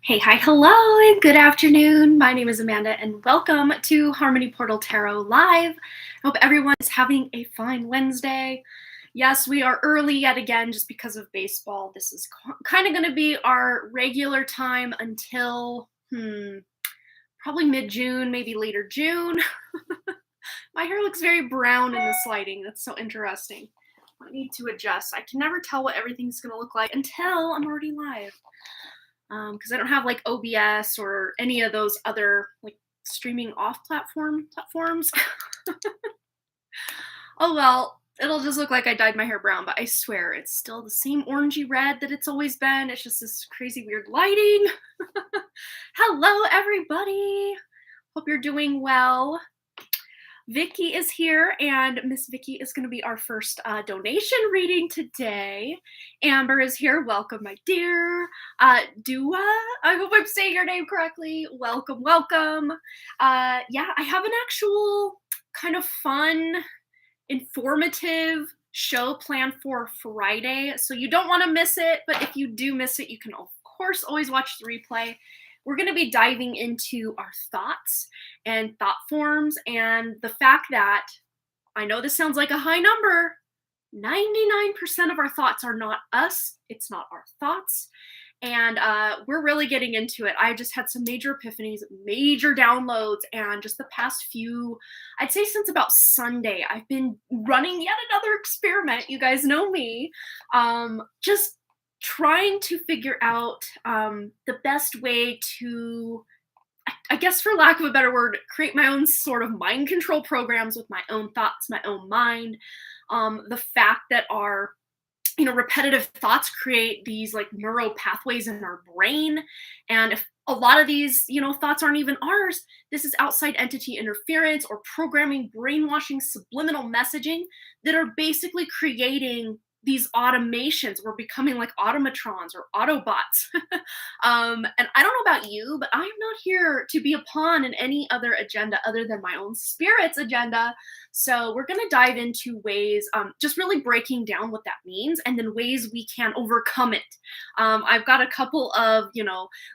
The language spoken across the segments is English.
Hey, hi, hello, and good afternoon. My name is Amanda, and welcome to Harmony Portal Tarot Live. I hope everyone is having a fine Wednesday. Yes, we are early yet again just because of baseball. This is kind of going to be our regular time until probably mid-June, maybe later June. My hair looks very brown in this lighting. That's so interesting. I need to adjust. I can never tell what everything's going to look like until I'm already live. Because I don't have like OBS or any of those other like streaming off platforms. Oh well, it'll just look like I dyed my hair brown, but I swear it's still the same orangey red that it's always been. It's just this crazy weird lighting. Hello everybody. Hope you're doing well. Vicky is here, and Miss Vicky is going to be our first donation reading today. Amber is here. Welcome, my dear. Dua, I hope I'm saying your name correctly. Welcome, welcome. Yeah, I have an actual kind of fun, informative show planned for Friday, so you don't want to miss it, but if you do miss it, you can, of course, always watch the replay. We're going to be diving into our thoughts and thought forms and the fact that, I know this sounds like a high number, 99% of our thoughts are not us. It's not our thoughts. And we're really getting into it. I just had some major epiphanies, major downloads, and just the past few, I'd say since about Sunday, I've been running yet another experiment. You guys know me. Just trying to figure out the best way to, I guess for lack of a better word, create my own sort of mind control programs with my own thoughts, my own mind. The fact that our repetitive thoughts create these like neural pathways in our brain. And if a lot of these, thoughts aren't even ours, this is outside entity interference or programming, brainwashing, subliminal messaging that are basically creating these automations. We're becoming like automatrons or autobots. And I don't know about you, but I'm not here to be a pawn in any other agenda other than my own spirit's agenda. So we're going to dive into ways, just really breaking down what that means, and then ways we can overcome it. I've got a couple of,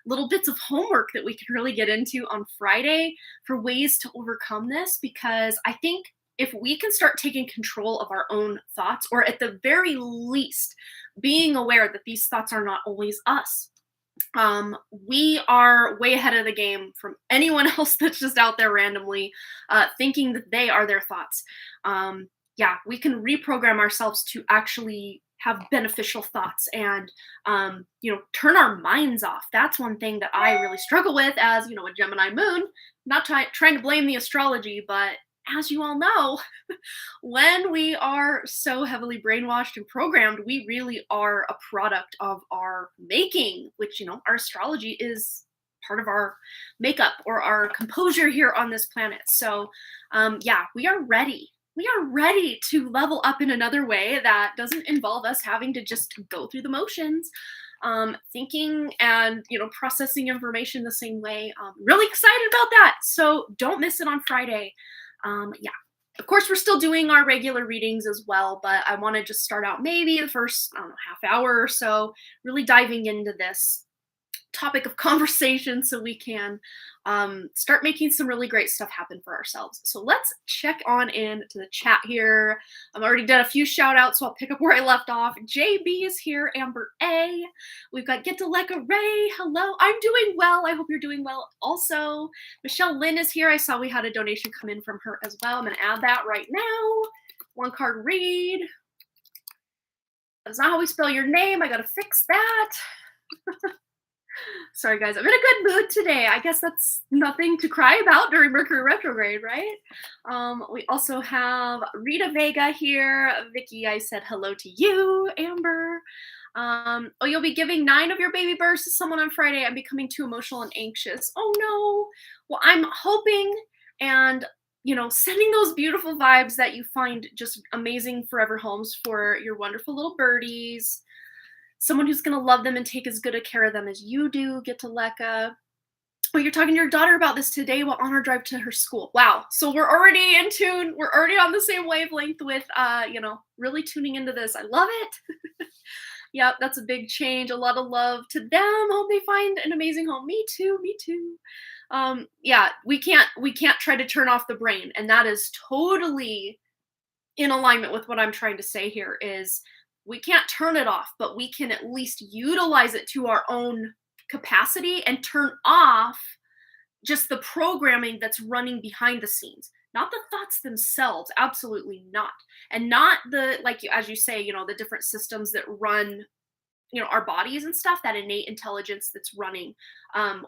little bits of homework that we can really get into on Friday for ways to overcome this, because I think if we can start taking control of our own thoughts, or at the very least, being aware that these thoughts are not always us, we are way ahead of the game from anyone else that's just out there randomly thinking that they are their thoughts. Yeah, we can reprogram ourselves to actually have beneficial thoughts and, turn our minds off. That's one thing that I really struggle with as, a Gemini moon. Not trying to blame the astrology, but as you all know, when we are so heavily brainwashed and programmed, we really are a product of our making, which, our astrology is part of our makeup or our composure here on this planet. So, yeah, we are ready. We are ready to level up in another way that doesn't involve us having to just go through the motions. Thinking and processing information the same way. Really excited about that. So don't miss it on Friday. Yeah, of course, we're still doing our regular readings as well, but I want to just start out maybe the first, half hour or so, really diving into this topic of conversation so we can start making some really great stuff happen for ourselves. So let's check on into the chat here. I've already done a few shout outs, so I'll pick up where I left off. JB is here, Amber A. We've got Get to Leka Ray. Hello, I'm doing well. I hope you're doing well also. Michelle Lynn is here. I saw we had a donation come in from her as well. I'm going to add that right now. One card read. That's not how we spell your name. I got to fix that. Sorry, guys. I'm in a good mood today. I guess that's nothing to cry about during Mercury retrograde, right? We also have Rita Vega here. Vicky, I said hello to you. Amber. Oh, you'll be giving 9 of your baby births to someone on Friday. I'm becoming too emotional and anxious. Oh, no. Well, I'm hoping and, sending those beautiful vibes that you find just amazing forever homes for your wonderful little birdies. Someone who's going to love them and take as good a care of them as you do. Get to Leka. Oh, you're talking to your daughter about this today while on her drive to her school. Wow. So we're already in tune. We're already on the same wavelength with, really tuning into this. I love it. Yep, that's a big change. A lot of love to them. Hope they find an amazing home. Me too. Me too. Yeah, we can't try to turn off the brain, and that is totally in alignment with what I'm trying to say here. Is we can't turn it off, but we can at least utilize it to our own capacity and turn off just the programming that's running behind the scenes, not the thoughts themselves, absolutely not, and not the, like, you, as you say, the different systems that run, our bodies and stuff, that innate intelligence that's running.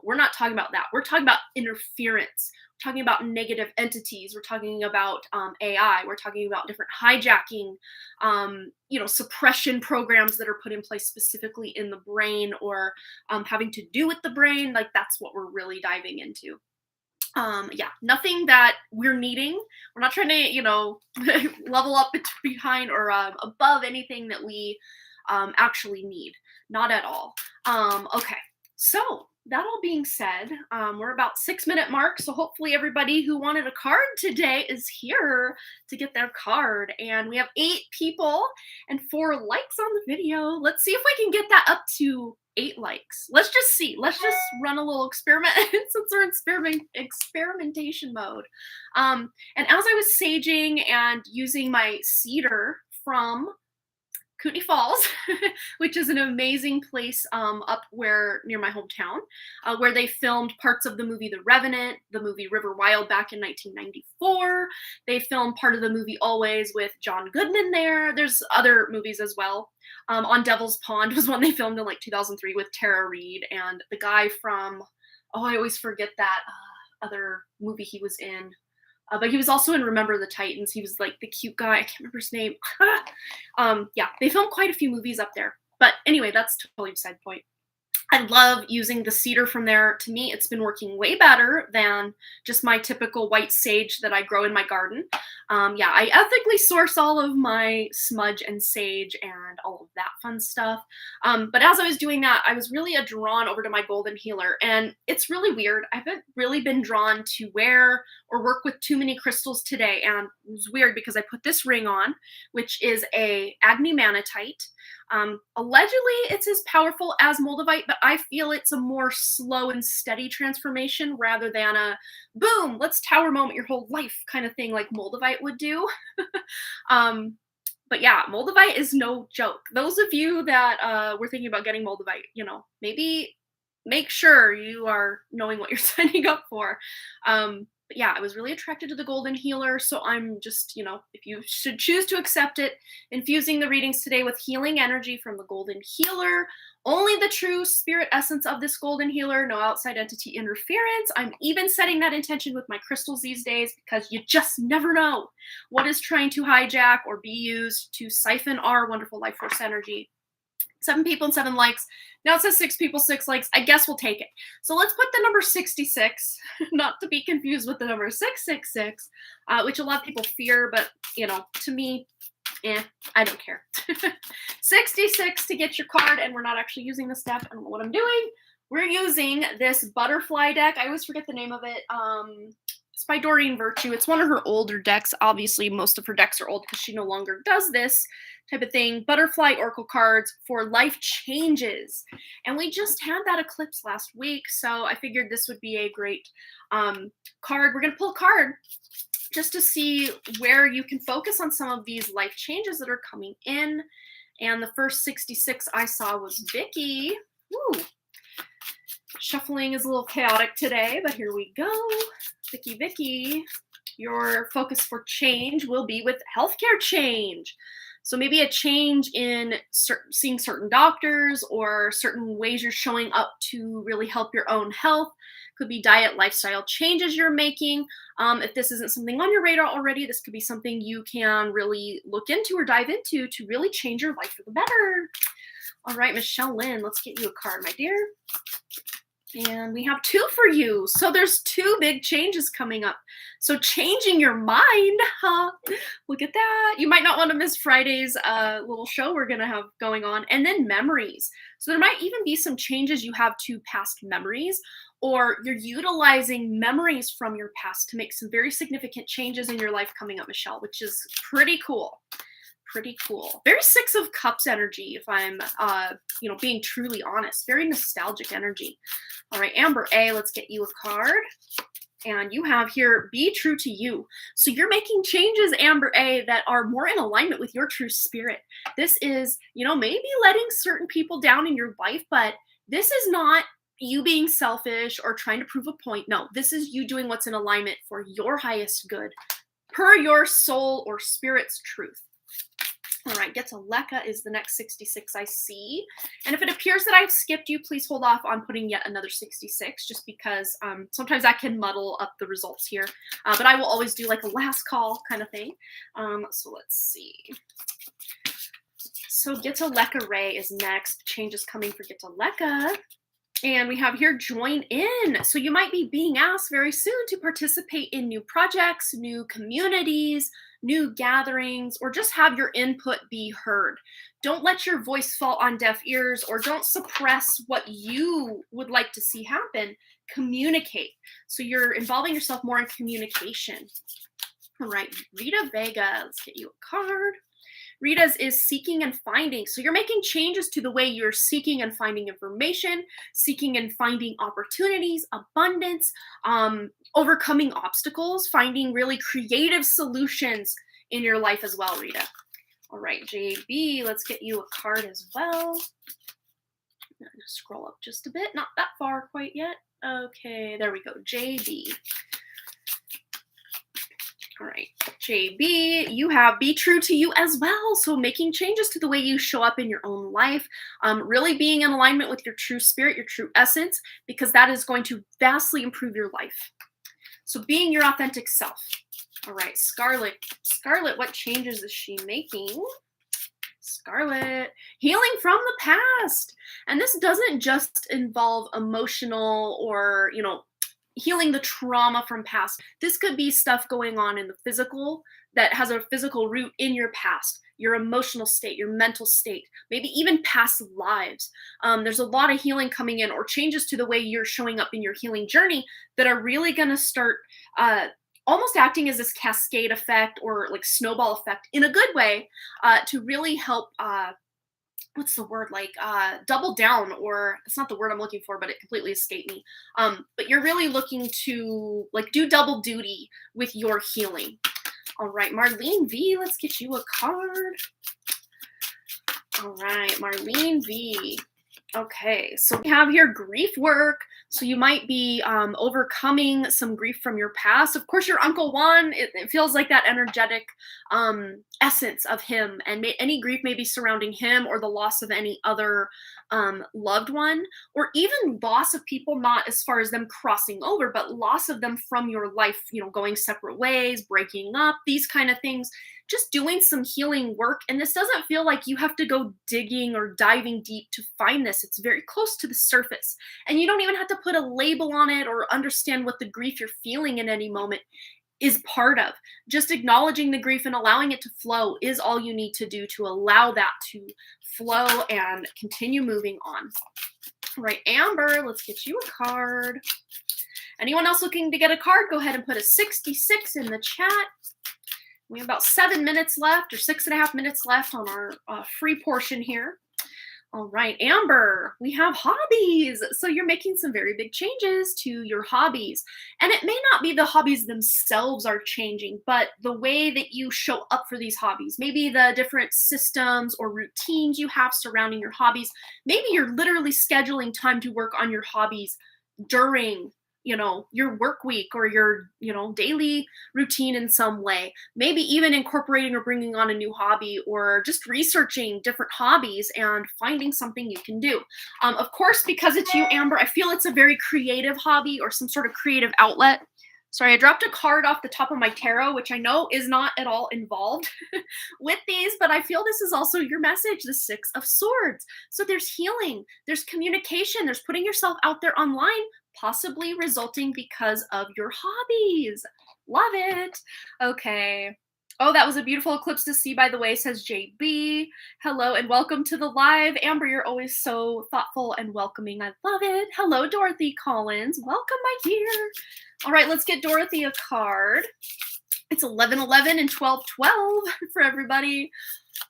We're not talking about that. We're talking about interference. We're talking about negative entities. We're talking about AI. We're talking about different hijacking, suppression programs that are put in place specifically in the brain, or having to do with the brain. Like, that's what we're really diving into. Yeah, nothing that we're needing. We're not trying to, level up behind or above anything that we actually need. Not at all. Okay, so that all being said, we're about 6 minute mark. So hopefully everybody who wanted a card today is here to get their card. And we have 8 people and 4 likes on the video. Let's see if we can get that up to 8 likes. Let's just see. Let's just run a little experiment since we're in experimentation mode. And as I was saging and using my cedar from Kootenai Falls, which is an amazing place up where near my hometown, where they filmed parts of the movie The Revenant, the movie River Wild back in 1994. They filmed part of the movie Always with John Goodman there. There's other movies as well. On Devil's Pond was one they filmed in like 2003 with Tara Reid and the guy from, oh, I always forget that other movie he was in. But he was also in Remember the Titans. He was like the cute guy. I can't remember his name. Yeah, they filmed quite a few movies up there. But anyway, that's totally beside the point. I love using the cedar from there. To me, it's been working way better than just my typical white sage that I grow in my garden. Yeah, I ethically source all of my smudge and sage and all of that fun stuff. But as I was doing that, I was really drawn over to my golden healer. And it's really weird. I haven't really been drawn to wear or work with too many crystals today. And it was weird because I put this ring on, which is a Agni Manatite. Allegedly, it's as powerful as Moldavite, but I feel it's a more slow and steady transformation rather than a boom, let's tower moment your whole life kind of thing like Moldavite would do. But yeah, Moldavite is no joke. Those of you that were thinking about getting Moldavite, maybe make sure you are knowing what you're signing up for. But yeah, I was really attracted to the golden healer. So I'm just, if you should choose to accept it, infusing the readings today with healing energy from the golden healer. Only the true spirit essence of this golden healer, no outside entity interference. I'm even setting that intention with my crystals these days because you just never know what is trying to hijack or be used to siphon our wonderful life force energy. 7 people and 7 likes. Now it says 6 people, 6 likes. I guess we'll take it. So let's put the number 66, not to be confused with the number 666, which a lot of people fear, but, to me, I don't care. 66 to get your card, and we're not actually using this step. I don't know what I'm doing. We're using this butterfly deck. I always forget the name of it. It's by Doreen Virtue. It's one of her older decks. Obviously, most of her decks are old because she no longer does this type of thing. Butterfly Oracle cards for life changes. And we just had that eclipse last week, so I figured this would be a great card. We're going to pull a card just to see where you can focus on some of these life changes that are coming in. And the first 66 I saw was Vicky. Woo! Shuffling is a little chaotic today, but here we go. Vicky, your focus for change will be with healthcare change. So maybe a change in seeing certain doctors or certain ways you're showing up to really help your own health. Could be diet, lifestyle changes you're making. If this isn't something on your radar already, this could be something you can really look into or dive into to really change your life for the better. All right, Michelle Lynn, let's get you a card, my dear. And we have 2 for you. So there's 2 big changes coming up. So changing your mind, huh? Look at that. You might not want to miss Friday's little show we're going to have going on. And then memories. So there might even be some changes you have to past memories, or you're utilizing memories from your past to make some very significant changes in your life coming up, Michelle, which is pretty cool. pretty cool. Very Six of Cups energy, if I'm, being truly honest. Very nostalgic energy. All right, Amber A, let's get you a card. And you have here, be true to you. So you're making changes, Amber A, that are more in alignment with your true spirit. This is, maybe letting certain people down in your life, but this is not you being selfish or trying to prove a point. No, this is you doing what's in alignment for your highest good, per your soul or spirit's truth. All right, Get to Leka is the next 66 I see. And if it appears that I've skipped you, please hold off on putting yet another 66, just because sometimes that can muddle up the results here. But I will always do like a last call kind of thing. So let's see. So Get to Leka Ray is next. Changes coming for Get to Leka. And we have here, join in. So you might be being asked very soon to participate in new projects, new communities, new gatherings, or just have your input be heard. Don't let your voice fall on deaf ears, or don't suppress what you would like to see happen. Communicate. So you're involving yourself more in communication. All right, Rita Vega, let's get you a card. Rita's is seeking and finding. So you're making changes to the way you're seeking and finding information, seeking and finding opportunities, abundance, overcoming obstacles, finding really creative solutions in your life as well, Rita. All right, JB, let's get you a card as well. I'm going to scroll up just a bit. Not that far quite yet. Okay, there we go. JB. All right, JB, you have be true to you as well. So making changes to the way you show up in your own life, really being in alignment with your true spirit, your true essence, because that is going to vastly improve your life. So being your authentic self. All right, Scarlet. Scarlet, what changes is she making? Scarlet, healing from the past. And this doesn't just involve emotional or, healing the trauma from past. This could be stuff going on in the physical that has a physical root in your past, your emotional state, your mental state, maybe even past lives. There's a lot of healing coming in, or changes to the way you're showing up in your healing journey that are really going to start almost acting as this cascade effect or like snowball effect in a good way to really help what's the word, double down, or it's not the word I'm looking for, but it completely escaped me. But you're really looking to do double duty with your healing. All right, Marlene V, let's get you a card. All right, Marlene V. Okay, so we have here grief work. So you might be overcoming some grief from your past. Of course, your Uncle Juan, it feels like that energetic essence of him. And any grief may be surrounding him, or the loss of any other loved one, or even loss of people, not as far as them crossing over, but loss of them from your life, going separate ways, breaking up, these kind of things. Just doing some healing work. And this doesn't feel like you have to go digging or diving deep to find this. It's very close to the surface. And you don't even have to put a label on it or understand what the grief you're feeling in any moment is part of. Just acknowledging the grief and allowing it to flow is all you need to do to allow that to flow and continue moving on. All right, Amber, let's get you a card. Anyone else looking to get a card, go ahead and put a 66 in the chat. We have about 7 minutes left, or 6.5 minutes left on our free portion here. All right, Amber, we have hobbies. So you're making some very big changes to your hobbies. And it may not be the hobbies themselves are changing, but the way that you show up for these hobbies, maybe the different systems or routines you have surrounding your hobbies. Maybe you're literally scheduling time to work on your hobbies during your work week or your, daily routine in some way. Maybe even incorporating or bringing on a new hobby, or just researching different hobbies and finding something you can do. Of course, because it's you, Amber, I feel it's a very creative hobby or some sort of creative outlet. Sorry, I dropped a card off the top of my tarot, which I know is not at all involved with these, but I feel this is also your message, the 6 of Swords. So there's healing, there's communication, there's putting yourself out there online, possibly resulting because of your hobbies. Love it. Okay. Oh, that was a beautiful eclipse to see, by the way, says JB. Hello and welcome to the live. Amber, you're always so thoughtful and welcoming. I love it. Hello, Dorothy Collins. Welcome, my dear. All right, let's get Dorothy a card. It's 11:11 and 12:12 for everybody.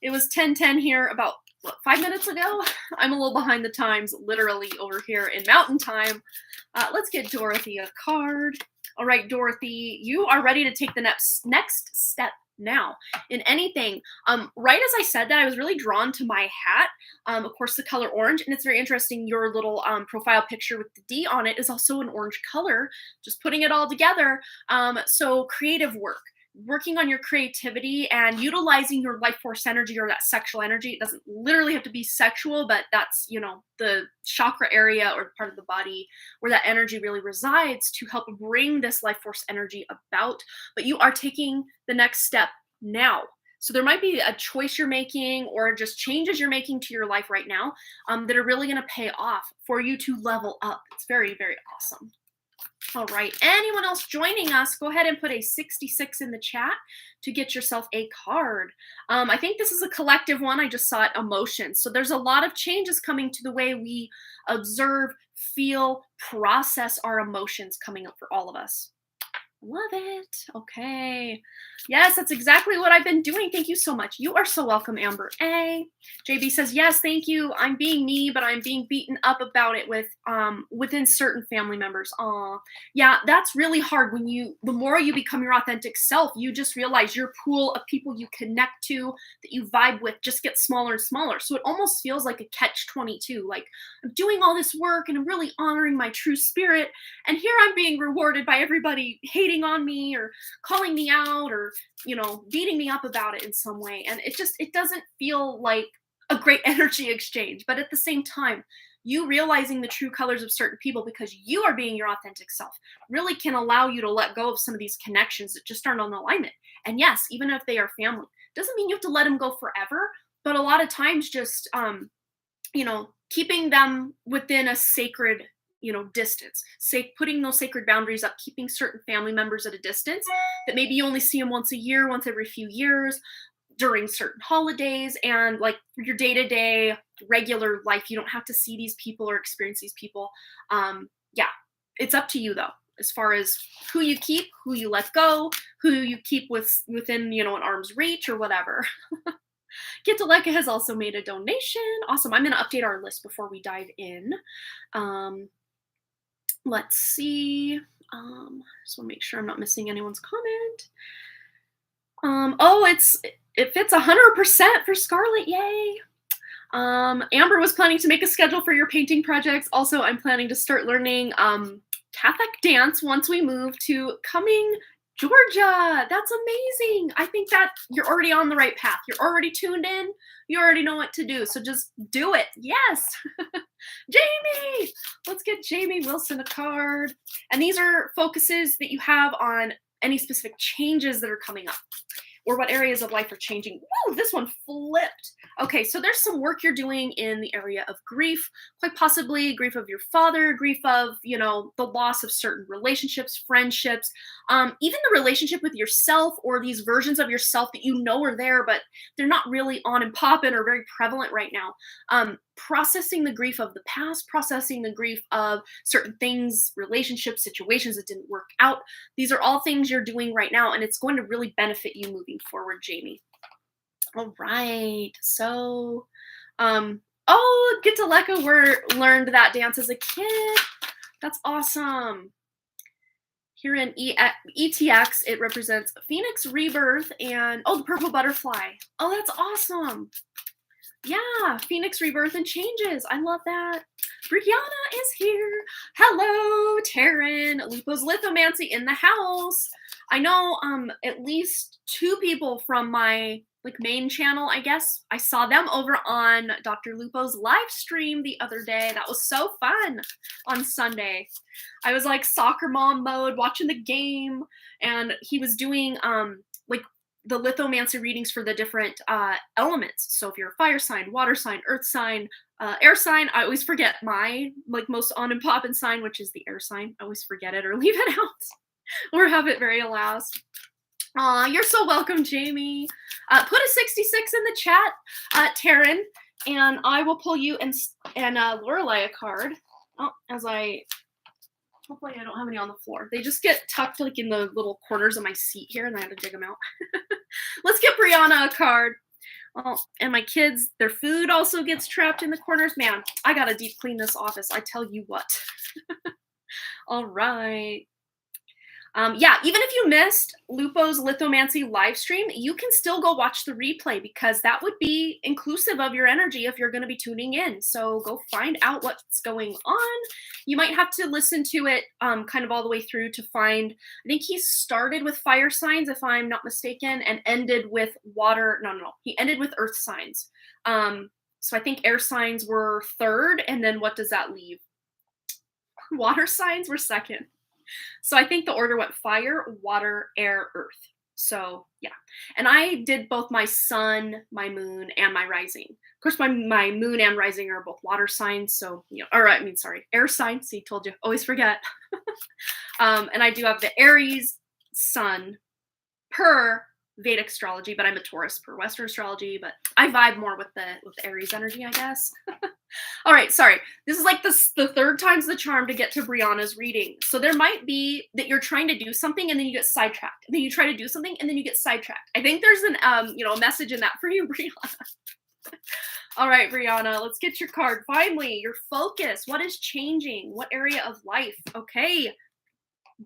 It was 10:10 here about, what, 5 minutes ago? I'm a little behind the times, literally over here in Mountain Time. Let's get Dorothy a card. All right, Dorothy, you are ready to take the next step now in anything. Right as I said that, I was really drawn to my hat. Of course, the color orange, and it's very interesting. Your little profile picture with the D on it is also an orange color. Just putting it all together. So creative work. Working on your creativity and utilizing your life force energy or that sexual energy. It doesn't literally have to be sexual, but that's, the chakra area or part of the body where that energy really resides to help bring this life force energy about. But you are taking the next step now. So there might be a choice you're making or just changes you're making to your life right now that are really going to pay off for you to level up. It's very, very awesome. All right, anyone else joining us, go ahead and put a 66 in the chat to get yourself a card. I think this is a collective one. I just saw it, emotions. So there's a lot of changes coming to the way we observe, feel, process our emotions coming up for all of us. Love it. Okay. Yes, that's exactly what I've been doing. Thank you so much. You are so welcome, Amber A. JB says, yes, thank you. I'm being me, but I'm being beaten up about it within certain family members. Aw. Yeah, that's really hard when the more you become your authentic self, you just realize your pool of people you connect to, that you vibe with, just gets smaller and smaller. So it almost feels like a catch-22. Like, I'm doing all this work and I'm really honoring my true spirit. And here I'm being rewarded by everybody hating on me or calling me out or beating me up about it in some way, and it doesn't feel like a great energy exchange. But at the same time, you realizing the true colors of certain people because you are being your authentic self really can allow you to let go of some of these connections that just aren't on alignment. And yes, even if they are family, doesn't mean you have to let them go forever, but a lot of times just keeping them within a sacred distance, putting those sacred boundaries up, keeping certain family members at a distance that maybe you only see them once a year, once every few years during certain holidays, and like your day-to-day regular life, you don't have to see these people or experience these people. Yeah, it's up to you though, as far as who you keep, who you let go, who you keep within an arm's reach or whatever. Get to Leica has also made a donation. Awesome. I'm going to update our list before we dive in. Let's see. Just want to make sure I'm not missing anyone's comment. It fits 100% for Scarlett. Yay. Amber was planning to make a schedule for your painting projects. Also, I'm planning to start learning Kathak dance once we move to Cumming, Georgia. That's amazing. I think that you're already on the right path. You're already tuned in. You already know what to do. So just do it. Yes. Jamie. Let's get Jamie Wilson a card. And these are focuses that you have on any specific changes that are coming up or what areas of life are changing. Woo, this one flipped. Okay, so there's some work you're doing in the area of grief, quite possibly grief of your father, grief of, the loss of certain relationships, friendships, even the relationship with yourself or these versions of yourself that are there, but they're not really on and popping or very prevalent right now. Processing the grief of the past, processing the grief of certain things, relationships, situations that didn't work out. These are all things you're doing right now, and it's going to really benefit you moving forward, Jamie. All right. So, Get to Leica learned that dance as a kid. That's awesome. Here in ETX, it represents Phoenix Rebirth and, the purple butterfly. Oh, that's awesome. Yeah, Phoenix Rebirth and changes. I love that. Brianna is here. Hello, Taryn. Lupo's Lithomancy in the house. I know at least 2 people from my main channel, I guess. I saw them over on Dr. Lupo's live stream the other day. That was so fun on Sunday. I was soccer mom mode, watching the game, and he was doing the lithomancy readings for the different elements. So if you're a fire sign, water sign, earth sign, air sign, I always forget my most on and poppin' sign, which is the air sign. I always forget it or leave it out or have it very last. You're so welcome, Jamie. Put a 66 in the chat, Taryn, and I will pull you and Lorelei a card. Hopefully I don't have any on the floor. They just get tucked in the little corners of my seat here, and I have to dig them out. Let's get Brianna a card. Oh, and my kids, their food also gets trapped in the corners. Man, I gotta deep clean this office. I tell you what. All right. Yeah, even if you missed Lupo's lithomancy live stream, you can still go watch the replay because that would be inclusive of your energy if you're going to be tuning in. So go find out what's going on. You might have to listen to it kind of all the way through to find. I think he started with fire signs, if I'm not mistaken, and ended with water. No. He ended with earth signs. So I think air signs were third, and then what does that leave? Water signs were second. So I think the order went fire, water, air, earth. So yeah. And I did both my sun, my moon, and my rising. Of course, my moon and rising are both water signs. So, air signs. See, told you, always forget. And I do have the Aries sun per Vedic astrology, but I'm a Taurus per Western astrology, but I vibe more with the Aries energy, I guess. All right, sorry. This is like the third time's the charm to get to Brianna's reading. So there might be that you're trying to do something and then you get sidetracked. And then you try to do something and then you get sidetracked. I think there's an a message in that for you, Brianna. All right, Brianna, let's get your card. Finally, your focus. What is changing? What area of life? Okay.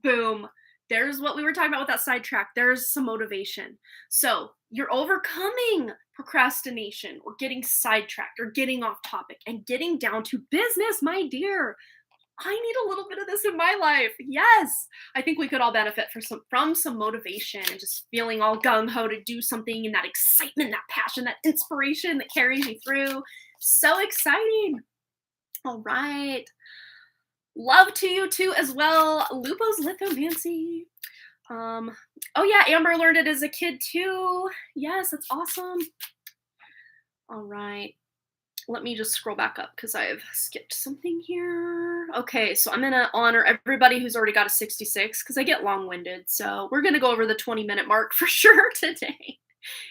Boom. There's what we were talking about with that sidetrack. There's some motivation. So you're overcoming procrastination or getting sidetracked or getting off topic and getting down to business, my dear. I need a little bit of this in my life. Yes. I think we could all benefit from some motivation and just feeling all gung-ho to do something, and that excitement, that passion, that inspiration that carries you through. So exciting. All right. Love to you too as well. Lupo's lithomancy. Oh yeah, Amber learned it as a kid too. Yes, that's awesome. All right. Let me just scroll back up because I've skipped something here. Okay, so I'm gonna honor everybody who's already got a 66 because I get long-winded. So we're gonna go over the 20-minute mark for sure today.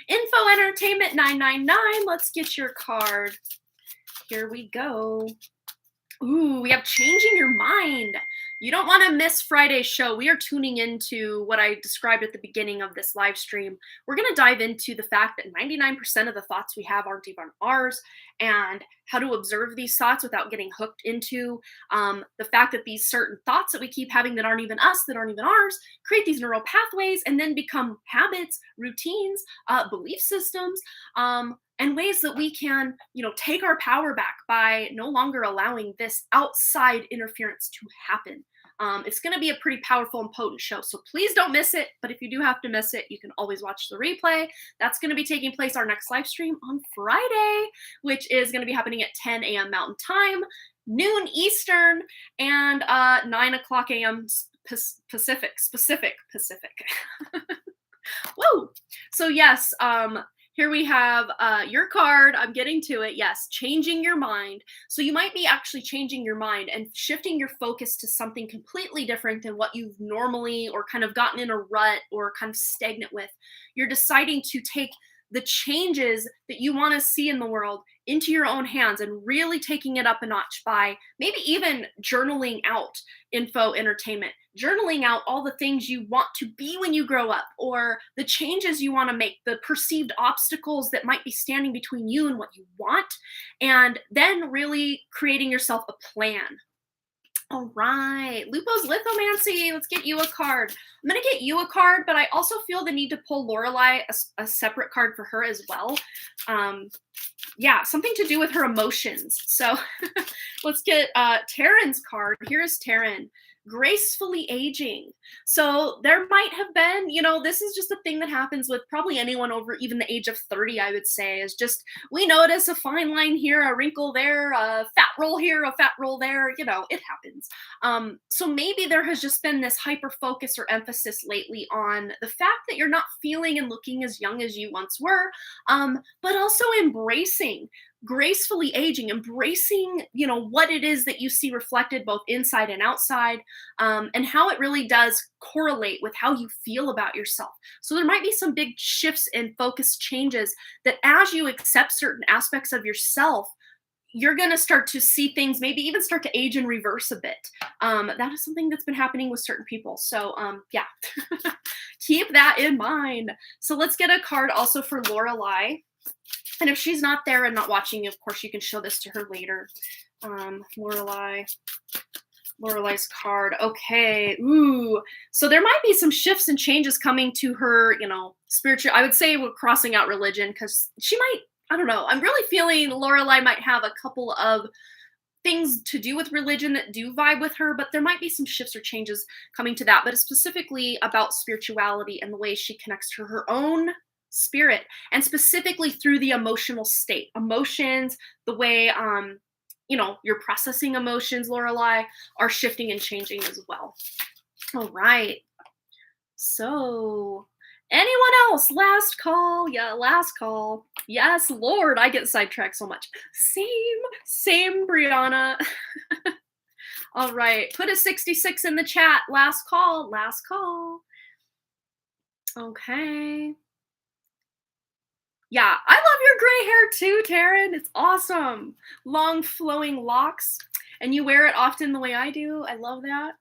Info Entertainment 999. Let's get your card. Here we go. Ooh, we have changing your mind. You don't want to miss Friday's show. We are tuning into what I described at the beginning of this live stream. We're going to dive into the fact that 99% of the thoughts we have aren't even ours, and how to observe these thoughts without getting hooked into the fact that these certain thoughts that we keep having that aren't even us, that aren't even ours, create these neural pathways and then become habits, routines, belief systems, and ways that we can, take our power back by no longer allowing this outside interference to happen. It's going to be a pretty powerful and potent show, so please don't miss it. But if you do have to miss it, you can always watch the replay. That's going to be taking place our next live stream on Friday, which is going to be happening at 10 a.m. Mountain Time, noon Eastern, and 9 o'clock a.m. Pacific. Woo! So yes, here we have your card. I'm getting to it. Yes, changing your mind. So you might be actually changing your mind and shifting your focus to something completely different than what you've normally or kind of gotten in a rut or kind of stagnant with. You're deciding to take the changes that you want to see in the world into your own hands and really taking it up a notch by maybe even journaling out info entertainment, journaling out all the things you want to be when you grow up, or the changes you want to make, the perceived obstacles that might be standing between you and what you want, and then really creating yourself a plan. All right, Lupo's lithomancy. Let's get you a card. I'm going to get you a card, but I also feel the need to pull Lorelai a separate card for her as well. Yeah, something to do with her emotions. So let's get Taryn's card. Here's Taryn. Gracefully aging. So there might have been, this is just a thing that happens with probably anyone over even the age of 30, I would say, is just we notice a fine line here, a wrinkle there, a fat roll here, a fat roll there, it happens. So maybe there has just been this hyper focus or emphasis lately on the fact that you're not feeling and looking as young as you once were, but also embracing gracefully aging, embracing, what it is that you see reflected both inside and outside, and how it really does correlate with how you feel about yourself. So there might be some big shifts and focus changes that as you accept certain aspects of yourself, you're going to start to see things, maybe even start to age in reverse a bit. That is something that's been happening with certain people. So yeah, keep that in mind. So let's get a card also for Lorelai. And if she's not there and not watching, of course, you can show this to her later. Lorelai's card. Okay. Ooh. So there might be some shifts and changes coming to her, you know, spiritual. I would say we're crossing out religion because she might, I don't know. I'm really feeling Lorelai might have a couple of things to do with religion that do vibe with her, but there might be some shifts or changes coming to that. But it's specifically about spirituality and the way she connects to her own spirit, and specifically through the emotional state, emotions, the way you know, you're processing emotions, Lorelai, are shifting and changing as well. All right. So, anyone else? Last call. Yeah, last call. Yes, Lord, I get sidetracked so much. Same, Brianna. All right, put a 66 in the chat. Last call. Okay. Yeah, I love your gray hair too, Taryn. It's awesome. Long flowing locks. And you wear it often the way I do. I love that.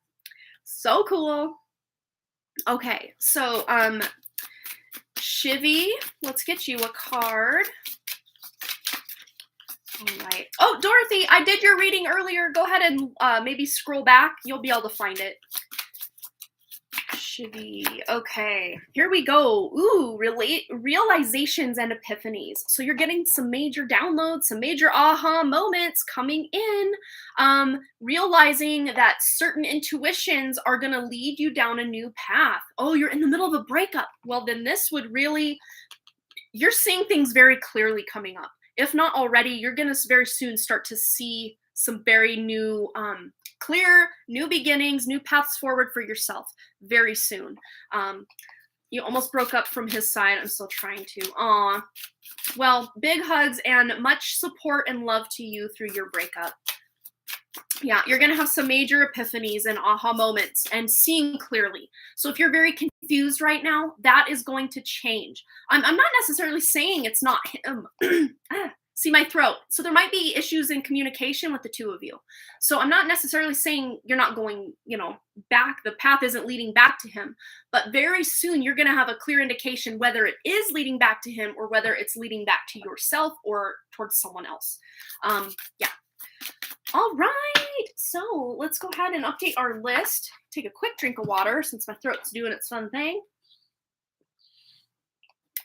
So cool. Okay, so Shivy, let's get you a card. All right. Oh, Dorothy, I did your reading earlier. Go ahead and maybe scroll back. You'll be able to find it. Shivy. Okay, here we go. Ooh, realizations and epiphanies. So you're getting some major downloads, some major aha moments coming in. Realizing that certain intuitions are going to lead you down a new path. Oh, you're in the middle of a breakup. Well, then this would really, you're seeing things very clearly coming up. If not already, you're going to very soon start to see some very new, clear, new beginnings, new paths forward for yourself very soon. You almost broke up from his side. I'm still trying to. Aw. Well, big hugs and much support and love to you through your breakup. Yeah, you're going to have some major epiphanies and aha moments and seeing clearly. So if you're very confused right now, that is going to change. I'm not necessarily saying it's not him. See my throat. So there might be issues in communication with the two of you. So I'm not necessarily saying you're not going, you know, back. The path isn't leading back to him. But very soon you're going to have a clear indication whether it is leading back to him or whether it's leading back to yourself or towards someone else. Yeah. All right, so let's go ahead and update our list. Take a quick drink of water since my throat's doing its fun thing.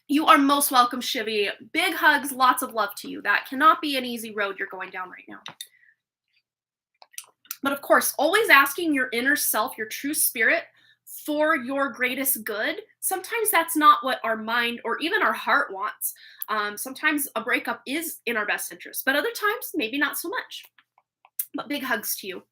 You are most welcome, Shivy. Big hugs, lots of love to you. That cannot be an easy road you're going down right now. But of course, always asking your inner self, your true spirit, for your greatest good. Sometimes that's not what our mind or even our heart wants. Sometimes a breakup is in our best interest, but other times, maybe not so much. But big hugs to you.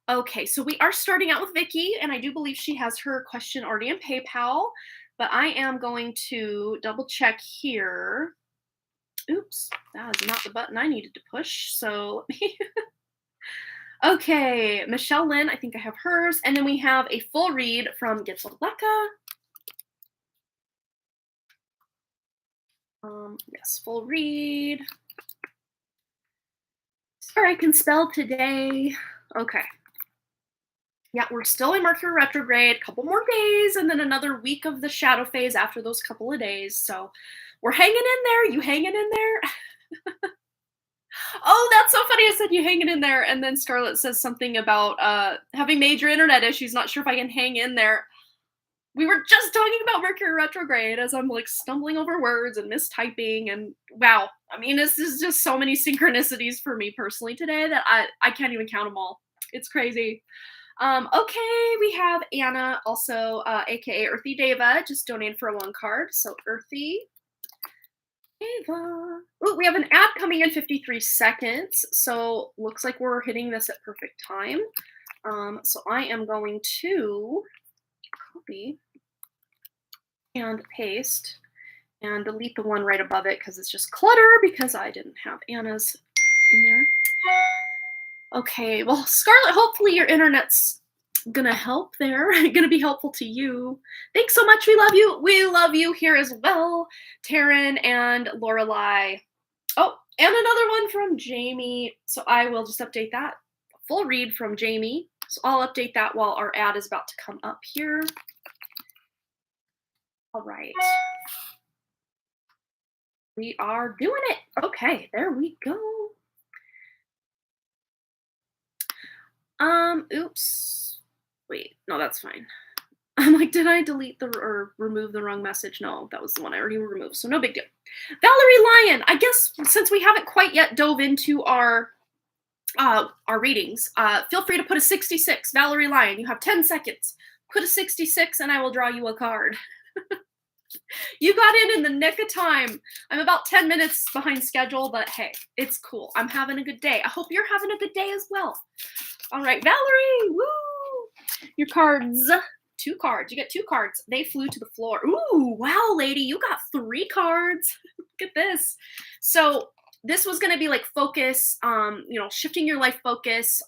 Okay, so we are starting out with Vicky, and I do believe she has her question already in PayPal, but I am going to double check here. Oops, that is not the button I needed to push, so let me... Okay, Michelle Lynn, I think I have hers, and then we have a full read from Gitzelbecca. Yes, full read. Sorry, I can spell today. Okay. Yeah, we're still in Mercury retrograde, a couple more days, and then another week of the shadow phase after those couple of days. So we're hanging in there. You hanging in there? Oh, that's so funny. I said you hanging in there. And then Scarlett says something about having major internet issues. Not sure if I can hang in there. We were just talking about Mercury retrograde as I'm like stumbling over words and mistyping. And wow, I mean, this is just so many synchronicities for me personally today that I can't even count them all. It's crazy. Okay, we have Anna also, aka Earthy Deva, just donated for a 1 card. So Earthy Deva. Oh, we have an ad coming in 53 seconds. So looks like we're hitting this at perfect time. So I am going to copy and paste and delete the one right above it because it's just clutter because I didn't have Anna's in there. Okay, well, Scarlett, hopefully your internet's gonna help there. Gonna be helpful to you. Thanks so much. We love you. We love you here as well, Taryn and Lorelai. Oh, and another one from Jamie. So I will just update that. Full read from Jamie. So I'll update that while our ad is about to come up here. All right. We are doing it. Okay, there we go. Oops. Wait, no, that's fine. I'm like, did I delete the or remove the wrong message? No, that was the one I already removed, so no big deal. Valerie Lyon, I guess since we haven't quite yet dove into our readings, feel free to put a 66. Valerie Lyon, you have 10 seconds. Put a 66 and I will draw you a card. You got in the nick of time. I'm about 10 minutes behind schedule, but hey, it's cool. I'm having a good day. I hope you're having a good day as well. All right, Valerie, woo! Your cards. 2 cards. You get 2 cards. They flew to the floor. Ooh, wow, lady, you got 3 cards. Look at this. So this was going to be like focus, shifting your life focus,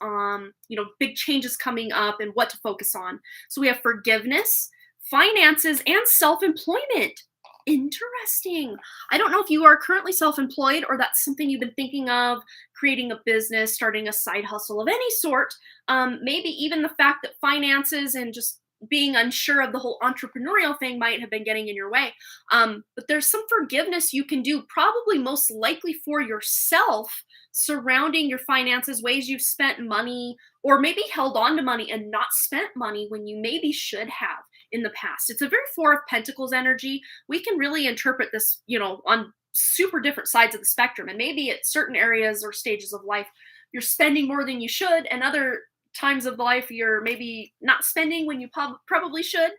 big changes coming up and what to focus on. So we have forgiveness, finances, and self-employment. Interesting. I don't know if you are currently self-employed or that's something you've been thinking of, creating a business, starting a side hustle of any sort. Maybe even the fact that finances and just being unsure of the whole entrepreneurial thing might have been getting in your way. But there's some forgiveness you can do, probably most likely for yourself, surrounding your finances, ways you've spent money or maybe held on to money and not spent money when you maybe should have in the past. It's a very Four of Pentacles energy. We can really interpret this, on super different sides of the spectrum. And maybe at certain areas or stages of life, you're spending more than you should, and other times of life you're maybe not spending when you probably should.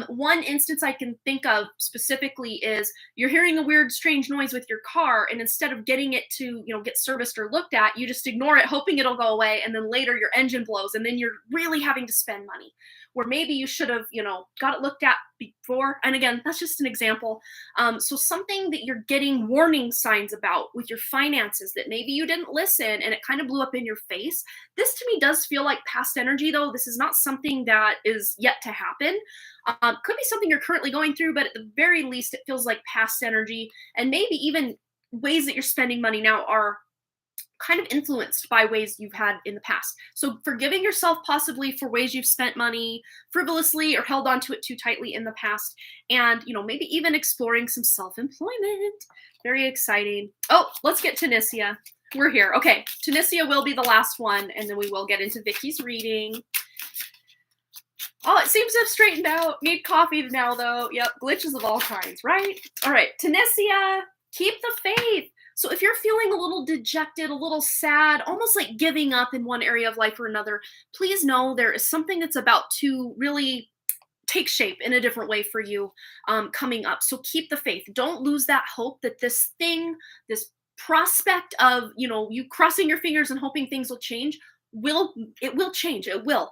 One instance I can think of specifically is you're hearing a weird, strange noise with your car, and instead of getting it to, get serviced or looked at, you just ignore it, hoping it'll go away, and then later your engine blows, and then you're really having to spend money. Where maybe you should have, got it looked at before. And again, that's just an example. So something that you're getting warning signs about with your finances that maybe you didn't listen and it kind of blew up in your face. This to me does feel like past energy, though. This is not something that is yet to happen. Could be something you're currently going through, but at the very least, it feels like past energy. And maybe even ways that you're spending money now are kind of influenced by ways you've had in the past. So forgiving yourself possibly for ways you've spent money frivolously or held on to it too tightly in the past. And, maybe even exploring some self-employment. Very exciting. Oh, let's get Tunisia. We're here. Okay, Tunisia will be the last one, and then we will get into Vicky's reading. Oh, it seems to have straightened out. Need coffee now, though. Yep, glitches of all kinds, right? All right, Tunisia, keep the faith. So if you're feeling a little dejected, a little sad, almost like giving up in one area of life or another, please know there is something that's about to really take shape in a different way for you coming up. So keep the faith. Don't lose that hope that this thing, this prospect of, you crossing your fingers and hoping things will change, will change. It will.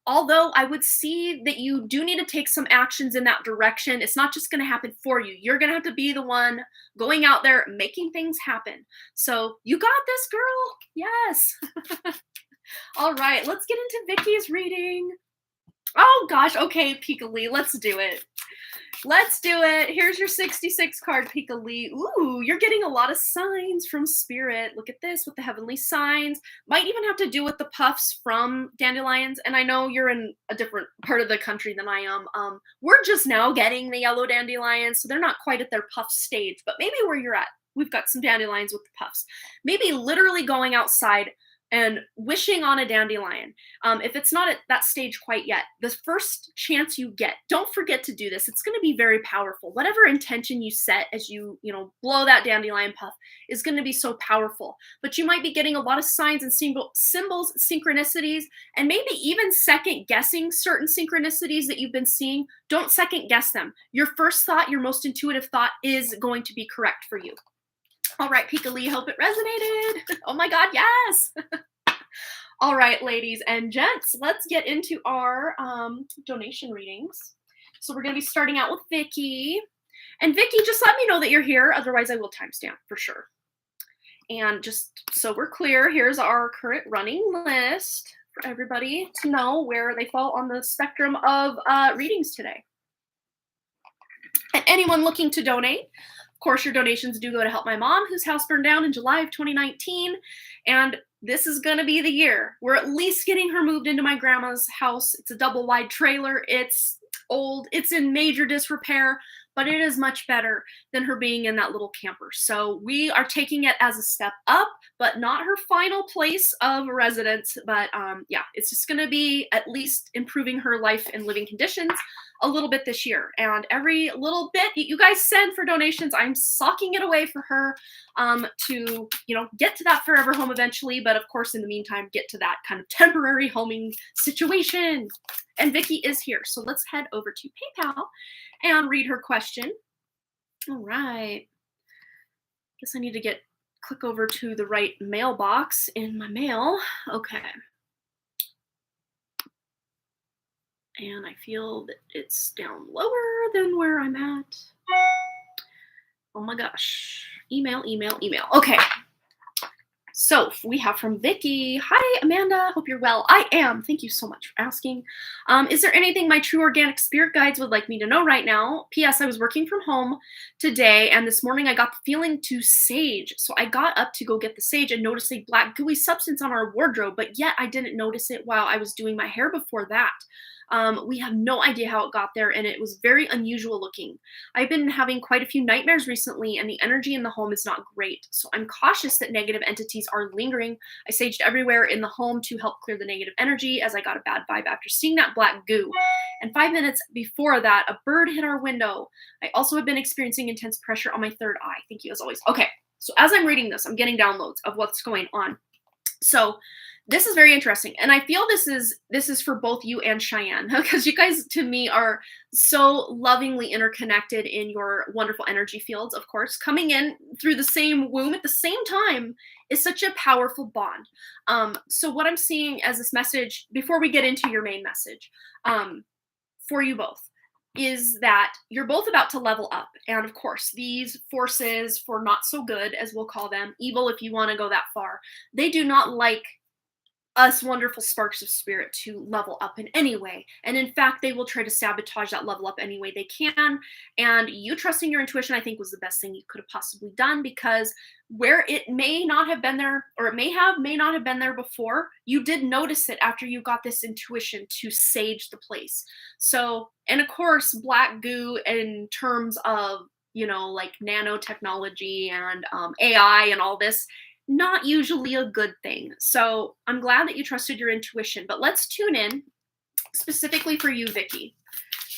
Although I would see that you do need to take some actions in that direction. It's not just going to happen for you. You're going to have to be the one going out there making things happen. So you got this, girl. Yes. All right, let's get into Vicky's reading. Oh gosh, okay, Pika Lee, let's do it. Let's do it. Here's your 66 card, Pika Lee. Ooh, you're getting a lot of signs from Spirit. Look at this with the heavenly signs. Might even have to do with the puffs from dandelions. And I know you're in a different part of the country than I am. We're just now getting the yellow dandelions, so they're not quite at their puff stage. But maybe where you're at, we've got some dandelions with the puffs. Maybe literally going outside and wishing on a dandelion. If it's not at that stage quite yet, the first chance you get, don't forget to do this. It's going to be very powerful. Whatever intention you set as you blow that dandelion puff is going to be so powerful. But you might be getting a lot of signs and symbols, synchronicities, and maybe even second guessing certain synchronicities that you've been seeing. Don't second guess them. Your first thought, your most intuitive thought is going to be correct for you. All right, Pika Lee, hope it resonated. Oh my God, yes. All right, ladies and gents, let's get into our donation readings. So we're going to be starting out with Vicky. And Vicky, just let me know that you're here. Otherwise, I will timestamp for sure. And just so we're clear, here's our current running list for everybody to know where they fall on the spectrum of readings today. And anyone looking to donate, of course, your donations do go to help my mom, whose house burned down in July of 2019. And this is going to be the year. We're at least getting her moved into my grandma's house. It's a double wide trailer. It's old. It's in major disrepair. but it is much better than her being in that little camper. So we are taking it as a step up, but not her final place of residence. But yeah, it's just going to be at least improving her life and living conditions a little bit this year. And every little bit you guys send for donations, I'm socking it away for her to, get to that forever home eventually. But of course, in the meantime, get to that kind of temporary homing situation. And Vicky is here. So let's head over to PayPal and read her question. All right. Guess I need to click over to the right mailbox in my mail. Okay. And I feel that it's down lower than where I'm at. Oh my gosh. Email. Okay. So we have from Vicky. Hi, Amanda. Hope you're well. I am. Thank you so much for asking. Is there anything my true organic spirit guides would like me to know right now? P.S. I was working from home today, and this morning I got the feeling to sage. So I got up to go get the sage and noticed a black gooey substance on our wardrobe, but yet I didn't notice it while I was doing my hair before that. We have no idea how it got there, and it was very unusual looking. I've been having quite a few nightmares recently, and the energy in the home is not great. So I'm cautious that negative entities are lingering. I saged everywhere in the home to help clear the negative energy, as I got a bad vibe after seeing that black goo. And 5 minutes before that, a bird hit our window. I also have been experiencing intense pressure on my third eye. Thank you as always. Okay, so as I'm reading this, I'm getting downloads of what's going on. So this is very interesting, and I feel this is for both you and Cheyenne, because you guys to me are so lovingly interconnected in your wonderful energy fields. Of course, coming in through the same womb at the same time is such a powerful bond. So what I'm seeing as this message, before we get into your main message, for you both, is that you're both about to level up. And of course, these forces for not so good, as we'll call them, evil if you want to go that far, they do not like us wonderful sparks of spirit to level up in any way. And in fact, they will try to sabotage that level up any way they can. And you trusting your intuition, I think, was the best thing you could have possibly done, because where it may not have been there, or it may not have been there before, you did notice it after you got this intuition to sage the place. So, and of course, black goo in terms of, like nanotechnology and AI and all this, not usually a good thing. So I'm glad that you trusted your intuition, but let's tune in specifically for you, Vicky.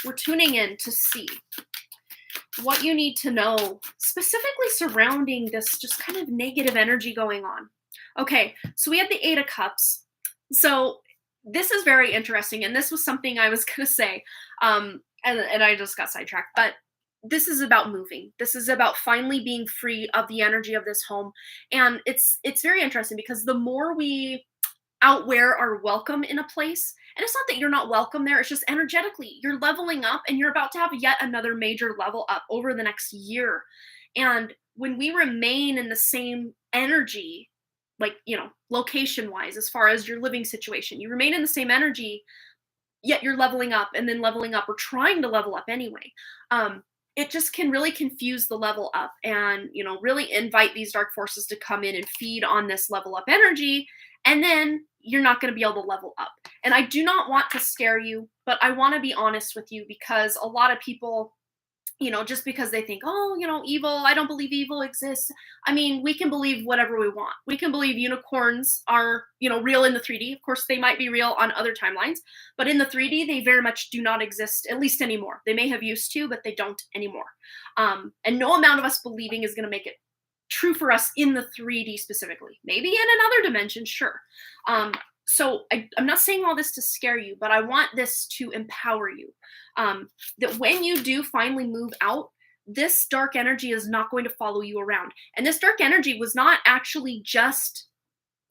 We're tuning in to see what you need to know specifically surrounding this just kind of negative energy going on. Okay, so we have the 8 of Cups. So this is very interesting, and this was something I was going to say, and I just got sidetracked, but this is about moving. This is about finally being free of the energy of this home. And it's very interesting, because the more we outwear our welcome in a place, and it's not that you're not welcome there, it's just energetically you're leveling up, and you're about to have yet another major level up over the next year. And when we remain in the same energy, like, location wise, as far as your living situation, you remain in the same energy, yet you're leveling up and then leveling up, or trying to level up anyway. It just can really confuse the level up, and really invite these dark forces to come in and feed on this level up energy, and then you're not going to be able to level up. And I do not want to scare you, but I want to be honest with you, because a lot of people, just because they think, oh, evil, I don't believe evil exists. I mean, we can believe whatever we want. We can believe unicorns are, real in the 3D. Of course, they might be real on other timelines, but in the 3D, they very much do not exist, at least anymore. They may have used to, but they don't anymore. And no amount of us believing is going to make it true for us in the 3D specifically. Maybe in another dimension, sure. So I'm not saying all this to scare you, but I want this to empower you. That when you do finally move out, this dark energy is not going to follow you around. And this dark energy was not actually just,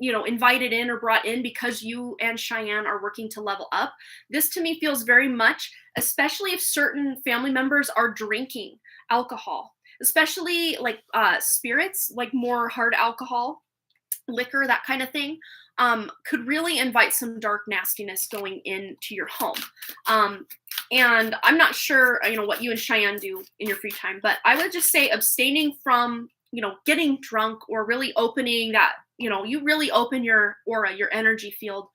invited in or brought in because you and Cheyenne are working to level up. This to me feels very much, especially if certain family members are drinking alcohol, especially like spirits, like more hard alcohol, liquor, that kind of thing. Could really invite some dark nastiness going into your home. And I'm not sure, what you and Cheyenne do in your free time, but I would just say abstaining from, getting drunk, or really opening that, you really open your aura, your energy field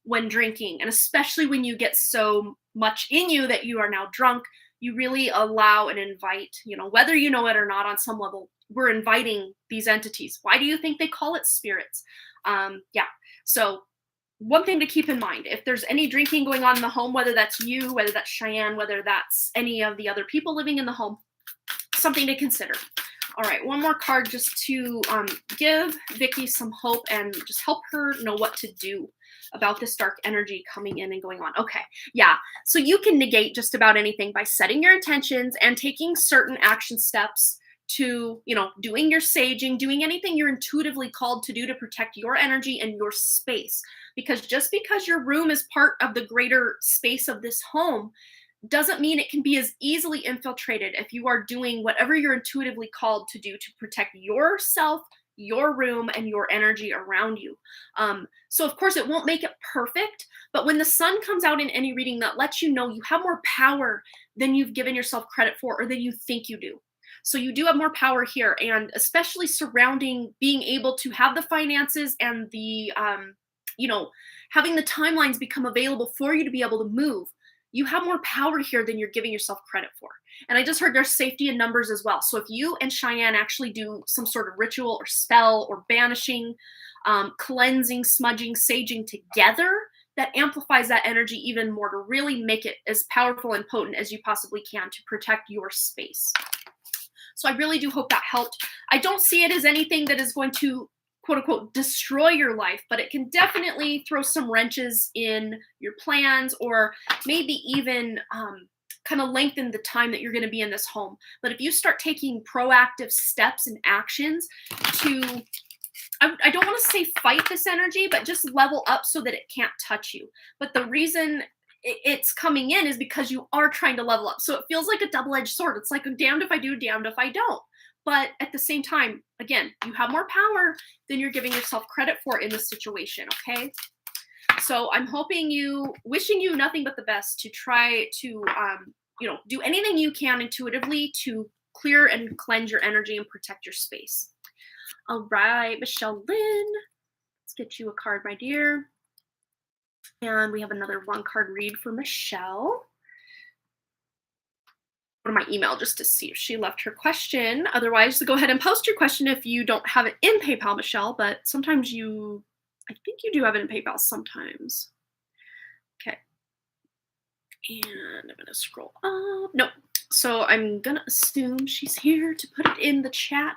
when drinking. And especially when you get so much in you that you are now drunk, you really allow and invite, whether you know it or not on some level, we're inviting these entities. Why do you think they call it spirits? Yeah. So one thing to keep in mind, if there's any drinking going on in the home, whether that's you, whether that's Cheyenne, whether that's any of the other people living in the home, something to consider. All right, one more card just to give Vicky some hope and just help her know what to do about this dark energy coming in and going on. Okay, yeah, so you can negate just about anything by setting your intentions and taking certain action steps to, doing your saging, doing anything you're intuitively called to do to protect your energy and your space. Because just because your room is part of the greater space of this home doesn't mean it can be as easily infiltrated if you are doing whatever you're intuitively called to do to protect yourself, your room, and your energy around you. So of course it won't make it perfect, but when the sun comes out in any reading, that lets you know you have more power than you've given yourself credit for or than you think you do. So you do have more power here, and especially surrounding being able to have the finances and the, having the timelines become available for you to be able to move. You have more power here than you're giving yourself credit for. And I just heard there's safety in numbers as well. So if you and Cheyenne actually do some sort of ritual or spell or banishing, cleansing, smudging, saging together, that amplifies that energy even more to really make it as powerful and potent as you possibly can to protect your space. So I really do hope that helped. I don't see it as anything that is going to, quote unquote, destroy your life, but it can definitely throw some wrenches in your plans, or maybe even kind of lengthen the time that you're going to be in this home. But if you start taking proactive steps and actions to, I don't want to say fight this energy, but just level up so that it can't touch you. But the reason it's coming in is because you are trying to level up. So it feels like a double-edged sword. It's like, damned if I do, damned if I don't. But at the same time, again, you have more power than you're giving yourself credit for in this situation, okay? So I'm wishing you nothing but the best to try to, do anything you can intuitively to clear and cleanse your energy and protect your space. All right, Michelle Lynn, let's get you a card, my dear. And we have another one card read for Michelle. Go to my email just to see if she left her question. Otherwise, go ahead and post your question if you don't have it in PayPal, Michelle, but sometimes I think you do have it in PayPal sometimes. Okay. And I'm going to scroll up. No. So I'm going to assume she's here to put it in the chat.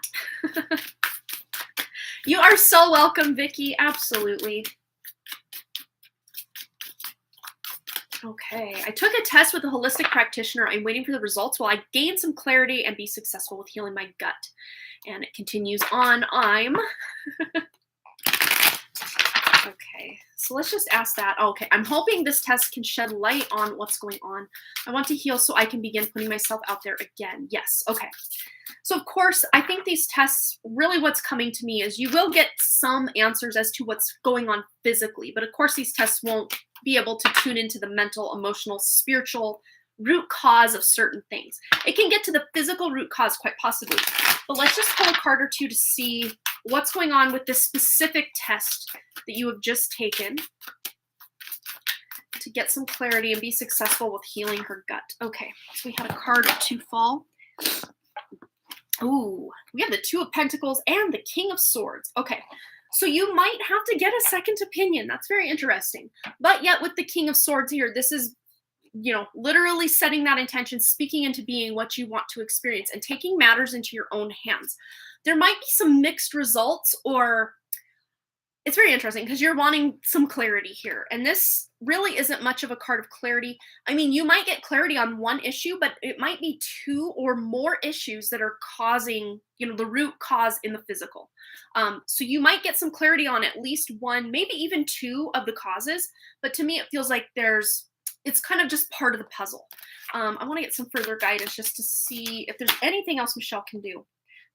You are so welcome, Vicky. Absolutely. Okay, I took a test with a holistic practitioner. I'm waiting for the results while I gain some clarity and be successful with healing my gut. And it continues on. Okay, so let's just ask that. Okay, I'm hoping this test can shed light on what's going on. I want to heal so I can begin putting myself out there again. Yes, okay. So of course, I think these tests, really what's coming to me is you will get some answers as to what's going on physically. But of course, these tests won't be able to tune into the mental, emotional, spiritual root cause of certain things. It can get to the physical root cause quite possibly. But let's just pull a card or two to see what's going on with this specific test that you have just taken to get some clarity and be successful with healing her gut. Okay, so we had a card or two fall. Ooh, we have the Two of Pentacles and the King of Swords. Okay, so you might have to get a second opinion. That's very interesting. But yet with the King of Swords here, this is, literally setting that intention, speaking into being what you want to experience and taking matters into your own hands. There might be some mixed results, or it's very interesting because you're wanting some clarity here. And this really isn't much of a card of clarity. I mean, you might get clarity on one issue, but it might be two or more issues that are causing, the root cause in the physical. So you might get some clarity on at least one, maybe even two of the causes. But to me, it feels like it's kind of just part of the puzzle. I want to get some further guidance just to see if there's anything else Michelle can do.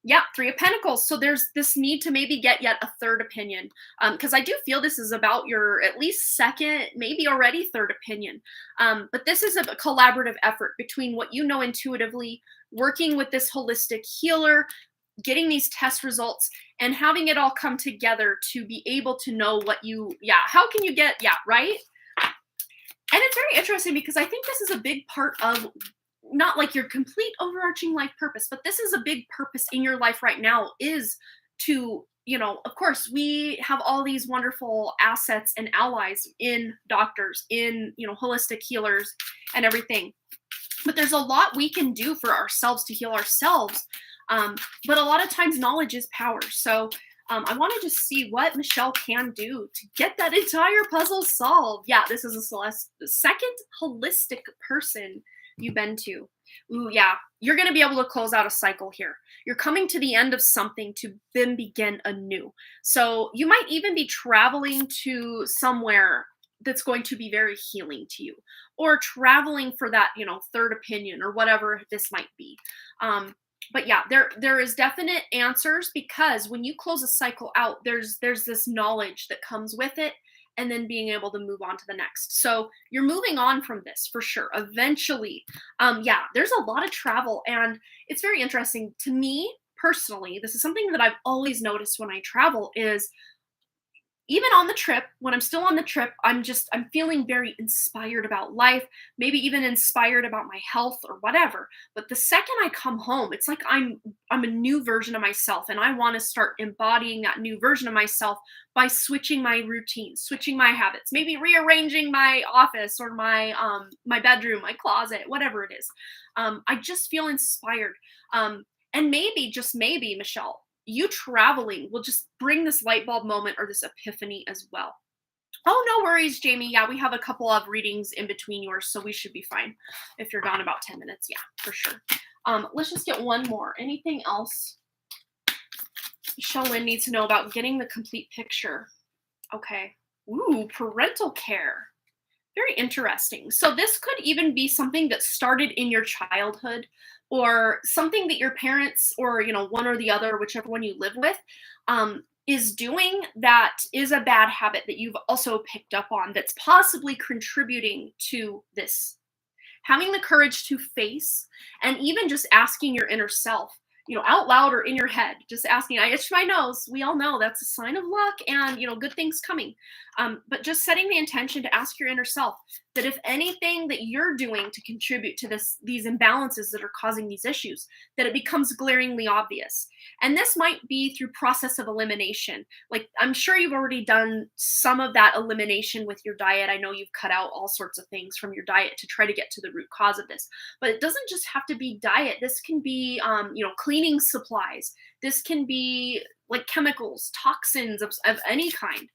Yeah, Three of Pentacles. So there's this need to maybe get yet a third opinion, because I do feel this is about your at least second, maybe already third opinion. But this is a collaborative effort between what you know intuitively, working with this holistic healer, getting these test results, and having it all come together to be able to know how can you get, right? And it's very interesting because I think this is a big part of not like your complete overarching life purpose, but this is a big purpose in your life right now, is to, of course, we have all these wonderful assets and allies in doctors, in, holistic healers and everything. But there's a lot we can do for ourselves to heal ourselves. But a lot of times knowledge is power. So I want to just see what Michelle can do to get that entire puzzle solved. Yeah, this is the second holistic person you've been to. Ooh, yeah, you're going to be able to close out a cycle here. You're coming to the end of something to then begin anew. So you might even be traveling to somewhere that's going to be very healing to you, or traveling for that, third opinion or whatever this might be. But yeah, there is definite answers, because when you close a cycle out, there's this knowledge that comes with it, and then being able to move on to the next. So you're moving on from this for sure. Eventually, yeah, there's a lot of travel, and it's very interesting to me personally. This is something that I've always noticed when I travel is, even on the trip, when I'm still on the trip, I'm feeling very inspired about life, maybe even inspired about my health or whatever. But the second I come home, it's like I'm a new version of myself, and I want to start embodying that new version of myself by switching my routine, switching my habits, maybe rearranging my office or my bedroom, my closet, whatever it is. I just feel inspired. And maybe, just maybe, Michelle, you traveling will just bring this light bulb moment or this epiphany as well. Oh, no worries, Jamie. Yeah, we have a couple of readings in between yours, so we should be fine if you're gone about 10 minutes. Yeah, for sure. Let's just get one more. Anything else Michelle Lynn needs to know about getting the complete picture? Okay. Ooh, parental care. Very interesting. So this could even be something that started in your childhood, or something that your parents, or one or the other, whichever one you live with, is doing, that is a bad habit that you've also picked up on, that's possibly contributing to this. Having the courage to face, and even just asking your inner self, out loud or in your head, just asking, I itch my nose. We all know that's a sign of luck and, good things coming. But just setting the intention to ask your inner self that if anything that you're doing to contribute to these imbalances that are causing these issues, that it becomes glaringly obvious. And this might be through process of elimination. Like, I'm sure you've already done some of that elimination with your diet. I know you've cut out all sorts of things from your diet to try to get to the root cause of this. But it doesn't just have to be diet. This can be, cleaning supplies. This can be like chemicals, toxins of any kind.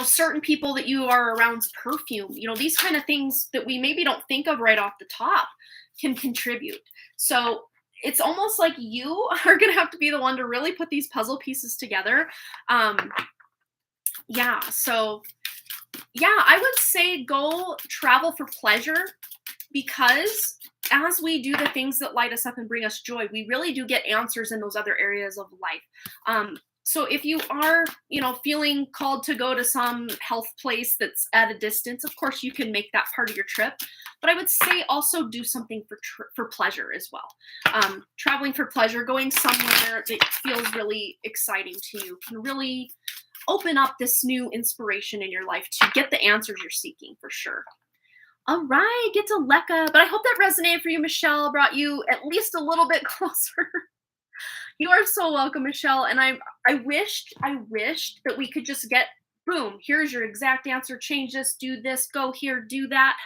Certain people that you are around's perfume, these kind of things that we maybe don't think of right off the top can contribute. So it's almost like you are going to have to be the one to really put these puzzle pieces together. Yeah. So yeah, I would say go travel for pleasure, because as we do the things that light us up and bring us joy, we really do get answers in those other areas of life. So if you are, feeling called to go to some health place that's at a distance, of course you can make that part of your trip. But I would say also do something for pleasure as well. Traveling for pleasure, going somewhere that feels really exciting to you, can really open up this new inspiration in your life to get the answers you're seeking, for sure. All right, get to Leka. But I hope that resonated for you, Michelle, brought you at least a little bit closer. You are so welcome, Michelle. And I wished that we could just get, boom, here's your exact answer, change this, do this, go here, do that.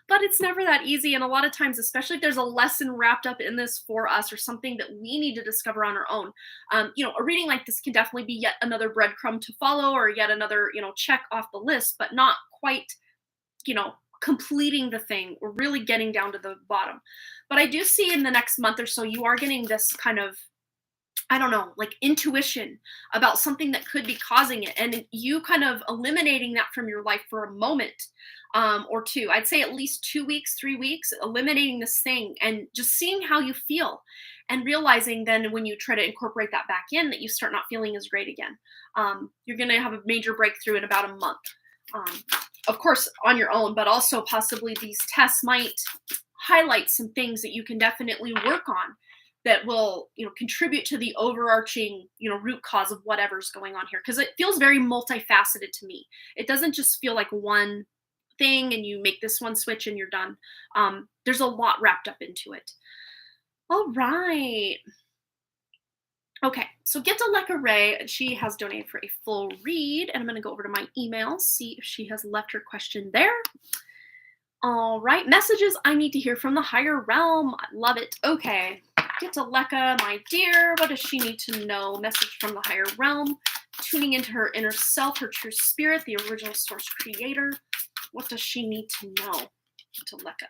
But it's never that easy. And a lot of times, especially if there's a lesson wrapped up in this for us, or something that we need to discover on our own, a reading like this can definitely be yet another breadcrumb to follow, or yet another, check off the list, but not quite, completing the thing, or really getting down to the bottom. But I do see in the next month or so, you are getting this kind of, I don't know, like intuition about something that could be causing it. And you kind of eliminating that from your life for a moment or two. I'd say at least 2 weeks, 3 weeks, eliminating this thing and just seeing how you feel, and realizing then when you try to incorporate that back in, that you start not feeling as great again. You're going to have a major breakthrough in about a month. Of course, on your own, but also possibly these tests might highlight some things that you can definitely work on that will, contribute to the overarching, root cause of whatever's going on here. Because it feels very multifaceted to me. It doesn't just feel like one thing and you make this one switch and you're done. There's a lot wrapped up into it. All right. Okay, so get to Leka Ray. She has donated for a full read, and I'm going to go over to my email, see if she has left her question there. All right, messages I need to hear from the higher realm. I love it. Okay, get to Leka, my dear. What does she need to know? Message from the higher realm. Tuning into her inner self, her true spirit, the original source creator. What does she need to know? Get to Leka.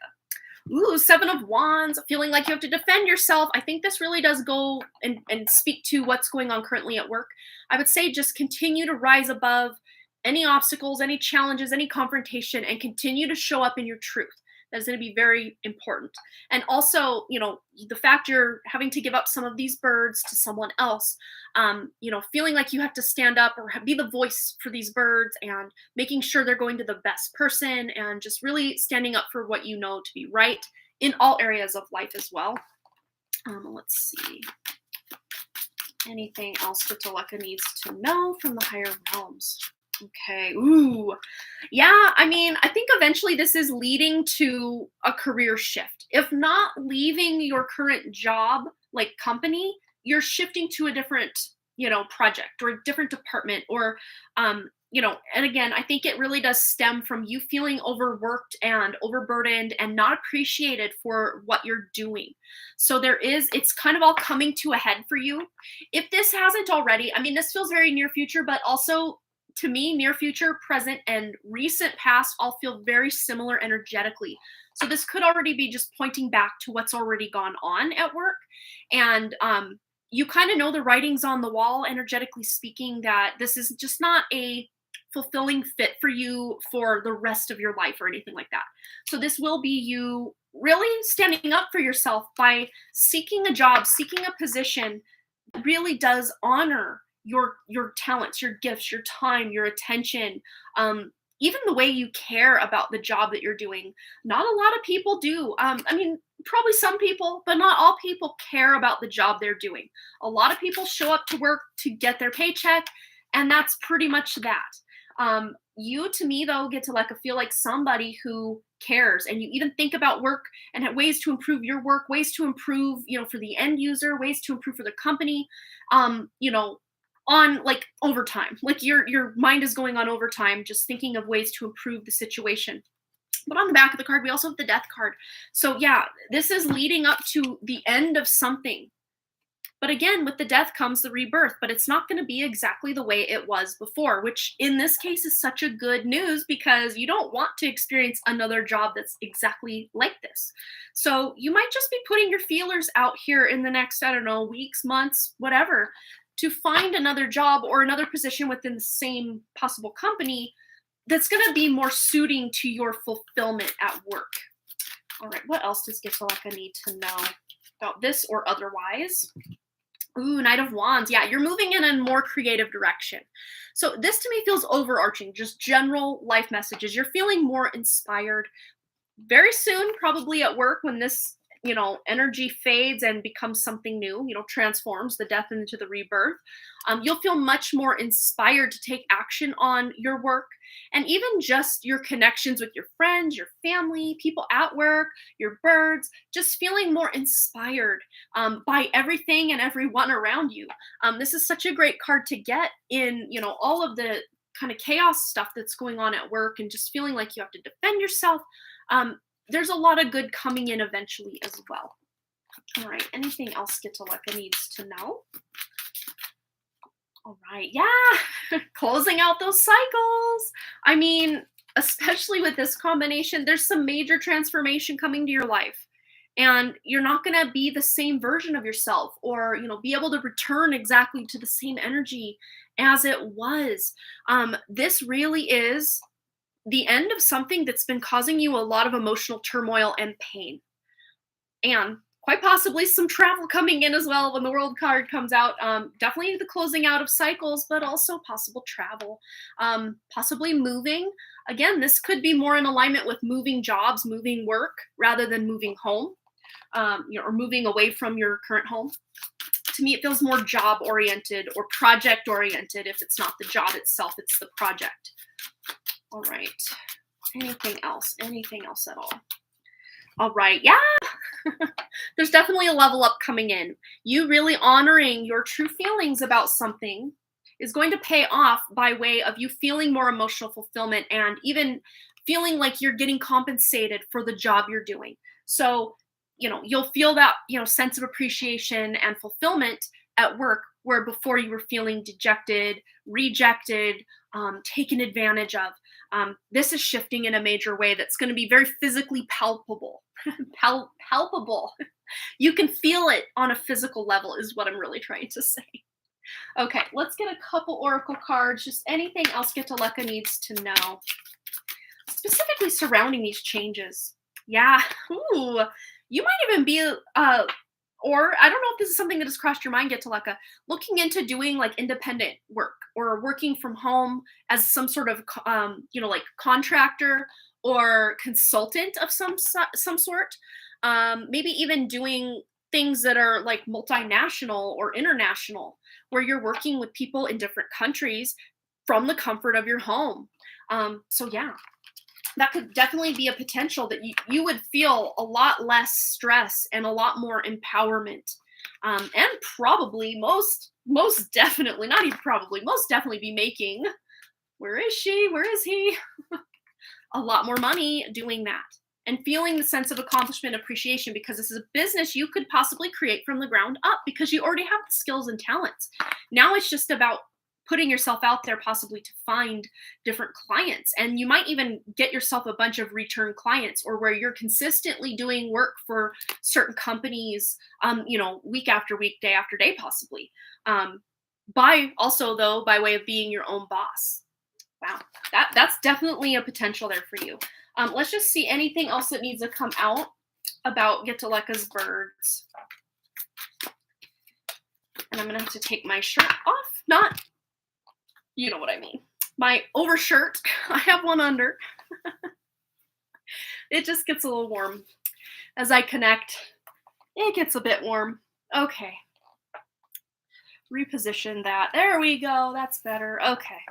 Ooh, 7 of Wands, feeling like you have to defend yourself. I think this really does go and speak to what's going on currently at work. I would say just continue to rise above any obstacles, any challenges, any confrontation, and continue to show up in your truth. That is going to be very important. And also, the fact you're having to give up some of these birds to someone else, feeling like you have to stand up or be the voice for these birds and making sure they're going to the best person and just really standing up for what you know to be right in all areas of life as well. Let's see. Anything else that Leka needs to know from the higher realms? Okay. Ooh. Yeah, I think eventually this is leading to a career shift. If not leaving your current job, like company, you're shifting to a different, project or a different department or, and again, I think it really does stem from you feeling overworked and overburdened and not appreciated for what you're doing. So it's kind of all coming to a head for you. If this hasn't already, this feels very near future, but also to me, near future, present, and recent past all feel very similar energetically. So this could already be just pointing back to what's already gone on at work. And you kind of know the writings on the wall, energetically speaking, that this is just not a fulfilling fit for you for the rest of your life or anything like that. So this will be you really standing up for yourself by seeking a job, seeking a position that really does honor your talents, your gifts, your time, your attention, even the way you care about the job that you're doing. Not a lot of people do. Probably some people, but not all people care about the job they're doing. A lot of people show up to work to get their paycheck, and that's pretty much that. You, to me, though, get to feel like somebody who cares, and you even think about work and have ways to improve your work, ways to improve, for the end user, ways to improve for the company, on overtime. Your mind is going on overtime, just thinking of ways to improve the situation. But on the back of the card, we also have the Death card. So yeah, this is leading up to the end of something. But again, with the death comes the rebirth, but it's not going to be exactly the way it was before, which in this case is such a good news because you don't want to experience another job that's exactly like this. So you might just be putting your feelers out here in the next, weeks, months, whatever, to find another job or another position within the same possible company that's going to be more suiting to your fulfillment at work. All right, what else does Gitaleka need to know about this or otherwise? Ooh, Knight of Wands. Yeah, you're moving in a more creative direction. So this to me feels overarching, just general life messages. You're feeling more inspired very soon, probably at work when this energy fades and becomes something new, transforms the death into the rebirth. You'll feel much more inspired to take action on your work and even just your connections with your friends, your family, people at work, your birds, just feeling more inspired by everything and everyone around you. This is such a great card to get in, all of the kind of chaos stuff that's going on at work and just feeling like you have to defend yourself. There's a lot of good coming in eventually as well. All right, anything else Gitaleka needs to know? All right, yeah, closing out those cycles. Especially with this combination, there's some major transformation coming to your life. And you're not going to be the same version of yourself or, be able to return exactly to the same energy as it was. This really is the end of something that's been causing you a lot of emotional turmoil and pain. And quite possibly some travel coming in as well when the World card comes out. Definitely the closing out of cycles, but also possible travel, possibly moving. Again, this could be more in alignment with moving jobs, moving work, rather than moving home, or moving away from your current home. To me, it feels more job-oriented or project-oriented. If it's not the job itself, it's the project. All right. Anything else? Anything else at all? All right. Yeah. There's definitely a level up coming in. You really honoring your true feelings about something is going to pay off by way of you feeling more emotional fulfillment and even feeling like you're getting compensated for the job you're doing. So, you'll feel that, sense of appreciation and fulfillment at work where before you were feeling dejected, rejected, taken advantage of. This is shifting in a major way that's going to be very physically palpable. Palpable. You can feel it on a physical level, is what I'm really trying to say. Okay, let's get a couple oracle cards. Just anything else Getaleka needs to know, specifically surrounding these changes. Yeah. Ooh, you might even be or I don't know if this is something that has crossed your mind, Getaleka, looking into doing like independent work or working from home as some sort of like contractor or consultant of some sort. Maybe even doing things that are like multinational or international, where you're working with people in different countries from the comfort of your home. So yeah, that could definitely be a potential that you would feel a lot less stress and a lot more empowerment. And probably most definitely, not even probably, most definitely be making, where is she? Where is he? A lot more money doing that and feeling the sense of accomplishment, appreciation, because this is a business you could possibly create from the ground up because you already have the skills and talents. Now it's just about putting yourself out there possibly to find different clients. And you might even get yourself a bunch of return clients, or where you're consistently doing work for certain companies, week after week, day after day, possibly. By way of being your own boss. Wow, that's definitely a potential there for you. Let's just see anything else that needs to come out about Getaleka's birds. And I'm going to have to take my shirt off. Not, you know what I mean. My overshirt. I have one under. It just gets a little warm. As I connect, it gets a bit warm. Okay. Reposition that. There we go. That's better. Okay.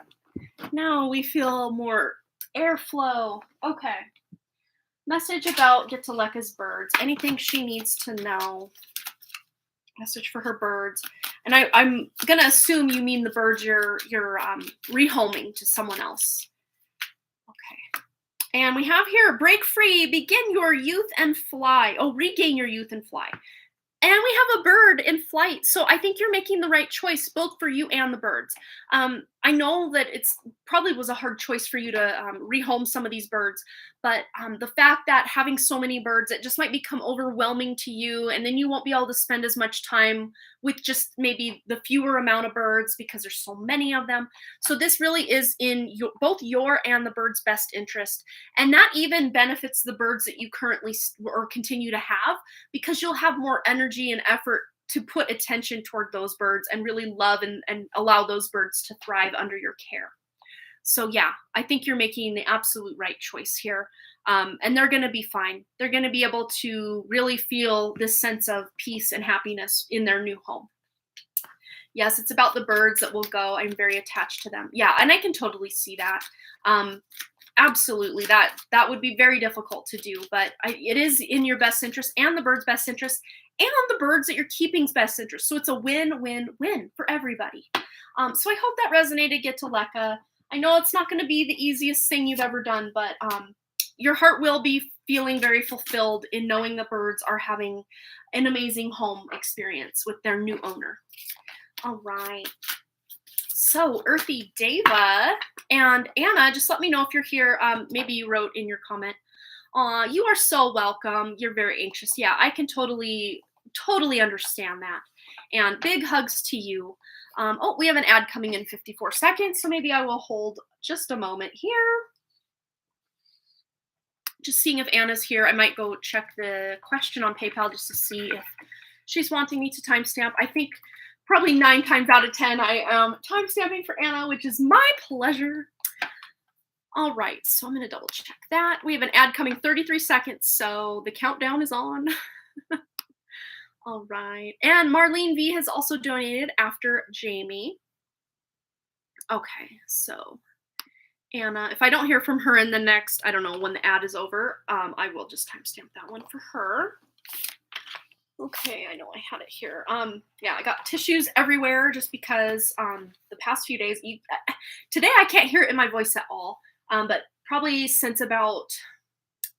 Now we feel more airflow. Okay. Message about Getaleka's birds. Anything she needs to know. Message for her birds. And I'm going to assume you mean the birds you're rehoming to someone else. Okay. And we have here, break free, begin your youth and fly. Oh, regain your youth and fly. And we have a bird in flight. So I think you're making the right choice, both for you and the birds. I know that it's probably was a hard choice for you to rehome some of these birds, but the fact that having so many birds, it just might become overwhelming to you. And then you won't be able to spend as much time with just maybe the fewer amount of birds because there's so many of them. So this really is in both your and the bird's best interest. And that even benefits the birds that you currently or continue to have, because you'll have more energy and effort to put attention toward those birds and really love and allow those birds to thrive under your care. So yeah, I think you're making the absolute right choice here. And they're going to be fine. They're going to be able to really feel this sense of peace and happiness in their new home. Yes, it's about the birds that will go. I'm very attached to them. Yeah, and I can totally see that. Absolutely, that would be very difficult to do, but it is in your best interest and the bird's best interest and the birds that you're keeping's best interest. So it's a win-win-win for everybody. So I hope that resonated, Getaleka. I know it's not going to be the easiest thing you've ever done, but your heart will be feeling very fulfilled in knowing the birds are having an amazing home experience with their new owner. All right. So Earthy Deva and Anna, just let me know if you're here. Maybe you wrote in your comment. You are so welcome. You're very anxious. Yeah, I can totally understand that. And big hugs to you. Oh, we have an ad coming in 54 seconds, so maybe I will hold just a moment here. Just seeing if Anna's here. I might go check the question on PayPal just to see if she's wanting me to timestamp. I think probably 9 times out of 10 I am timestamping for Anna, which is my pleasure. All right, so I'm going to double check that. We have an ad coming 33 seconds, so the countdown is on. All right. And Marlene V has also donated after Jamie. Okay, so Anna. If I don't hear from her in the next, I don't know, when the ad is over, I will just timestamp that one for her. Okay, I know I had it here. Yeah, I got tissues everywhere just because the past few days, today I can't hear it in my voice at all. But probably since about,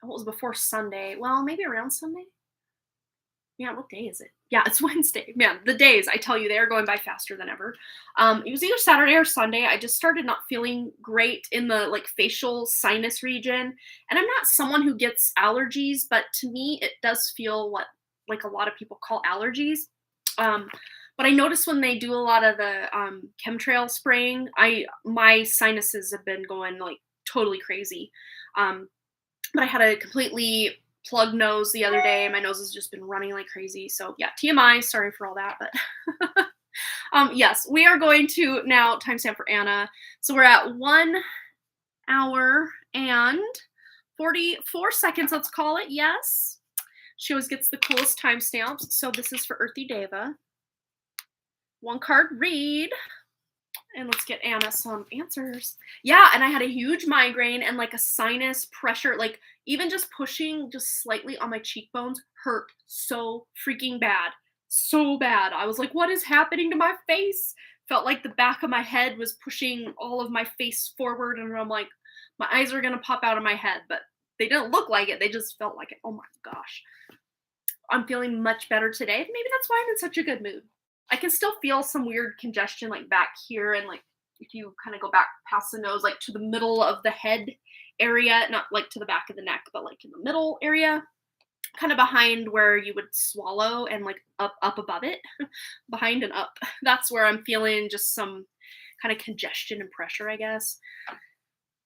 what was before Sunday? Well, maybe around Sunday. Yeah, what day is it? Yeah, it's Wednesday. Man, the days, I tell you, they are going by faster than ever. It was either Saturday or Sunday. I just started not feeling great in the like facial sinus region. And I'm not someone who gets allergies, but to me, it does feel what like a lot of people call allergies. Um, but I notice when they do a lot of the chemtrail spraying, my sinuses have been going like totally crazy. Um, but I had a completely plugged nose the other day. My nose has just been running like crazy. So yeah, TMI. Sorry for all that, but yes, we are going to now timestamp for Anna. So we're at 1 hour and 44 seconds. Let's call it. Yes, she always gets the coolest timestamps. So this is for Earthy Deva. One card read. And let's get Anna some answers. Yeah, and I had a huge migraine and like a sinus pressure, like even just pushing just slightly on my cheekbones hurt so freaking bad. So bad. I was like, what is happening to my face? Felt like the back of my head was pushing all of my face forward, and I'm like, my eyes are gonna pop out of my head, but they didn't look like it. They just felt like it. Oh my gosh. I'm feeling much better today. Maybe that's why I'm in such a good mood. I can still feel some weird congestion like back here, and like if you kind of go back past the nose, like to the middle of the head area, not like to the back of the neck, but like in the middle area, kind of behind where you would swallow and like up above it, behind and up. That's where I'm feeling just some kind of congestion and pressure, I guess.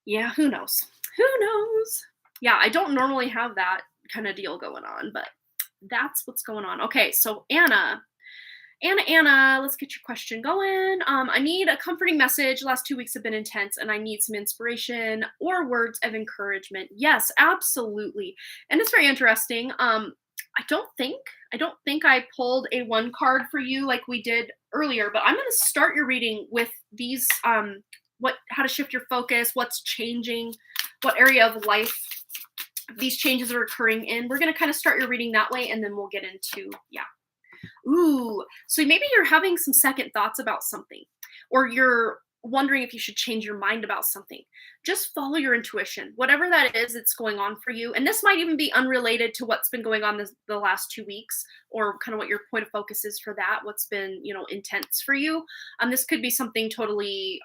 Yeah, who knows? Who knows? Yeah, I don't normally have that kind of deal going on, but that's what's going on. Okay, so Anna, let's get your question going. I need a comforting message. The last 2 weeks have been intense, and I need some inspiration or words of encouragement. Yes, absolutely. And it's very interesting. I don't think I pulled a one card for you like we did earlier, but I'm going to start your reading with these. How to shift your focus, what's changing, what area of life these changes are occurring in. We're going to kind of start your reading that way, and then we'll get into Ooh, so maybe you're having some second thoughts about something, or you're wondering if you should change your mind about something. Just follow your intuition, whatever that is that's going on for you. And this might even be unrelated to what's been going on the last 2 weeks, or kind of what your point of focus is for that, what's been, intense for you. This could be something totally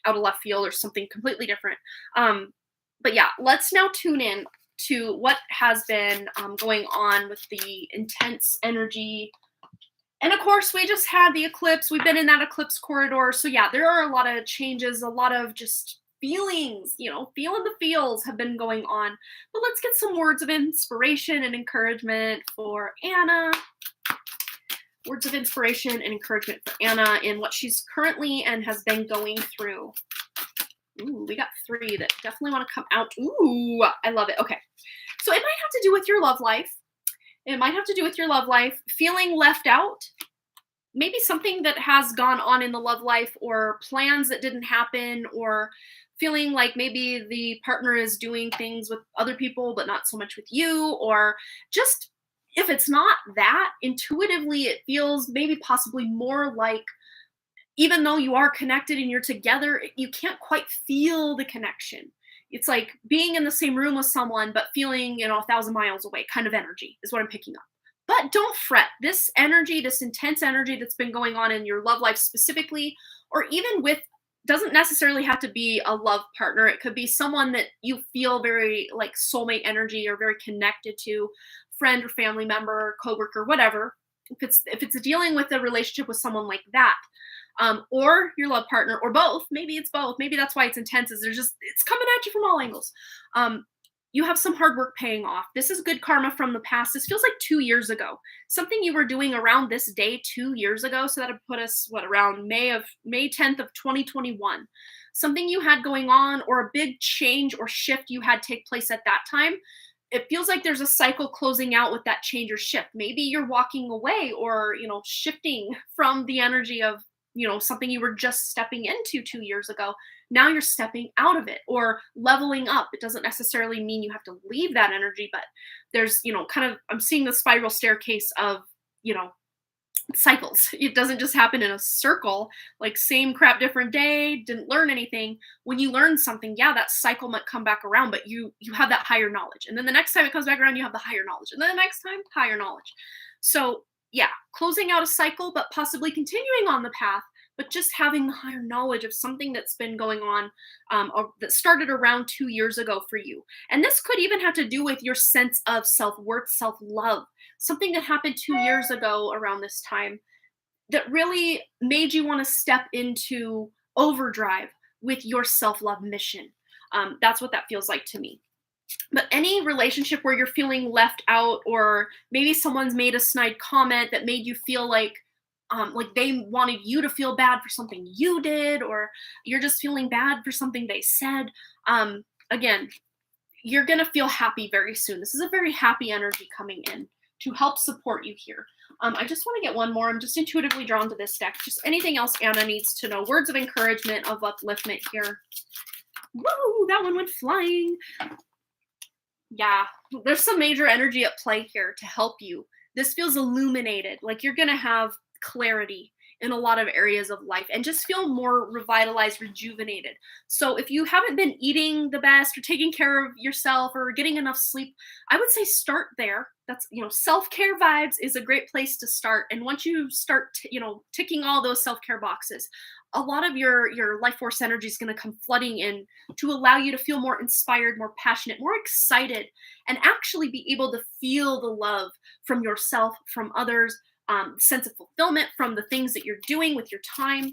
out of left field or something completely different. But yeah, let's now tune in to what has been going on with the intense energy. And of course, we just had the eclipse. We've been in that eclipse corridor. So yeah, there are a lot of changes, a lot of just feelings, feeling the feels have been going on. But let's get some words of inspiration and encouragement for Anna. Words of inspiration and encouragement for Anna in what she's currently and has been going through. Ooh, we got 3 that definitely want to come out. Ooh, I love it. Okay. So it might have to do with your love life. It might have to do with your love life, feeling left out, maybe something that has gone on in the love life, or plans that didn't happen, or feeling like maybe the partner is doing things with other people, but not so much with you, or just if it's not that, intuitively, it feels maybe possibly more like, even though you are connected and you're together, you can't quite feel the connection. It's like being in the same room with someone, but feeling, 1,000 miles away kind of energy is what I'm picking up. But don't fret. This energy, this intense energy that's been going on in your love life specifically, or even with, doesn't necessarily have to be a love partner. It could be someone that you feel very like soulmate energy or very connected to, friend or family member, coworker, whatever. If it's dealing with a relationship with someone like that, or your love partner, or both. Maybe it's both. Maybe that's why it's intense. It's coming at you from all angles. You have some hard work paying off. This is good karma from the past. This feels like 2 years ago. Something you were doing around this day 2 years ago. So that would put us around May 10th of 2021. Something you had going on, or a big change or shift you had take place at that time. It feels like there's a cycle closing out with that change or shift. Maybe you're walking away, or shifting from the energy of something you were just stepping into 2 years ago. Now you're stepping out of it or leveling up. It doesn't necessarily mean you have to leave that energy, but there's, kind of, I'm seeing the spiral staircase of, you know, cycles. It doesn't just happen in a circle, like same crap, different day, didn't learn anything. When you learn something, yeah, that cycle might come back around, but you have that higher knowledge. And then the next time it comes back around, you have the higher knowledge. And then the next time, higher knowledge. So yeah, closing out a cycle, but possibly continuing on the path, but just having the higher knowledge of something that's been going on, or that started around 2 years ago for you. And this could even have to do with your sense of self-worth, self-love, something that happened 2 years ago around this time that really made you want to step into overdrive with your self-love mission. That's what that feels like to me. But any relationship where you're feeling left out, or maybe someone's made a snide comment that made you feel like they wanted you to feel bad for something you did, or you're just feeling bad for something they said. Again, you're going to feel happy very soon. This is a very happy energy coming in to help support you here. I just want to get one more. I'm just intuitively drawn to this deck. Just anything else Anna needs to know. Words of encouragement, of upliftment here. Woo, that one went flying. Yeah, there's some major energy at play here to help you. This feels illuminated, like you're going to have clarity in a lot of areas of life and just feel more revitalized, rejuvenated. So if you haven't been eating the best or taking care of yourself or getting enough sleep, I would say start there. That's, self-care vibes is a great place to start. And once you start, ticking all those self-care boxes, a lot of your life force energy is going to come flooding in to allow you to feel more inspired, more passionate, more excited, and actually be able to feel the love from yourself, from others, sense of fulfillment from the things that you're doing with your time,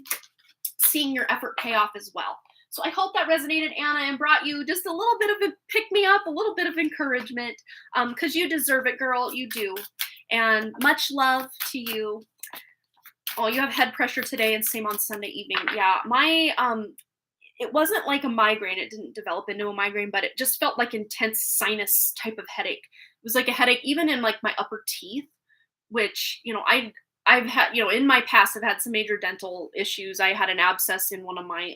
seeing your effort pay off as well. So I hope that resonated, Anna, and brought you just a little bit of a pick me up, a little bit of encouragement, because you deserve it, girl. You do. And much love to you. Oh, you have head pressure today, and same on Sunday evening. Yeah, my it wasn't like a migraine. It didn't develop into a migraine, but it just felt like intense sinus type of headache. It was like a headache even in like my upper teeth, which, I've had, in my past, I've had some major dental issues. I had an abscess in one of my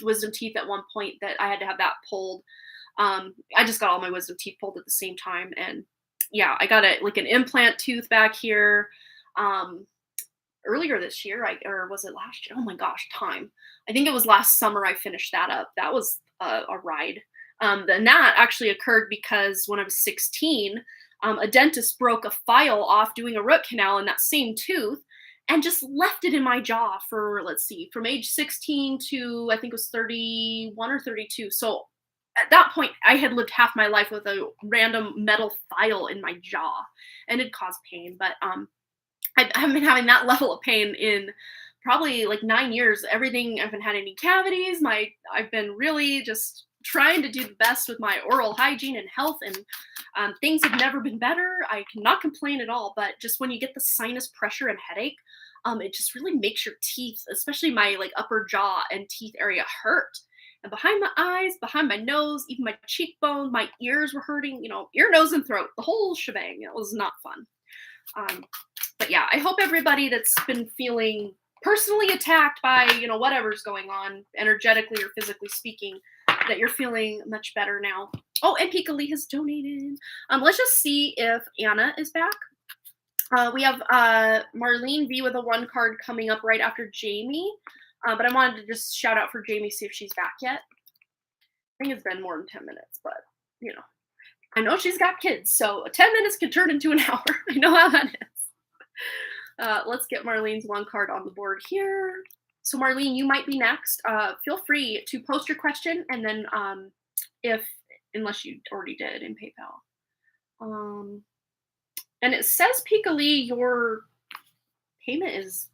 wisdom teeth at one point that I had to have that pulled. I just got all my wisdom teeth pulled at the same time. And yeah, I got an implant tooth back here earlier this year, or was it last year? Oh my gosh, time. I think it was last summer I finished that up. That was a ride. Then that actually occurred because when I was 16, a dentist broke a file off doing a root canal in that same tooth and just left it in my jaw for, let's see, from age 16 to I think it was 31 or 32. So at that point, I had lived half my life with a random metal file in my jaw, and it caused pain. But I haven't been having that level of pain in probably like 9 years. I haven't had any cavities. I've been really just trying to do the best with my oral hygiene and health, and things have never been better. I cannot complain at all, but just when you get the sinus pressure and headache, it just really makes your teeth, especially my like upper jaw and teeth area, hurt. And behind my eyes, behind my nose, even my cheekbone, my ears were hurting, ear, nose, and throat, the whole shebang. It was not fun. But yeah, I hope everybody that's been feeling personally attacked by, whatever's going on, energetically or physically speaking, that you're feeling much better now. Oh, and Pika Lee has donated. Let's just see if Anna is back. We have Marlene V with a 1 card coming up right after Jamie. But I wanted to just shout out for Jamie, see if she's back yet. I think it's been more than 10 minutes, but, I know she's got kids, so 10 minutes could turn into an hour. I know how that is. Let's get Marlene's 1 card on the board here. So Marlene, you might be next. Feel free to post your question, and then unless you already did in PayPal. And it says, Pika Lee, your payment is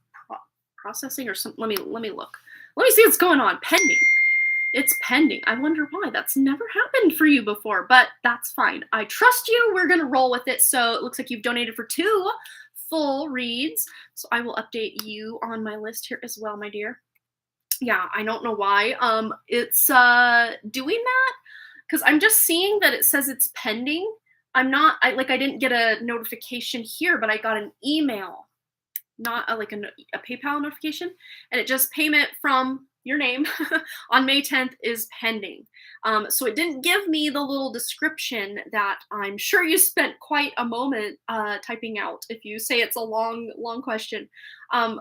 processing or something. Let me look. Let me see what's going on. Pending. It's pending. I wonder why. That's never happened for you before, but that's fine. I trust you. We're going to roll with it. So it looks like you've donated for 2 full reads. So I will update you on my list here as well, my dear. Yeah, I don't know why. It's doing that because I'm just seeing that it says it's pending. I didn't get a notification here, but I got an email not like a PayPal notification, and it just payment from your name on May 10th is pending. So it didn't give me the little description that I'm sure you spent quite a moment typing out if you say it's a long, long question.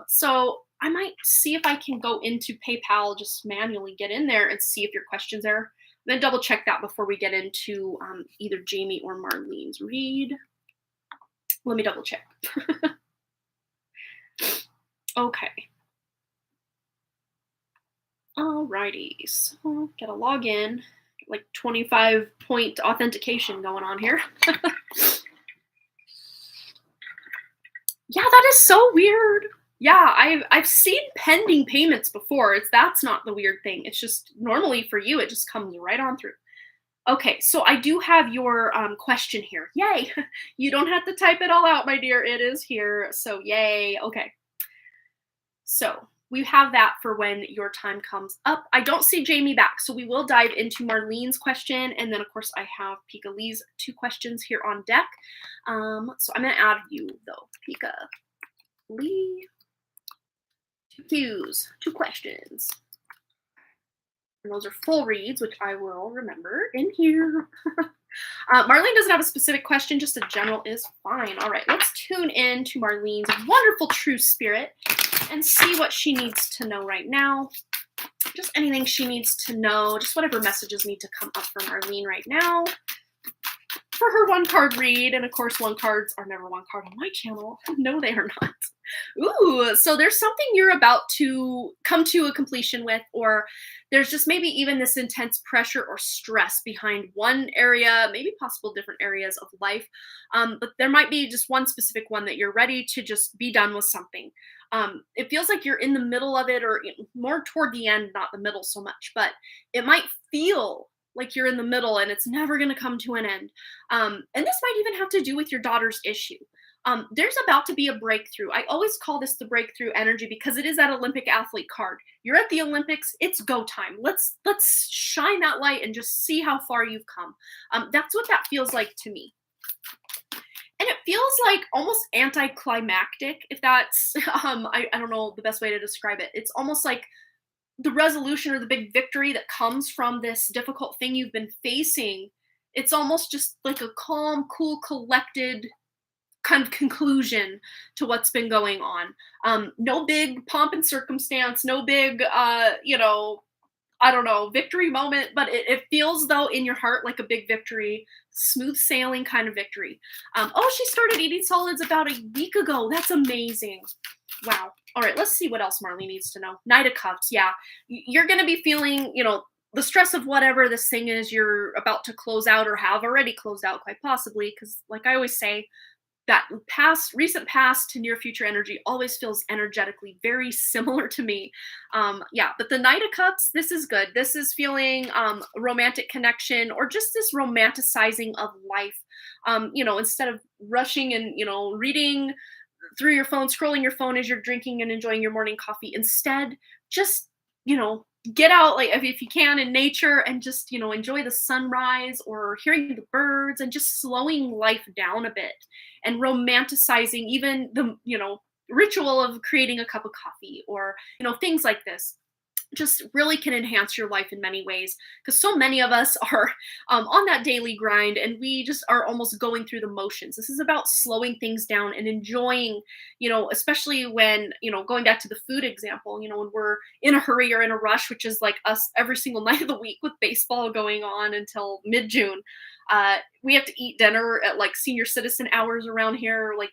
So I might see if I can go into PayPal, just manually get in there and see if your question's there. Then double check that before we get into either Jamie or Marlene's read. Let me double check. Okay. Alrighty, so gotta log in, like 25-point authentication going on here. Yeah, that is so weird. Yeah, I've seen pending payments before. That's not the weird thing. It's just normally for you, it just comes right on through. Okay, so I do have your question here. Yay! You don't have to type it all out, my dear. It is here. So yay. Okay. So we have that for when your time comes up. I don't see Jamie back, so we will dive into Marlene's question, and then of course I have Pika Lee's 2 questions here on deck. So I'm gonna add you though, Pika Lee. 2 cues, 2 questions. And those are full reads, which I will remember in here. Marlene doesn't have a specific question, just a general is fine. All right, let's tune in to Marlene's wonderful true spirit and see what she needs to know right now. Just anything she needs to know, just whatever messages need to come up for Marlene right now for her 1-card read. And of course, 1 cards are never 1 card on my channel. No, they are not. Ooh, so there's something you're about to come to a completion with, or there's just maybe even this intense pressure or stress behind one area, maybe possible different areas of life. But there might be just one specific one that you're ready to just be done with something. It feels like you're in the middle of it, or more toward the end, not the middle so much, but it might feel like you're in the middle and it's never going to come to an end. And this might even have to do with your daughter's issue. There's about to be a breakthrough. I always call this the breakthrough energy because it is that Olympic athlete card. You're at the Olympics. It's go time. Let's shine that light and just see how far you've come. That's what that feels like to me. And it feels like almost anticlimactic, if that's, I don't know the best way to describe it. It's almost like the resolution or the big victory that comes from this difficult thing you've been facing. It's almost just like a calm, cool, collected kind of conclusion to what's been going on. No big pomp and circumstance, no big, I don't know, victory moment, but it feels though in your heart like a big victory, smooth sailing kind of victory. Oh, she started eating solids about a week ago. That's amazing. Wow. All right, let's see what else Marlene needs to know. Knight of Cups. Yeah, you're going to be feeling, the stress of whatever this thing is you're about to close out or have already closed out quite possibly. Because like I always say, that recent past to near future energy always feels energetically very similar to me. Yeah, but the Knight of Cups, this is good. This is feeling romantic connection or just this romanticizing of life. Instead of rushing and, reading through your phone, scrolling your phone as you're drinking and enjoying your morning coffee. Instead, just, get out, like if you can, in nature and just, enjoy the sunrise or hearing the birds and just slowing life down a bit and romanticizing even the, ritual of creating a cup of coffee or, things like this. Just really can enhance your life in many ways because so many of us are on that daily grind and we just are almost going through the motions. This is about slowing things down and enjoying, especially when, going back to the food example, when we're in a hurry or in a rush, which is like us every single night of the week with baseball going on until mid-June. We have to eat dinner at like senior citizen hours around here, like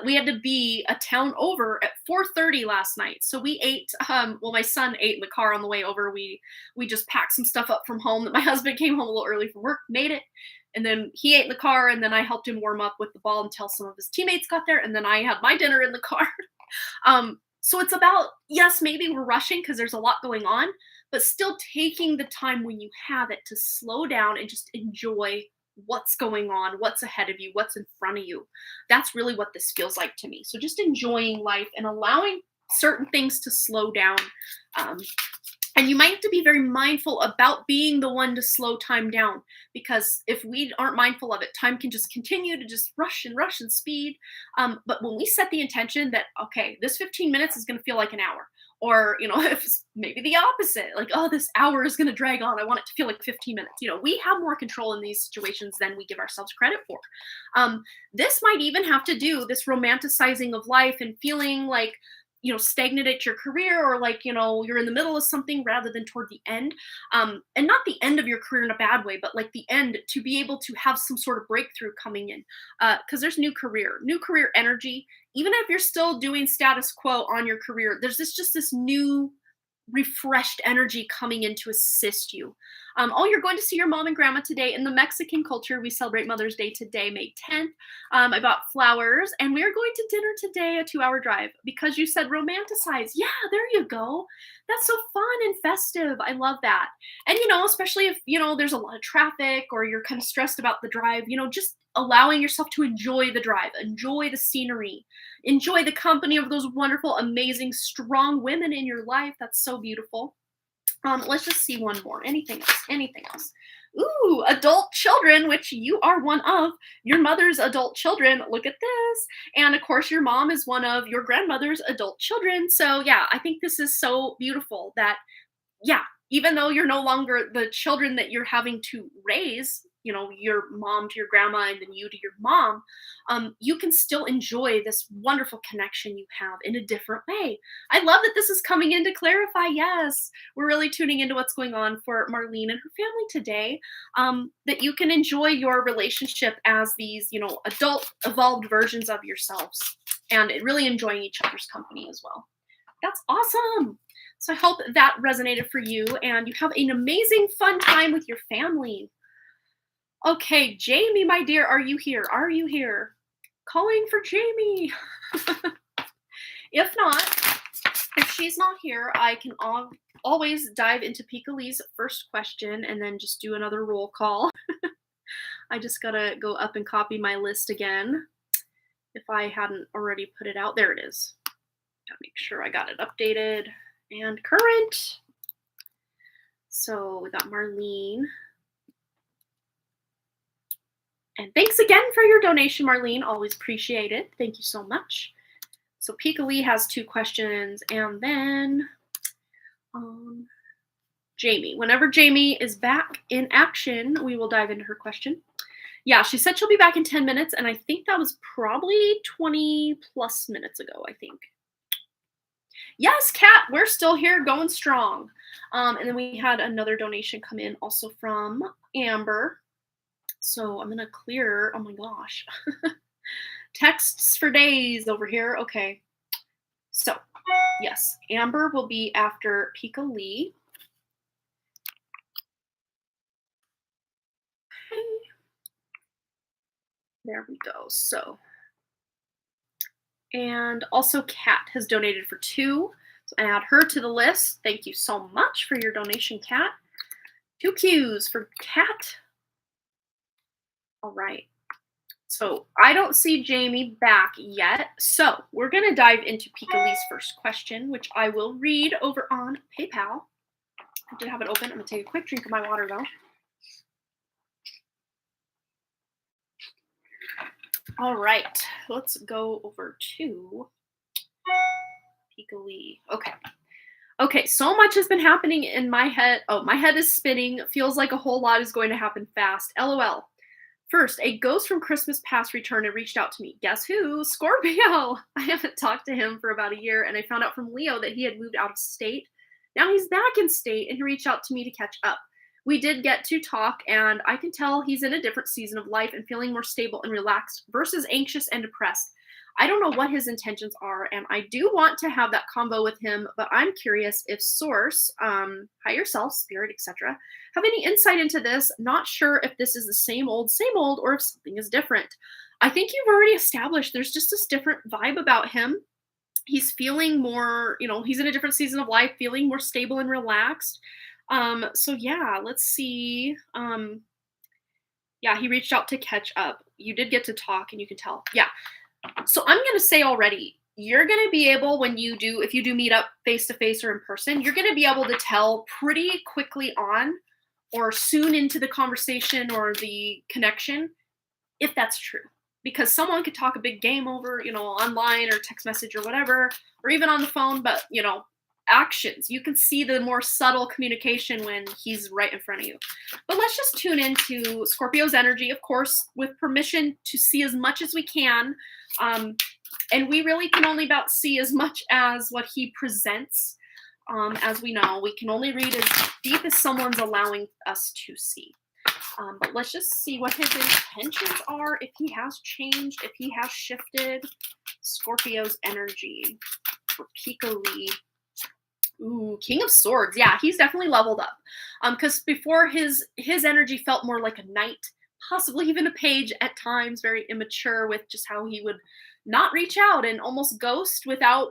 we had to be a town over at 4:30 last night. So we ate, my son ate in the car on the way over. We just packed some stuff up from home that my husband came home a little early from work, made it. And then he ate in the car and then I helped him warm up with the ball until some of his teammates got there. And then I had my dinner in the car. So it's about, yes, maybe we're rushing because there's a lot going on, but still taking the time when you have it to slow down and just enjoy what's going on, what's ahead of you, what's in front of you. That's really what this feels like to me. So just enjoying life and allowing certain things to slow down. And you might have to be very mindful about being the one to slow time down, because if we aren't mindful of it, time can just continue to just rush and speed. But when we set the intention that, okay, this 15 minutes is going to feel like an hour, or, if it's maybe the opposite, like, oh, this hour is going to drag on, I want it to feel like 15 minutes. We have more control in these situations than we give ourselves credit for. This might even have to do this romanticizing of life and feeling like, stagnant at your career, or like, you're in the middle of something rather than toward the end. And not the end of your career in a bad way, but like the end, to be able to have some sort of breakthrough coming in. Because there's new career energy. Even if you're still doing status quo on your career, there's this new refreshed energy coming in to assist you. You're going to see your mom and grandma today. In the Mexican culture, we celebrate Mother's Day today, May 10th. I bought flowers, and we are going to dinner today, a 2-hour drive, because you said romanticize. Yeah, there you go. That's so fun and festive. I love that. And, especially if, there's a lot of traffic, or you're kind of stressed about the drive, just allowing yourself to enjoy the drive, enjoy the scenery, enjoy the company of those wonderful, amazing, strong women in your life. That's so beautiful. Let's just see one more. Anything else? Anything else? Ooh, adult children, which you are one of your mother's adult children. Look at this. And of course, your mom is one of your grandmother's adult children. So yeah, I think this is so beautiful that, yeah, even though you're no longer the children that you're having to raise, your mom to your grandma and then you to your mom, you can still enjoy this wonderful connection you have in a different way. I love that this is coming in to clarify. Yes, we're really tuning into what's going on for Marlene and her family today, that you can enjoy your relationship as these, adult evolved versions of yourselves, and really enjoying each other's company as well. That's awesome. So I hope that resonated for you, and you have an amazing, fun time with your family. Okay, Jamie, my dear, are you here? Are you here? Calling for Jamie. If not, if she's not here, I can always dive into Pika Lee's first question and then just do another roll call. I just gotta go up and copy my list again, if I hadn't already put it out. There it is. Gotta make sure I got it updated and current. So we got Marlene. And thanks again for your donation, Marlene. Always appreciate it. Thank you so much. So Pika Lee has 2 questions, and then Jamie. Whenever Jamie is back in action, we will dive into her question. Yeah, she said she'll be back in 10 minutes, and I think that was probably 20 plus minutes ago, I think. Yes, Kat, we're still here, going strong. And then we had another donation come in also from Amber. So I'm going to clear, oh my gosh, texts for days over here. Okay. So, yes, Amber will be after Pika Lee. Okay. There we go. So, and also Kat has donated for 2. So I add her to the list. Thank you so much for your donation, Kat. 2 Qs for Kat. All right. So I don't see Jamie back yet. So we're going to dive into Pika Lee's first question, which I will read over on PayPal. I did have it open. I'm going to take a quick drink of my water, though. All right. Let's go over to Pika Lee. Okay. Okay, so much has been happening in my head. Oh, my head is spinning. Feels like a whole lot is going to happen fast. LOL. First, a ghost from Christmas past returned and reached out to me. Guess who? Scorpio! I haven't talked to him for about a year, and I found out from Leo that he had moved out of state. Now he's back in state, and he reached out to me to catch up. We did get to talk, and I can tell he's in a different season of life and feeling more stable and relaxed versus anxious and depressed. I don't know what his intentions are, and I do want to have that combo with him, but I'm curious if Source, higher self, spirit, etc., have any insight into this. Not sure if this is the same old, or if something is different. I think you've already established there's just this different vibe about him. He's feeling more, he's in a different season of life, feeling more stable and relaxed. So yeah, let's see. Yeah, he reached out to catch up. You did get to talk, and you can tell. Yeah. So I'm going to say already, you're going to be able, if you do meet up face to face or in person, you're going to be able to tell pretty quickly on or soon into the conversation or the connection if that's true. Because someone could talk a big game over, online or text message or whatever, or even on the phone, but, actions. You can see the more subtle communication when he's right in front of you. But let's just tune into Scorpio's energy, of course, with permission to see as much as we can. And we really can only about see as much as what he presents. As we know, we can only read as deep as someone's allowing us to see. But let's just see what his intentions are, if he has changed, if he has shifted. Scorpio's energy for Pika Lee. Ooh, King of Swords. Yeah, he's definitely leveled up. Because before his energy felt more like a knight, possibly even a page at times, very immature with just how he would not reach out and almost ghost without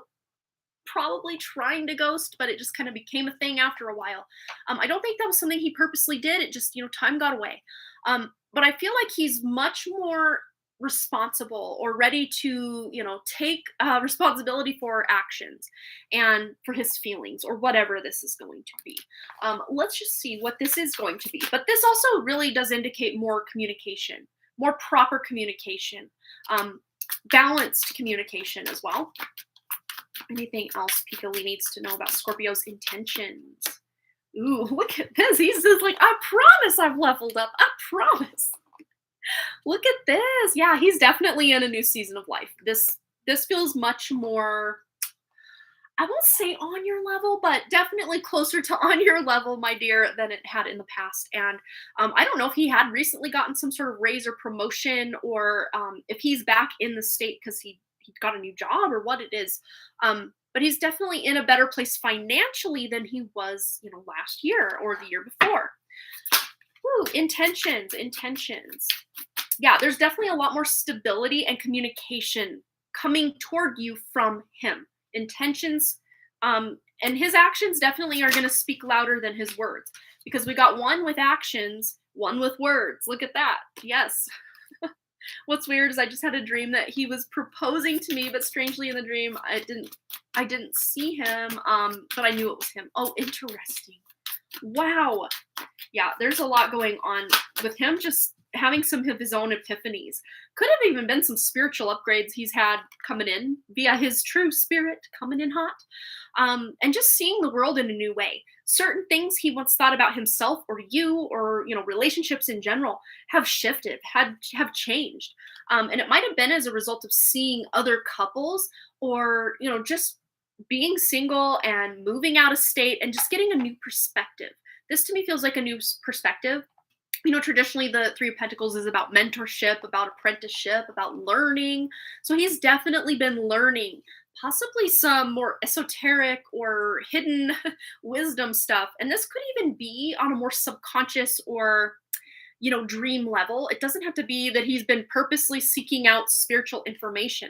probably trying to ghost, but it just kind of became a thing after a while. I don't think that was something he purposely did. It just, time got away. But I feel like he's much more responsible or ready to, take responsibility for actions and for his feelings or whatever this is going to be. Let's just see what this is going to be. But this also really does indicate more communication, more proper communication, balanced communication as well. Anything else Pika Lee needs to know about Scorpio's intentions? Ooh, look at this. He's just like, I promise I've leveled up. I promise. Look at this. Yeah, he's definitely in a new season of life. This feels much more, I won't say on your level, but definitely closer to on your level, my dear, than it had in the past. And I don't know if he had recently gotten some sort of raise or promotion, or if he's back in the state because he got a new job or what it is. But he's definitely in a better place financially than he was, last year or the year before. Woo, intentions. Yeah, there's definitely a lot more stability and communication coming toward you from him. Intentions, and his actions definitely are going to speak louder than his words, because we got one with actions, one with words. Look at that. Yes. What's weird is I just had a dream that he was proposing to me, but strangely in the dream I didn't see him, but I knew it was him. Oh, interesting. Wow. Yeah, there's a lot going on with him, just having some of his own epiphanies. Could have even been some spiritual upgrades he's had coming in via his true spirit coming in hot. And just seeing the world in a new way. Certain things he once thought about himself or you or, relationships in general have shifted, have changed. And it might have been as a result of seeing other couples or, just being single and moving out of state and just getting a new perspective. This to me feels like a new perspective. Traditionally the Three of Pentacles is about mentorship, about apprenticeship, about learning. So he's definitely been learning possibly some more esoteric or hidden wisdom stuff. And this could even be on a more subconscious or, dream level. It doesn't have to be that he's been purposely seeking out spiritual information.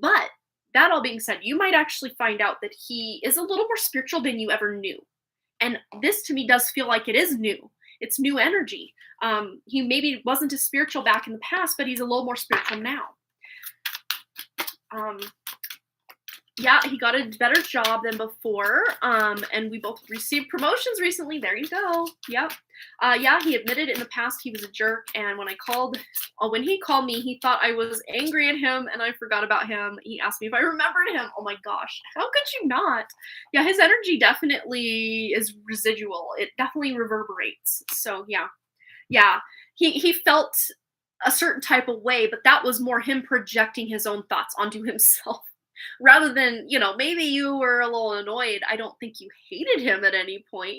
But that all being said, you might actually find out that he is a little more spiritual than you ever knew. And this to me does feel like it is new. It's new energy. He maybe wasn't as spiritual back in the past, but he's a little more spiritual now. Yeah, he got a better job than before, and we both received promotions recently. There you go. Yep. Yeah, he admitted in the past he was a jerk, and when he called me, he thought I was angry at him, and I forgot about him. He asked me if I remembered him. Oh my gosh, how could you not? Yeah, his energy definitely is residual. It definitely reverberates. So yeah, he felt a certain type of way, but that was more him projecting his own thoughts onto himself. Rather than, maybe you were a little annoyed. I don't think you hated him at any point,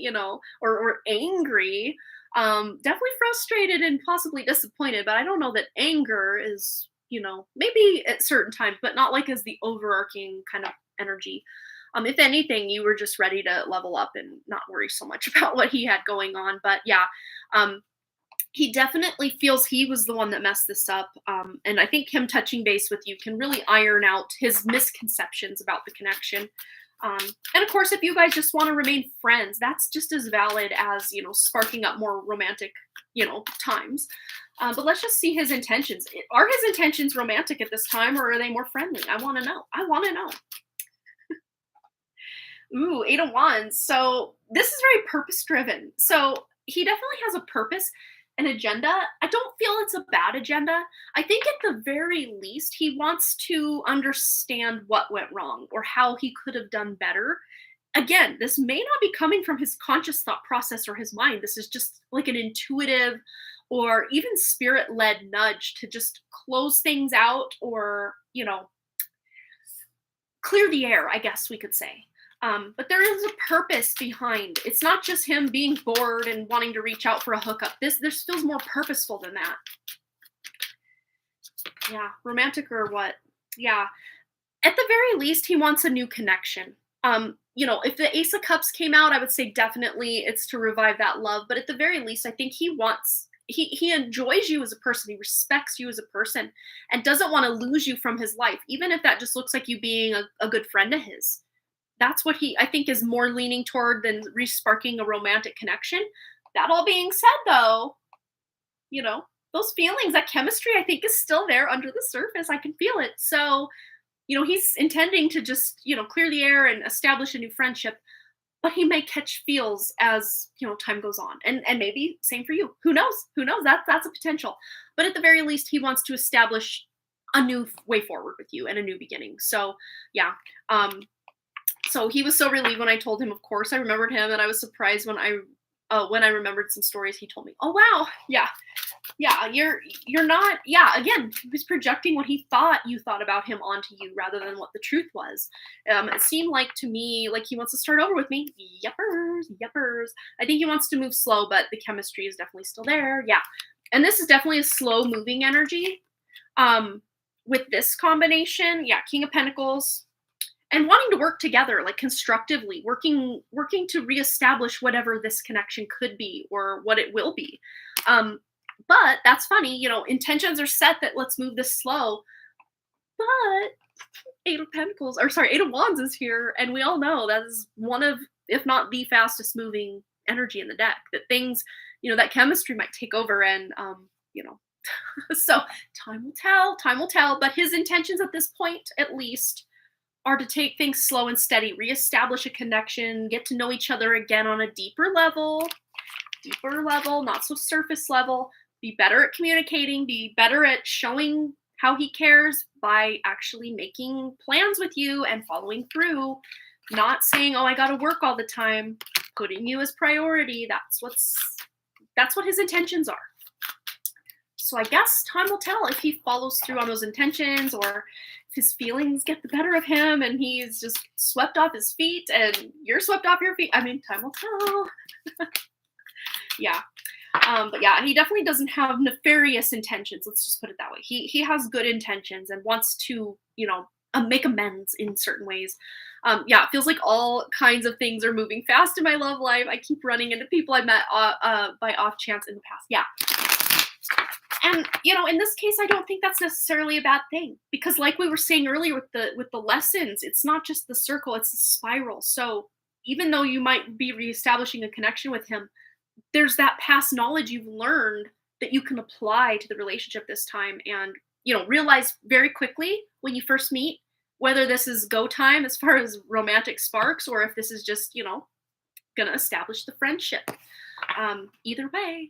or angry. Definitely frustrated and possibly disappointed, but I don't know that anger is, maybe at certain times, but not like as the overarching kind of energy. If anything, you were just ready to level up and not worry so much about what he had going on. But yeah, he definitely feels he was the one that messed this up. And I think him touching base with you can really iron out his misconceptions about the connection. And of course, if you guys just want to remain friends, that's just as valid as, sparking up more romantic, times. But let's just see his intentions. Are his intentions romantic at this time, or are they more friendly? I want to know. I want to know. Ooh, Eight of Wands. So this is very purpose driven. So he definitely has a purpose, an agenda. I don't feel it's a bad agenda. I think at the very least, he wants to understand what went wrong or how he could have done better. Again, this may not be coming from his conscious thought process or his mind. This is just like an intuitive or even spirit led nudge to just close things out or, clear the air, I guess we could say. But there is a purpose behind. It's not just him being bored and wanting to reach out for a hookup. This feels more purposeful than that. Yeah, romantic or what? Yeah. At the very least, he wants a new connection. If the Ace of Cups came out, I would say definitely it's to revive that love. But at the very least, I think he enjoys you as a person. He respects you as a person and doesn't want to lose you from his life, even if that just looks like you being a good friend of his. That's what I think, is more leaning toward than resparking a romantic connection. That all being said, though, those feelings, that chemistry, I think is still there under the surface. I can feel it. So, he's intending to just, clear the air and establish a new friendship, but he may catch feels as, time goes on. And maybe same for you. Who knows? Who knows? That's a potential. But at the very least, he wants to establish a new way forward with you and a new beginning. So, yeah. So he was so relieved when I told him. Of course, I remembered him, and I was surprised when I remembered some stories he told me. Oh wow, yeah, you're not. Yeah, again, he was projecting what he thought you thought about him onto you, rather than what the truth was. It seemed like to me like he wants to start over with me. Yuppers. I think he wants to move slow, but the chemistry is definitely still there. Yeah, and this is definitely a slow moving energy. With this combination, yeah, King of Pentacles. And wanting to work together, like constructively, working to reestablish whatever this connection could be or what it will be. But that's funny, intentions are set that let's move this slow. But Eight of Pentacles, or sorry, Eight of Wands is here, and we all know that is one of, if not the fastest moving energy in the deck. That things, that chemistry might take over, and so time will tell. But his intentions at this point, at least, are to take things slow and steady, reestablish a connection, get to know each other again on a deeper level, not so surface level, be better at communicating, be better at showing how he cares by actually making plans with you and following through, not saying, oh, I got to work all the time, putting you as priority. That's what his intentions are. So I guess time will tell if he follows through on those intentions, or if his feelings get the better of him and he's just swept off his feet and you're swept off your feet. I mean, time will tell. Yeah. But yeah, he definitely doesn't have nefarious intentions. Let's just put it that way. He has good intentions and wants to, make amends in certain ways. Yeah, it feels like all kinds of things are moving fast in my love life. I keep running into people I met by off chance in the past. Yeah. And in this case, I don't think that's necessarily a bad thing, because like we were saying earlier with the lessons, it's not just the circle, it's a spiral. So even though you might be reestablishing a connection with him, there's that past knowledge you've learned that you can apply to the relationship this time, and realize very quickly when you first meet whether this is go time as far as romantic sparks, or if this is just gonna establish the friendship. Either way,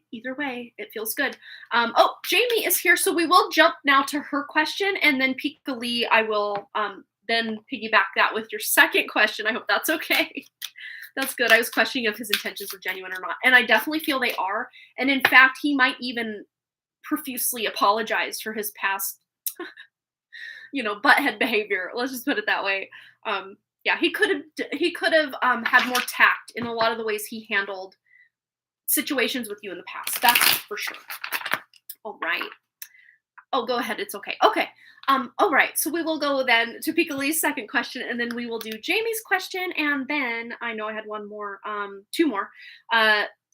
it feels good. Oh, Jamie is here, so we will jump now to her question, and then Pika Lee, I will then piggyback that with your second question. I hope that's okay. That's good. I was questioning if his intentions were genuine or not, and I definitely feel they are. And in fact, he might even profusely apologize for his past, butthead behavior. Let's just put it that way. Yeah, he could have had more tact in a lot of the ways he handled situations with you in the past. That's for sure. All right. Oh, go ahead. It's okay. Okay. All right. So we will go then to Pika Lee's second question, and then we will do Jamie's question, and then I know I had one more, two more,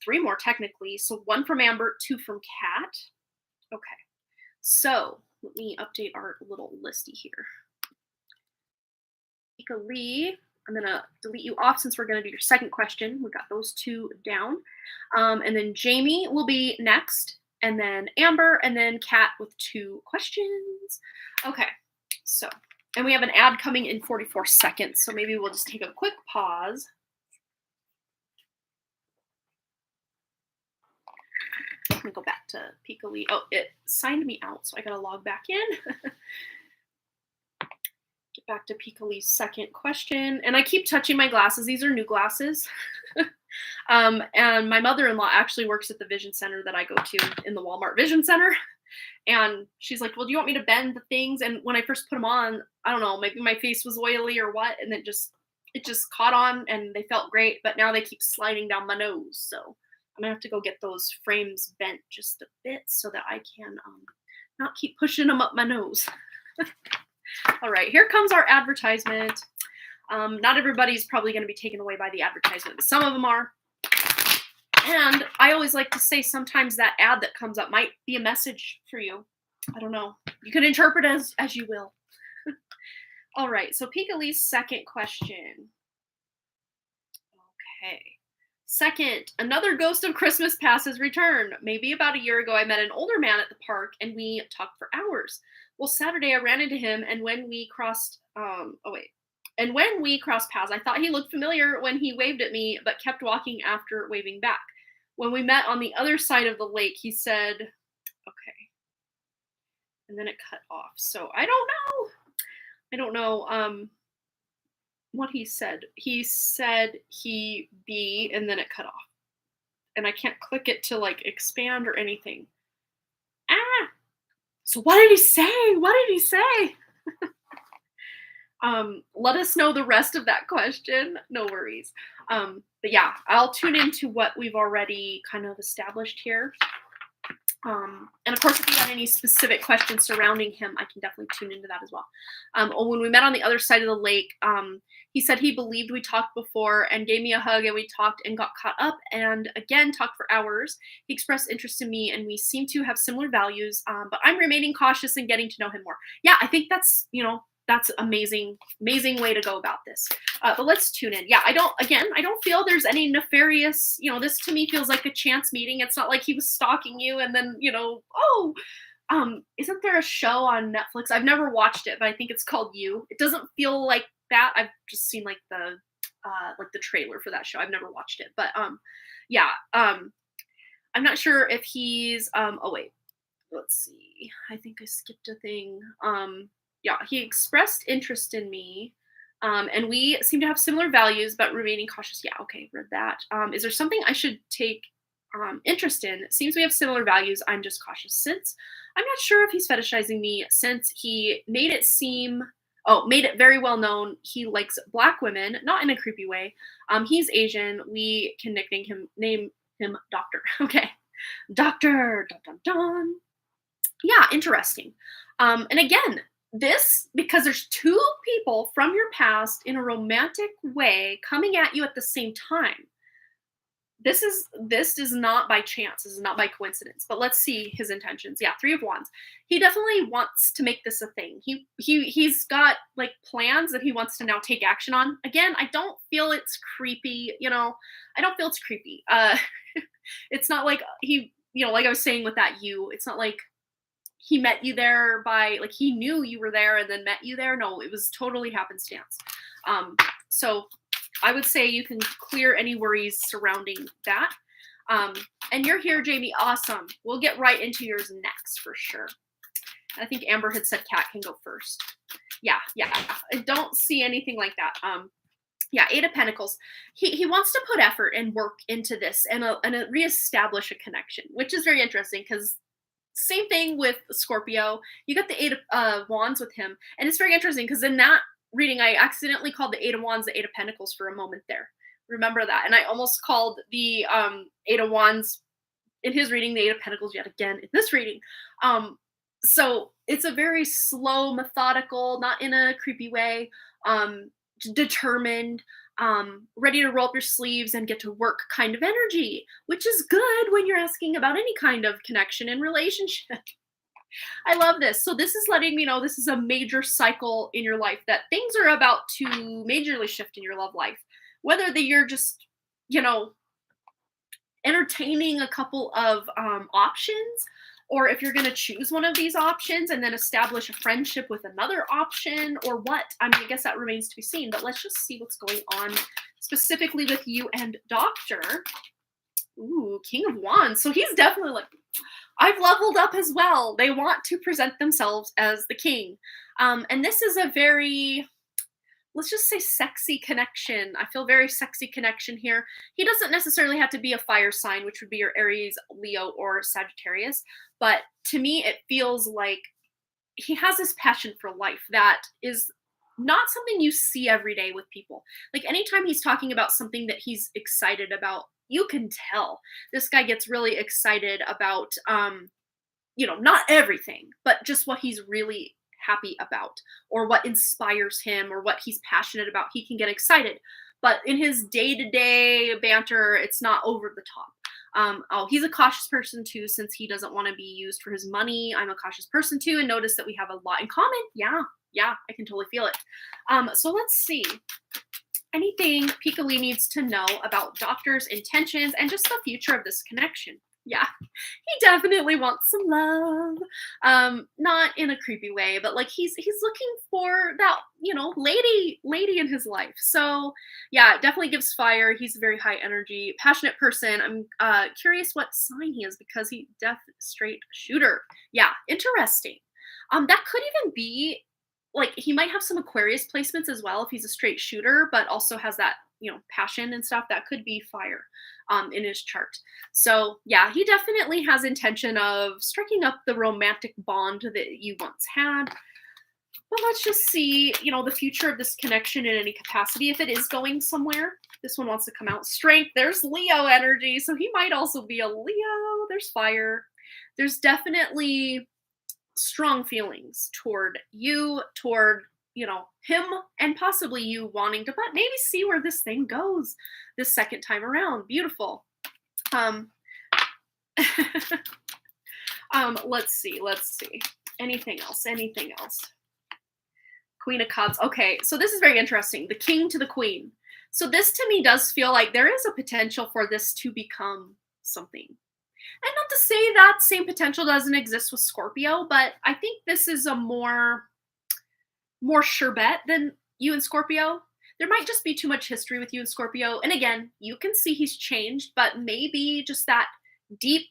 three more technically. So one from Amber, two from Kat. Okay. So let me update our little listy here. Pika Lee I'm gonna delete you off since we're gonna do your second question. We got those two down. And then Jamie will be next, and then Amber, and then Kat with 2 questions. Okay, so, and we have an ad coming in 44 seconds, so maybe we'll just take a quick pause. I'm gonna go back to Peekali. Oh, it signed me out, so I gotta log back in. Get back to Peekali's second question. And I keep touching my glasses. These are new glasses. And my mother-in-law actually works at the vision center that I go to in the Walmart Vision Center. And she's like, well, do you want me to bend the things? And when I first put them on, I don't know, maybe my face was oily or what. And it just caught on and they felt great. But now they keep sliding down my nose. So I'm gonna have to go get those frames bent just a bit so that I can not keep pushing them up my nose. All right, here comes our advertisement. Not everybody's probably going to be taken away by the advertisement, but some of them are. And I always like to say sometimes that ad that comes up might be a message for you. I don't know. You can interpret as you will. All right, so Peekali's second question. Okay. Second, another Ghost of Christmas Past has returned. Maybe about a year ago, I met an older man at the park and we talked for hours. Well, Saturday I ran into him, and when we crossed paths, I thought he looked familiar when he waved at me, but kept walking after waving back. When we met on the other side of the lake, he said, okay. And then it cut off. So I don't know what he said. He said he be, and then it cut off. And I can't click it to like expand or anything. So what did he say? What did he say? Let us know the rest of that question. No worries. But yeah, I'll tune into what we've already kind of established here. And of course, if you have any specific questions surrounding him, I can definitely tune into that as well. When we met on the other side of the lake, he said he believed we talked before and gave me a hug, and we talked and got caught up and again talked for hours. He expressed interest in me and we seem to have similar values, but I'm remaining cautious and getting to know him more. Yeah, I think that's, that's amazing way to go about this. But let's tune in. Yeah, I don't feel there's any nefarious, this to me feels like a chance meeting. It's not like he was stalking you and then, isn't there a show on Netflix? I've never watched it, but I think it's called You. It doesn't feel like that. I've just seen like the trailer for that show. I've never watched it, but yeah. I'm not sure if he's oh wait, let's see. I think I skipped a thing. Yeah, he expressed interest in me, and we seem to have similar values, but remaining cautious. Yeah, okay, read that. Is there something I should take interest in? It seems we have similar values. I'm just cautious since I'm not sure if he's fetishizing me, since he made it very well known he likes Black women, not in a creepy way. He's Asian. We can name him Doctor. Okay, Doctor. Dun, dun, dun. Yeah, interesting. And again, this, because there's 2 people from your past in a romantic way coming at you at the same time. This is not by chance. This is not by coincidence. But let's see his intentions. Yeah, 3 of Wands. He definitely wants to make this a thing. He's got like plans that he wants to now take action on. Again, I don't feel it's creepy. I don't feel it's creepy. It's not like he, like I was saying with that it's not like he met you there by, like, he knew you were there and then met you there. No, it was totally happenstance. So I would say you can clear any worries surrounding that. And you're here, Jamie. Awesome. We'll get right into yours next for sure. I think Amber had said Kat can go first. Yeah. I don't see anything like that. Yeah, 8 of Pentacles. He wants to put effort and work into this and reestablish a connection, which is very interesting because same thing with Scorpio. You got the 8 of Wands with him. And it's very interesting because in that reading, I accidentally called the 8 of Wands the 8 of Pentacles for a moment there. Remember that. And I almost called the 8 of Wands in his reading the 8 of Pentacles yet again in this reading. So it's a very slow, methodical, not in a creepy way, determined, ready to roll up your sleeves and get to work kind of energy, which is good when you're asking about any kind of connection and relationship. I love this. So this is letting me know this is a major cycle in your life, that things are about to majorly shift in your love life. Whether that you're just, you know, entertaining a couple of options, or if you're going to choose one of these options and then establish a friendship with another option, or what. I mean, I guess that remains to be seen, but let's just see what's going on specifically with you and Doctor. Ooh, King of Wands. So he's definitely like, I've leveled up as well. They want to present themselves as the king. And this is a very, let's just say, sexy connection. I feel very sexy connection here. He doesn't necessarily have to be a fire sign, which would be your Aries, Leo, or Sagittarius. But to me, it feels like he has this passion for life that is not something you see every day with people. Like anytime he's talking about something that he's excited about, you can tell this guy gets really excited about, not everything, but just what he's really happy about, or what inspires him, or what he's passionate about. He can get excited, but in his day-to-day banter, it's not over the top. He's a cautious person too, since he doesn't want to be used for his money. I'm a cautious person too, and notice that we have a lot in common. Yeah, I can totally feel it. So let's see. Anything Picoli needs to know about Doctor's intentions and just the future of this connection. Yeah, he definitely wants some love. Not in a creepy way, but like he's looking for that, lady in his life. So yeah, it definitely gives fire. He's a very high energy, passionate person. I'm curious what sign he is, because he straight shooter. Yeah, interesting. That could even be like, he might have some Aquarius placements as well if he's a straight shooter, but also has that, passion and stuff. That could be fire in his chart. So yeah, he definitely has intention of striking up the romantic bond that you once had. But let's just see, the future of this connection in any capacity, if it is going somewhere. This one wants to come out. Strength. There's Leo energy, so he might also be a Leo. There's fire. There's definitely strong feelings toward you, toward him, and possibly you wanting to, but maybe see where this thing goes this second time around. Beautiful. Let's see. Anything else? Queen of Cups. Okay, so this is very interesting. The king to the queen. So this to me does feel like there is a potential for this to become something. And not to say that same potential doesn't exist with Scorpio, but I think this is a more sure bet than you and Scorpio. There might just be too much history with you and Scorpio. And again, you can see he's changed, but maybe just that deep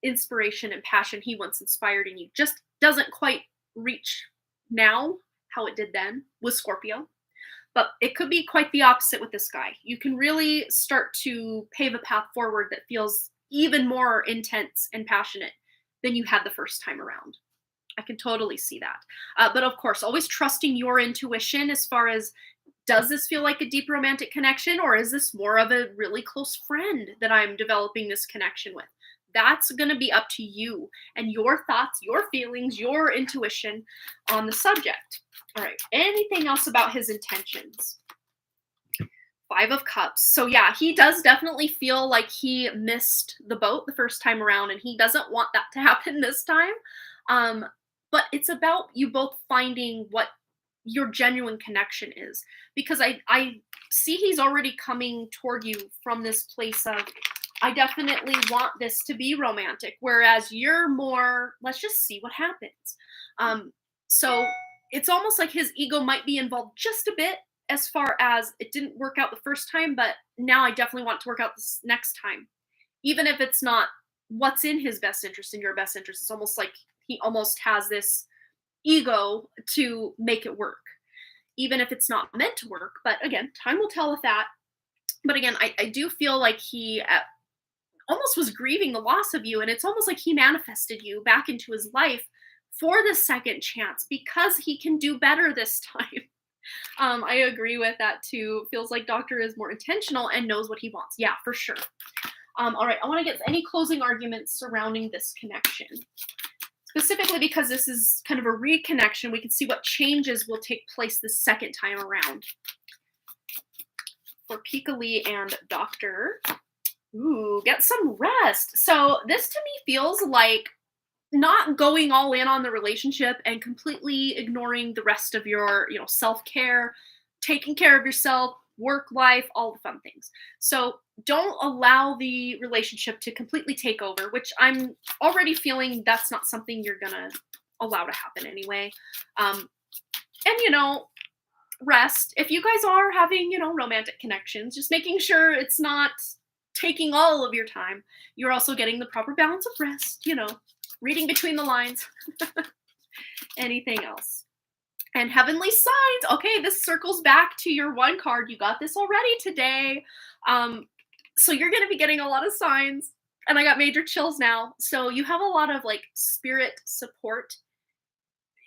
inspiration and passion he once inspired in you just doesn't quite reach now how it did then with Scorpio. But it could be quite the opposite with this guy. You can really start to pave a path forward that feels even more intense and passionate than you had the first time around. I can totally see that. But of course, always trusting your intuition as far as, does this feel like a deep romantic connection, or is this more of a really close friend that I'm developing this connection with? That's going to be up to you and your thoughts, your feelings, your intuition on the subject. All right. Anything else about his intentions? Five of Cups. So yeah, he does definitely feel like he missed the boat the first time around, and he doesn't want that to happen this time. But it's about you both finding what your genuine connection is, because I see he's already coming toward you from this place of, I definitely want this to be romantic, whereas you're more, let's just see what happens. So it's almost like his ego might be involved just a bit, as far as it didn't work out the first time, but now I definitely want to work out this next time. Even if it's not what's in his best interest and your best interest, it's almost like he almost has this ego to make it work, even if it's not meant to work. But again, time will tell with that. But again, I do feel like he almost was grieving the loss of you, and it's almost like he manifested you back into his life for the second chance, because he can do better this time. I agree with that too. Feels like Doctor is more intentional and knows what he wants. Yeah, for sure. All right, I want to get any closing arguments surrounding this connection. Specifically because this is kind of a reconnection, we can see what changes will take place the second time around. For Picoli and Doctor. Ooh, get some rest. So this to me feels like not going all in on the relationship and completely ignoring the rest of your, self-care, taking care of yourself, work life, all the fun things. So don't allow the relationship to completely take over, which I'm already feeling that's not something you're gonna allow to happen anyway. And rest. If you guys are having, romantic connections, just making sure it's not taking all of your time. You're also getting the proper balance of rest, reading between the lines. Anything else? And heavenly signs. Okay, this circles back to your one card. You got this already today. So you're going to be getting a lot of signs. And I got major chills now. So you have a lot of like spirit support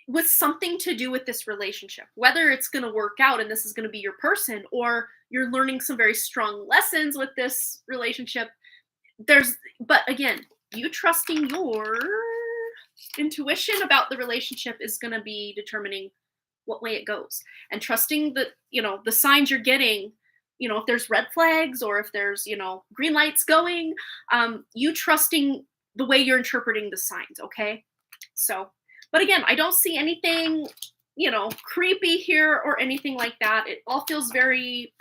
with something to do with this relationship, whether it's going to work out and this is going to be your person, or you're learning some very strong lessons with this relationship. But again, you trusting your intuition about the relationship is going to be determining what way it goes, and trusting the signs you're getting. If there's red flags or if there's, green lights going, you trusting the way you're interpreting the signs. Okay. So, but again, I don't see anything, creepy here or anything like that. It all feels very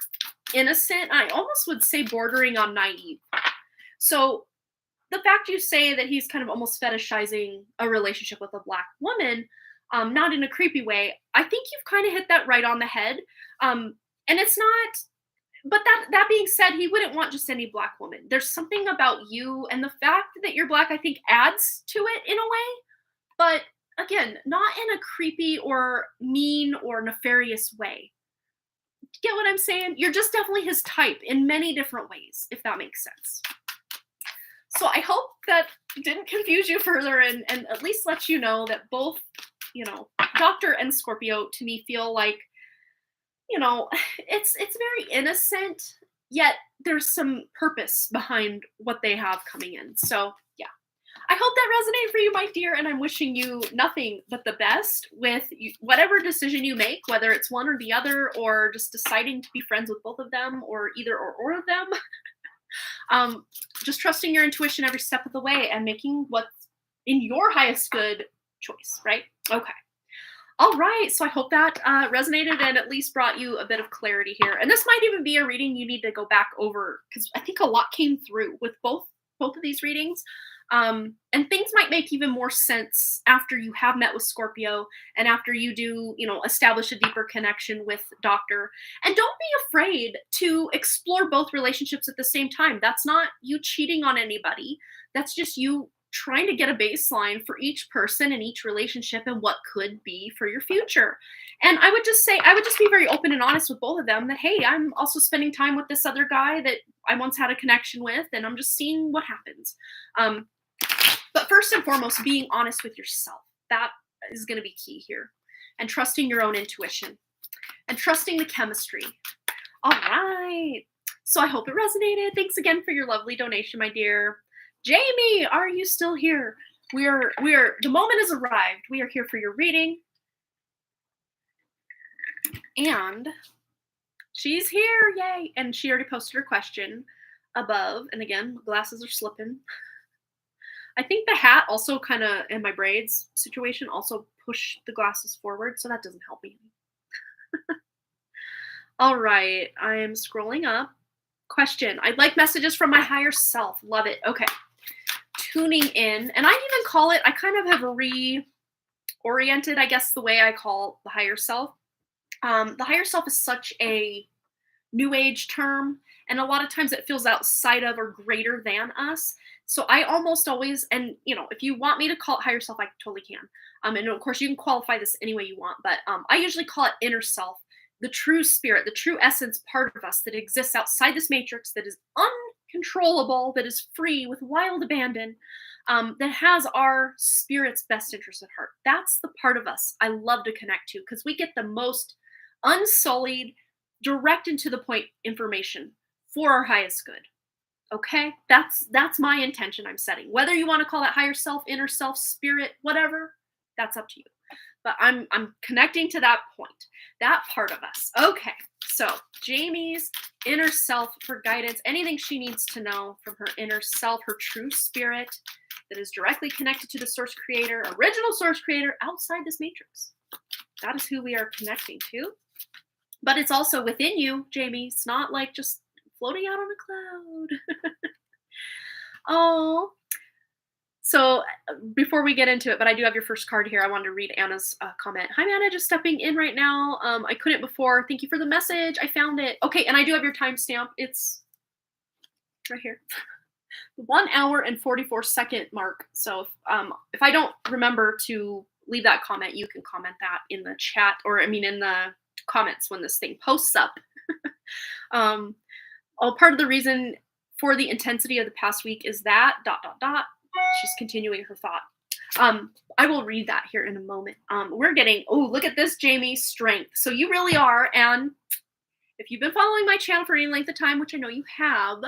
innocent. I almost would say bordering on naive. So the fact you say that he's kind of almost fetishizing a relationship with a Black woman, not in a creepy way, I think you've kind of hit that right on the head. And it's not, but that being said, he wouldn't want just any Black woman. There's something about you, and the fact that you're Black, I think, adds to it in a way. But again, not in a creepy or mean or nefarious way. Get what I'm saying? You're just definitely his type in many different ways, if that makes sense. So I hope that didn't confuse you further and at least let you know that both, Doctor and Scorpio to me feel like, it's very innocent, yet there's some purpose behind what they have coming in. So yeah. I hope that resonated for you, my dear, and I'm wishing you nothing but the best with whatever decision you make, whether it's one or the other, or just deciding to be friends with both of them, or either or of them. Just trusting your intuition every step of the way and making what's in your highest good choice, right? Okay. All right. So I hope that resonated and at least brought you a bit of clarity here. And this might even be a reading you need to go back over, because I think a lot came through with both of these readings. And things might make even more sense after you have met with Scorpio and after you do, establish a deeper connection with Doctor. And don't be afraid to explore both relationships at the same time. That's not you cheating on anybody. That's just you trying to get a baseline for each person and each relationship and what could be for your future. And I would just be very open and honest with both of them that, hey, I'm also spending time with this other guy that I once had a connection with, and I'm just seeing what happens. But first and foremost, being honest with yourself. That is going to be key here. And trusting your own intuition. And trusting the chemistry. All right. So I hope it resonated. Thanks again for your lovely donation, my dear. Jamie, are you still here? The moment has arrived. We are here for your reading. And she's here. Yay. And she already posted her question above. And again, glasses are slipping. I think the hat also kind of, in my braids situation, also push the glasses forward, so that doesn't help me. All right, I am scrolling up. Question. I'd like messages from my higher self. Love it. Okay. Tuning in. And I even call it, I kind of have reoriented, I guess, the way I call the higher self. The higher self is such a new age term, and a lot of times it feels outside of or greater than us. So I almost always, and if you want me to call it higher self, I totally can. And of course you can qualify this any way you want, but I usually call it inner self, the true spirit, the true essence part of us that exists outside this matrix, that is uncontrollable, that is free with wild abandon, that has our spirit's best interest at heart. That's the part of us I love to connect to, because we get the most unsullied, direct and to the point information for our highest good. Okay, that's my intention I'm setting. Whether you want to call it higher self, inner self, spirit, whatever, that's up to you. But I'm connecting to that point, that part of us. Okay, so Jamie's inner self for guidance, anything she needs to know from her inner self, her true spirit, that is directly connected to the source creator, original source creator outside this matrix. That is who we are connecting to. But it's also within you, Jamie. It's not like just floating out on a cloud. Oh. So before we get into it, but I do have your first card here. I wanted to read Anna's comment. Hi, Anna, just stepping in right now. I couldn't before. Thank you for the message. I found it. Okay, and I do have your timestamp. It's right here. 1 hour and 44-second mark. So if I don't remember to leave that comment, you can comment that in the chat, or I mean in the comments when this thing posts up. Part of the reason for the intensity of the past week is that ... She's continuing her thought. I will read that here in a moment. We're getting, oh, look at this, Jamie, strength. So you really are, and if you've been following my channel for any length of time, which I know you have,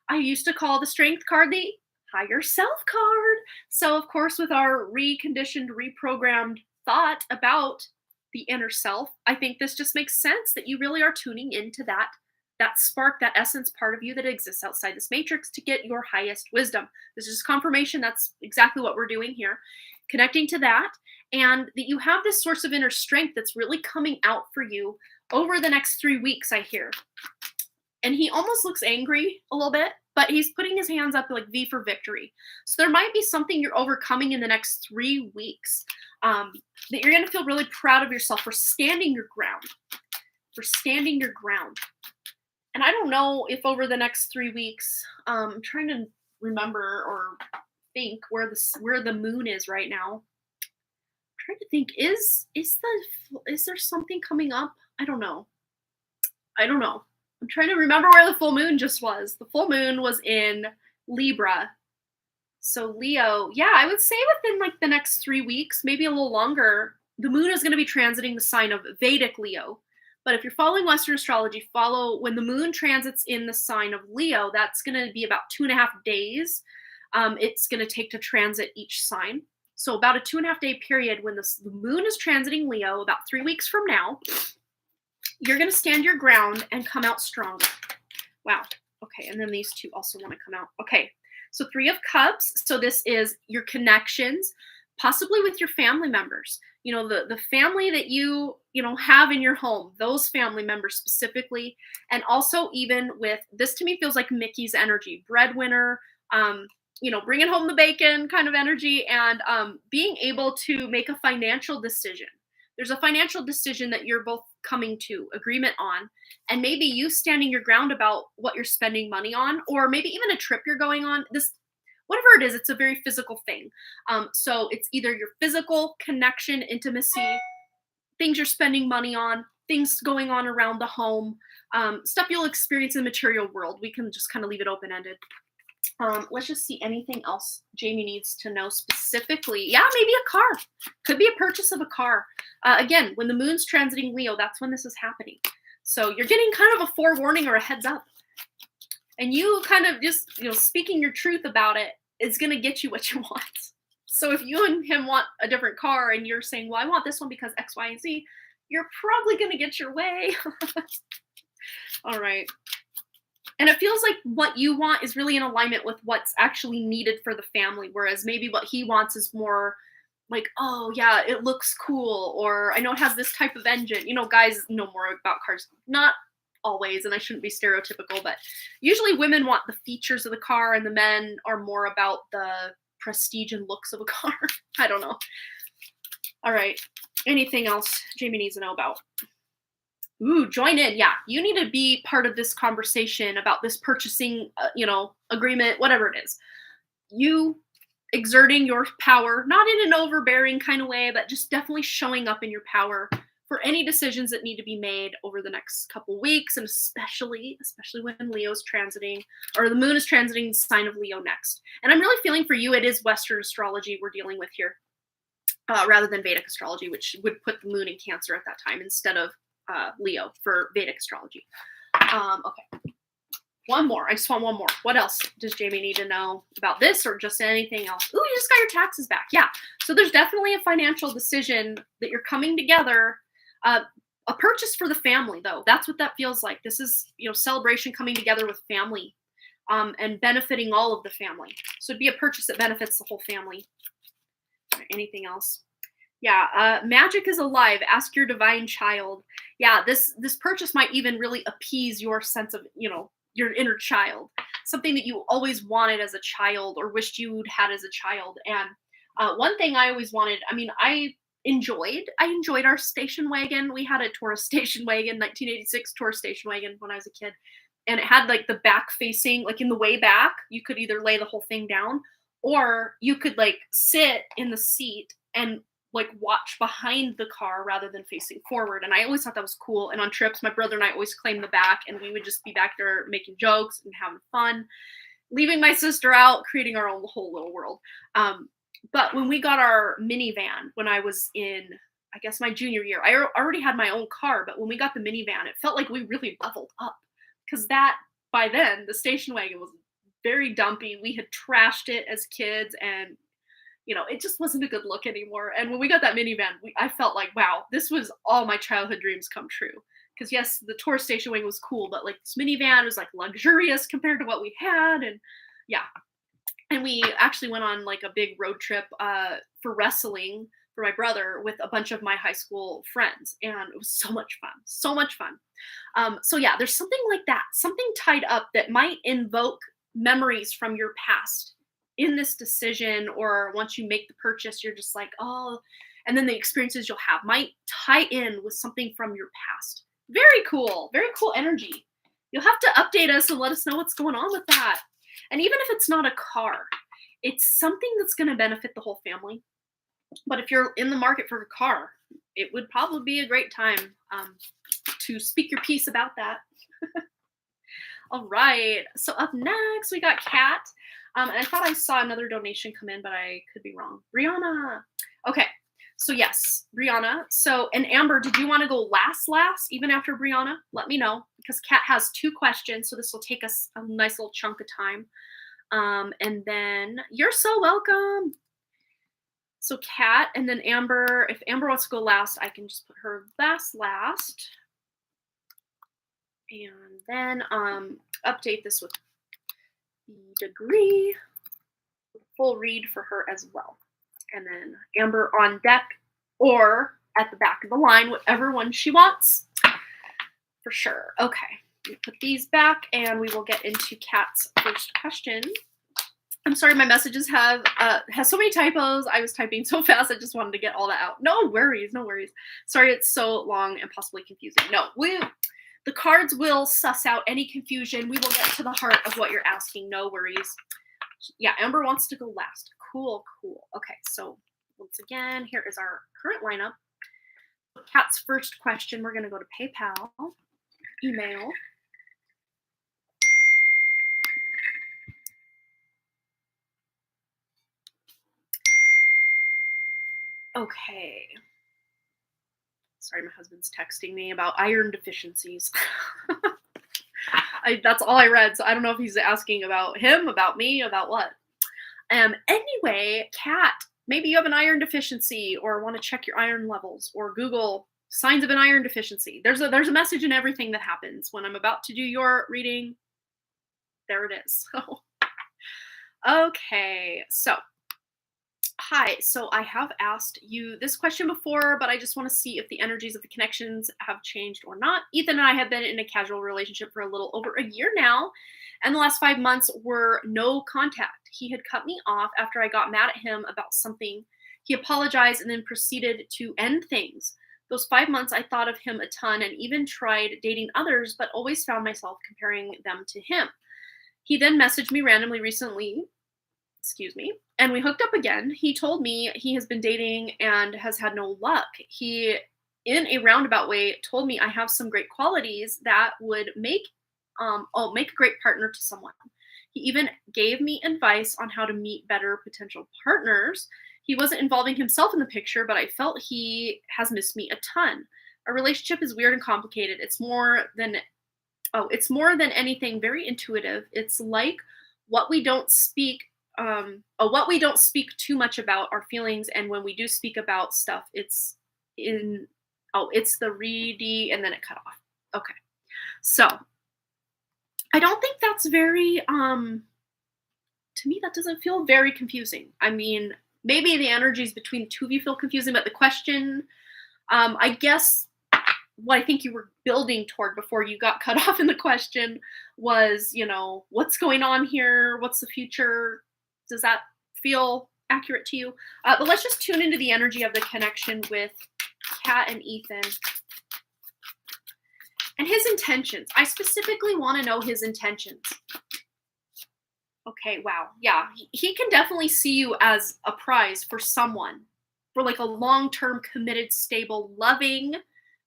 I used to call the strength card the higher self card. So of course, with our reconditioned, reprogrammed thought about the inner self, I think this just makes sense that you really are tuning into that spark, that essence part of you that exists outside this matrix to get your highest wisdom. This is confirmation. That's exactly what we're doing here. Connecting to that, and that you have this source of inner strength that's really coming out for you over the next 3 weeks, I hear. And he almost looks angry a little bit, but he's putting his hands up like V for victory. So there might be something you're overcoming in the next 3 weeks that you're going to feel really proud of yourself for standing your ground. And I don't know if over the next 3 weeks, I'm trying to remember or think where the moon is right now. I'm trying to think, is there something coming up? I don't know. I'm trying to remember where the full moon just was. The full moon was in Libra. So Leo, yeah, I would say within like the next 3 weeks, maybe a little longer, the moon is going to be transiting the sign of Vedic Leo. But if you're following Western astrology, follow when the moon transits in the sign of Leo, that's going to be about 2.5 days. It's going to take to transit each sign. So about a 2.5 day period when the moon is transiting Leo, about 3 weeks from now, you're going to stand your ground and come out stronger. Wow. Okay. And then these two also want to come out. Okay. So 3 of Cups. So this is your connections, possibly with your family members. You know, the family that you have in your home, those family members specifically. And also even with, this to me feels like Mickey's energy, breadwinner, bringing home the bacon kind of energy, and being able to make a financial decision. There's a financial decision that you're both coming to agreement on, and maybe you standing your ground about what you're spending money on, or maybe even a trip you're going on. Whatever it is, it's a very physical thing. So it's either your physical connection, intimacy, things you're spending money on, things going on around the home, stuff you'll experience in the material world. We can just kind of leave it open-ended. Let's just see anything else Jamie needs to know specifically. Yeah, maybe a car. Could be a purchase of a car. Again, when the moon's transiting Leo, that's when this is happening. So you're getting kind of a forewarning or a heads up. And you kind of just, speaking your truth about it is going to get you what you want. So if you and him want a different car and you're saying, well, I want this one because X, Y, and Z, you're probably going to get your way. All right. And it feels like what you want is really in alignment with what's actually needed for the family, whereas maybe what he wants is more like, oh, yeah, it looks cool, or I know it has this type of engine. Guys know more about cars. Not always, and I shouldn't be stereotypical, but usually women want the features of the car and the men are more about the prestige and looks of a car. I don't know. All right. Anything else Jamie needs to know about? Ooh, join in. Yeah, you need to be part of this conversation about this purchasing, agreement, whatever it is. You exerting your power, not in an overbearing kind of way, but just definitely showing up in your power for any decisions that need to be made over the next couple weeks, and especially when Leo's transiting, or the moon is transiting the sign of Leo next. And I'm really feeling for you, it is Western astrology we're dealing with here, rather than Vedic astrology, which would put the moon in Cancer at that time instead of Leo for Vedic astrology. Okay. One more. I just want one more. What else does Jamie need to know about this, or just anything else? Ooh, you just got your taxes back. Yeah. So there's definitely a financial decision that you're coming together. A purchase for the family, though. That's what that feels like. This is, celebration coming together with family. and benefiting all of the family. So it'd be a purchase that benefits the whole family. Anything else? Yeah, magic is alive. Ask your divine child. Yeah, this purchase might even really appease your sense of, your inner child, something that you always wanted as a child or wished you'd had as a child. And one thing I always wanted, I mean, I enjoyed our station wagon. We had a Taurus station wagon, 1986 Taurus station wagon when I was a kid, and it had like the back facing, like in the way back, you could either lay the whole thing down or you could like sit in the seat and like watch behind the car rather than facing forward. And I always thought that was cool. And on trips, my brother and I always claimed the back, and we would just be back there making jokes and having fun, leaving my sister out, creating our own whole little world. But when we got our minivan, when I was in, I guess, my junior year, I already had my own car. But when we got the minivan, it felt like we really leveled up, because that, by then, the station wagon was very dumpy. We had trashed it as kids, and it just wasn't a good look anymore. And when we got that minivan, I felt like, wow, this was all my childhood dreams come true. Because yes, the Taurus station wagon was cool, but like this minivan was like luxurious compared to what we had. And yeah. And we actually went on like a big road trip for wrestling for my brother with a bunch of my high school friends. And it was so much fun. So much fun. So yeah, there's something like that, something tied up that might invoke memories from your past in this decision, or once you make the purchase, you're just like, oh, and then the experiences you'll have might tie in with something from your past. Very cool energy. You'll have to update us and let us know what's going on with that. And even if it's not a car, it's something that's going to benefit the whole family. But if you're in the market for a car, it would probably be a great time to speak your piece about that. All right. So up next, we got Kat. And I thought I saw another donation come in, but I could be wrong. Brianna. Okay. So yes, Brianna. So, and Amber, did you want to go last, even after Brianna? Let me know, because Kat has 2 questions. So this will take us a nice little chunk of time. And then you're so welcome. So Kat, and then Amber. If Amber wants to go last, I can just put her last. And then update this with the degree, full read for her as well. And then Amber on deck or at the back of the line, whatever one she wants, for sure. Okay, we put these back and we will get into Kat's first question. I'm sorry, my messages has so many typos. I was typing so fast, I just wanted to get all that out. No worries. Sorry, it's so long and possibly confusing. No, the cards will suss out any confusion. We will get to the heart of what you're asking. No worries. Yeah, Amber wants to go last. Cool. Okay, so once again, here is our current lineup. Kat's first question, we're going to go to PayPal, email. Okay. Sorry, my husband's texting me about iron deficiencies. That's all I read, so I don't know if he's asking about him, about me, about what. Anyway, Kat, maybe you have an iron deficiency or want to check your iron levels, or Google signs of an iron deficiency. There's a message in everything that happens. When I'm about to do your reading, there it is. Okay, so hi. So I have asked you this question before, but I just want to see if the energies of the connections have changed or not. Ethan and I have been in a casual relationship for a little over a year now, and the last 5 months were no contact. He had cut me off after I got mad at him about something. He apologized and then proceeded to end things. Those 5 months, I thought of him a ton and even tried dating others, but always found myself comparing them to him. He then messaged me randomly recently, and we hooked up again. He told me he has been dating and has had no luck. He, in a roundabout way, told me I have some great qualities that would make a great partner to someone. He even gave me advice on how to meet better potential partners. He wasn't involving himself in the picture, but I felt he has missed me a ton. Our relationship is weird and complicated. It's more than anything very intuitive. It's like what we don't speak too much about our feelings, and when we do speak about stuff, it's the reedy, and then it cut off. Okay, so I don't think that's very, to me, that doesn't feel very confusing. I mean, maybe the energies between the two of you feel confusing, but the question, I guess what I think you were building toward before you got cut off in the question was, what's going on here? What's the future? Does that feel accurate to you? But let's just tune into the energy of the connection with Kat and Ethan and his intentions. I specifically want to know his intentions. Okay, wow. Yeah, he can definitely see you as a prize for someone, for like a long term, committed, stable, loving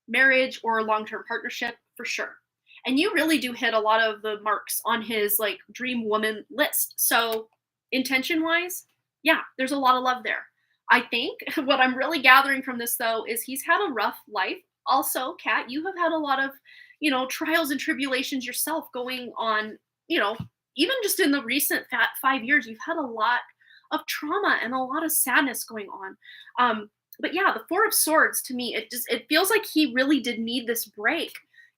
marriage or a long term partnership for sure. And you really do hit a lot of the marks on his like dream woman list. So, intention wise, yeah, there's a lot of love there. I think what I'm really gathering from this though is he's had a rough life. Also, Kat, you have had a lot of, trials and tribulations yourself going on, you know, even just in the recent 5 years, you've had a lot of trauma and a lot of sadness going on. But yeah, the Four of Swords to me, it feels like he really did need this break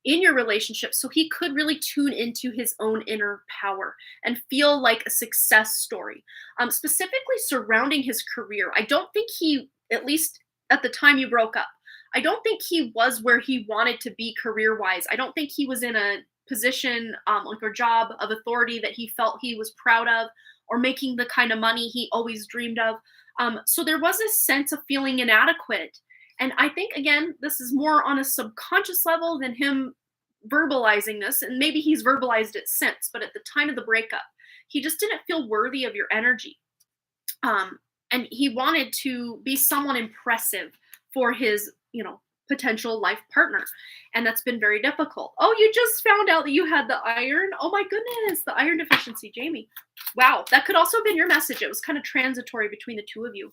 in your relationship so he could really tune into his own inner power and feel like a success story. Specifically surrounding his career. I don't think he, at least at the time you broke up, I don't think he was where he wanted to be career wise. I don't think he was in a position, like a job of authority that he felt he was proud of, or making the kind of money he always dreamed of. So there was a sense of feeling inadequate. And I think, again, this is more on a subconscious level than him verbalizing this. And maybe he's verbalized it since, but at the time of the breakup, he just didn't feel worthy of your energy. And he wanted to be someone impressive for his, potential life partner. And that's been very difficult. Oh, you just found out that you had the iron. Oh my goodness, the iron deficiency, Jamie. Wow, that could also have been your message. It was kind of transitory between the two of you.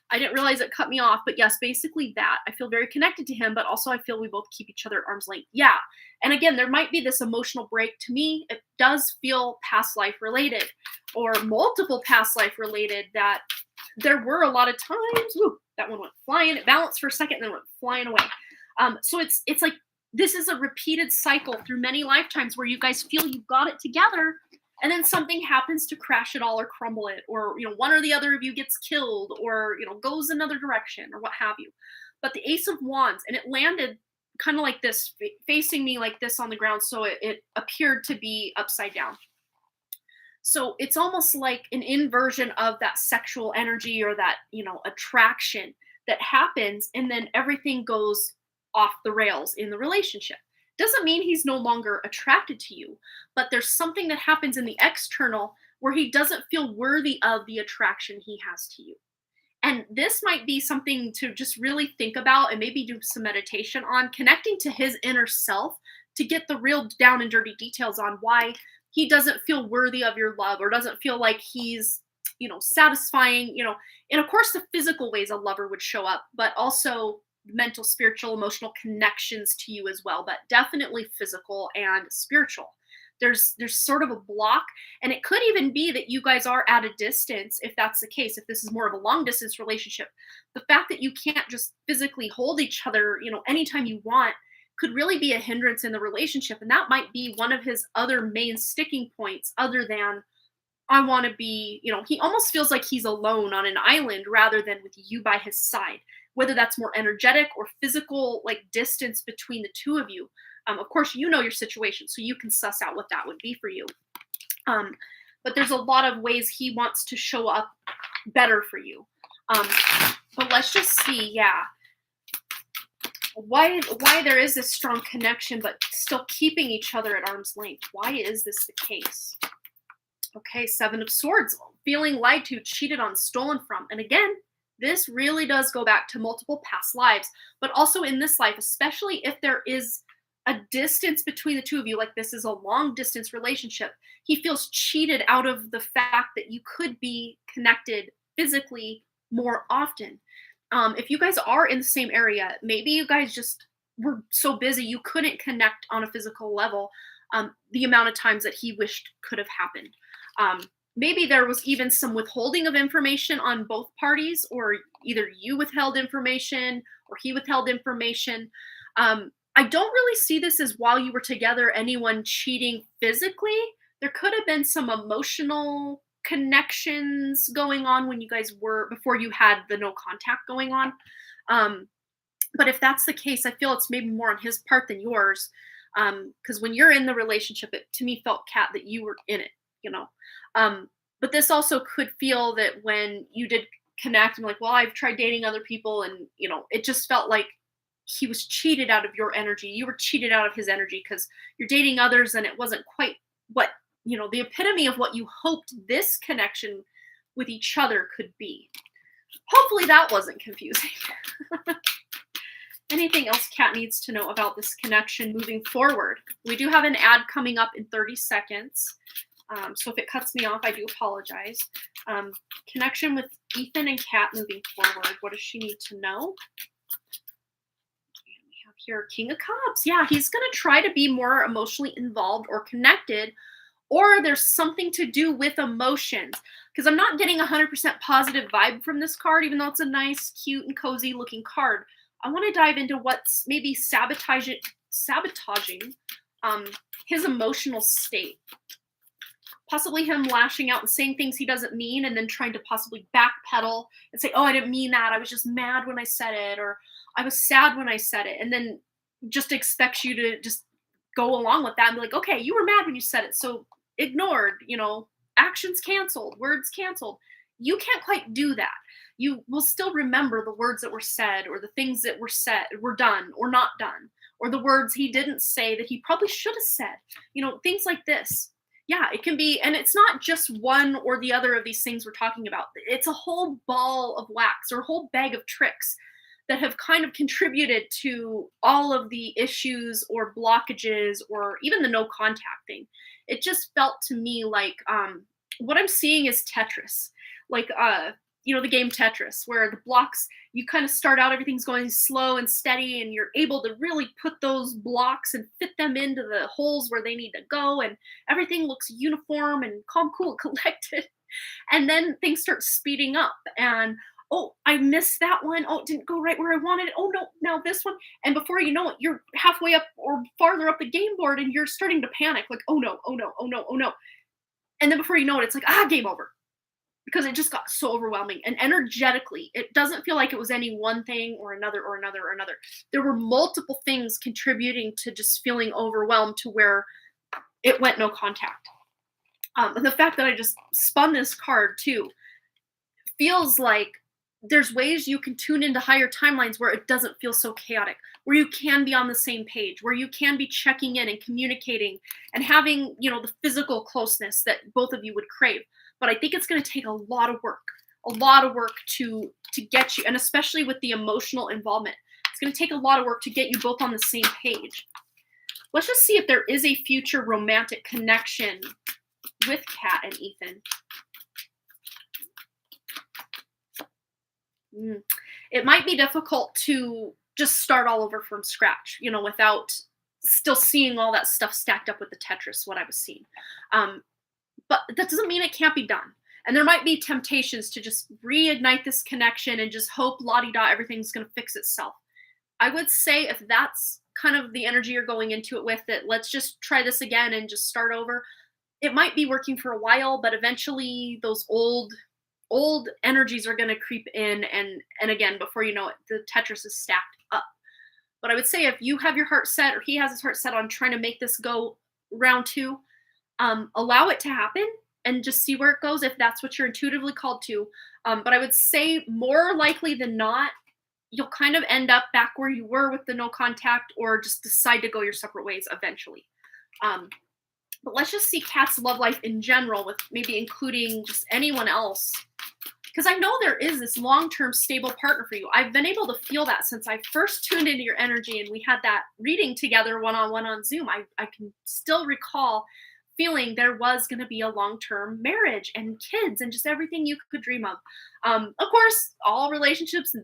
I didn't realize it cut me off, but yes, basically that. I feel very connected to him, but also I feel we both keep each other at arm's length. Yeah. And again, there might be this emotional break. To me, it does feel past life related or multiple past life related, that there were a lot of times, woo, that one went flying. It balanced for a second, then went flying away. So it's like this is a repeated cycle through many lifetimes where you guys feel you've got it together, and then something happens to crash it all or crumble it, or one or the other of you gets killed, or goes another direction, or what have you. But the Ace of Wands, and it landed kind of like this, facing me like this on the ground, so it appeared to be upside down. So it's almost like an inversion of that sexual energy or that, attraction that happens, and then everything goes off the rails in the relationship. Doesn't mean he's no longer attracted to you, but there's something that happens in the external where he doesn't feel worthy of the attraction he has to you. And this might be something to just really think about and maybe do some meditation on, connecting to his inner self to get the real down and dirty details on why he doesn't feel worthy of your love, or doesn't feel like he's, satisfying, and of course the physical ways a lover would show up, but also mental, spiritual, emotional connections to you as well, but definitely physical and spiritual. There's sort of a block, and it could even be that you guys are at a distance. If that's the case, if this is more of a long distance relationship, the fact that you can't just physically hold each other, anytime you want, could really be a hindrance in the relationship. And that might be one of his other main sticking points, other than I want to be, he almost feels like he's alone on an island rather than with you by his side, whether that's more energetic or physical, like distance between the two of you. Of course, your situation, so you can suss out what that would be for you. But there's a lot of ways he wants to show up better for you. But let's just see, yeah, why there is this strong connection, but still keeping each other at arm's length. Why is this the case? Okay, Seven of Swords, feeling lied to, cheated on, stolen from. And again, this really does go back to multiple past lives, but also in this life, especially if there is a distance between the two of you, like this is a long distance relationship, he feels cheated out of the fact that you could be connected physically more often. If you guys are in the same area, maybe you guys just were so busy you couldn't connect on a physical level the amount of times that he wished could have happened. Maybe there was even some withholding of information on both parties, or either you withheld information or he withheld information. I don't really see this as while you were together, anyone cheating physically. There could have been some emotional connections going on when you guys were before you had the no contact going on. Um, but if that's the case, I feel it's maybe more on his part than yours. Because when you're in the relationship, it to me felt, Kat, that you were in it, you know. Um, but this also could feel that when you did connect and like, well, I've tried dating other people, and it just felt like he was cheated out of your energy. You were cheated out of his energy because you're dating others, and it wasn't quite what the epitome of what you hoped this connection with each other could be. Hopefully that wasn't confusing. Anything else Kat needs to know about this connection moving forward? We do have an ad coming up in 30 seconds. So if it cuts me off, I do apologize. Connection with Ethan and Kat moving forward. What does she need to know? And we have here King of Cups. Yeah, he's going to try to be more emotionally involved or connected, or there's something to do with emotions. Because I'm not getting 100% positive vibe from this card, even though it's a nice, cute, and cozy looking card. I want to dive into what's maybe sabotaging his emotional state. Possibly him lashing out and saying things he doesn't mean, and then trying to possibly backpedal and say, oh, I didn't mean that. I was just mad when I said it, or I was sad when I said it. And then just expects you to just go along with that and be like, okay, you were mad when you said it, so ignored, actions canceled, words canceled. You can't quite do that. You will still remember the words that were said, or the things that were done or not done, or the words he didn't say that he probably should have said. Things like this. Yeah, it can be, and it's not just one or the other of these things we're talking about. It's a whole ball of wax, or a whole bag of tricks that have kind of contributed to all of the issues or blockages, or even the no contact thing. It just felt to me like what I'm seeing is Tetris. Like the game Tetris, where the blocks, you kind of start out, everything's going slow and steady, and you're able to really put those blocks and fit them into the holes where they need to go, and everything looks uniform and calm, cool, collected. And then things start speeding up, and oh, I missed that one. Oh, it didn't go right where I wanted it. Oh no, now this one. And before you know it, you're halfway up or farther up the game board, and you're starting to panic, like, oh no, oh no, oh no, oh no. And then before you know it, it's like, game over. Because it just got so overwhelming. And energetically, it doesn't feel like it was any one thing or another or another or another. There were multiple things contributing to just feeling overwhelmed to where it went no contact. And the fact that I just spun this card too feels like there's ways you can tune into higher timelines where it doesn't feel so chaotic, where you can be on the same page, where you can be checking in and communicating and having, the physical closeness that both of you would crave. But I think it's going to take a lot of work to get you, and especially with the emotional involvement, it's going to take a lot of work to get you both on the same page. Let's just see if there is a future romantic connection with Kat and Ethan. It might be difficult to just start all over from scratch, without still seeing all that stuff stacked up with the Tetris, what I was seeing. But that doesn't mean it can't be done. And there might be temptations to just reignite this connection and just hope la-di-da everything's going to fix itself. I would say if that's kind of the energy you're going into it with, that let's just try this again and just start over, it might be working for a while, but eventually those old energies are going to creep in, and again, before you know it, the Tetris is stacked up. But I would say if you have your heart set, or he has his heart set on trying to make this go round two, allow it to happen and just see where it goes if that's what you're intuitively called to. But I would say more likely than not, you'll kind of end up back where you were with the no contact, or just decide to go your separate ways eventually. But let's just see Kat's love life in general, with maybe including just anyone else. Because I know there is this long-term stable partner for you. I've been able to feel that since I first tuned into your energy and we had that reading together one-on-one on Zoom. I can still recall feeling there was going to be a long-term marriage and kids and just everything you could dream of. Of course, no relationship's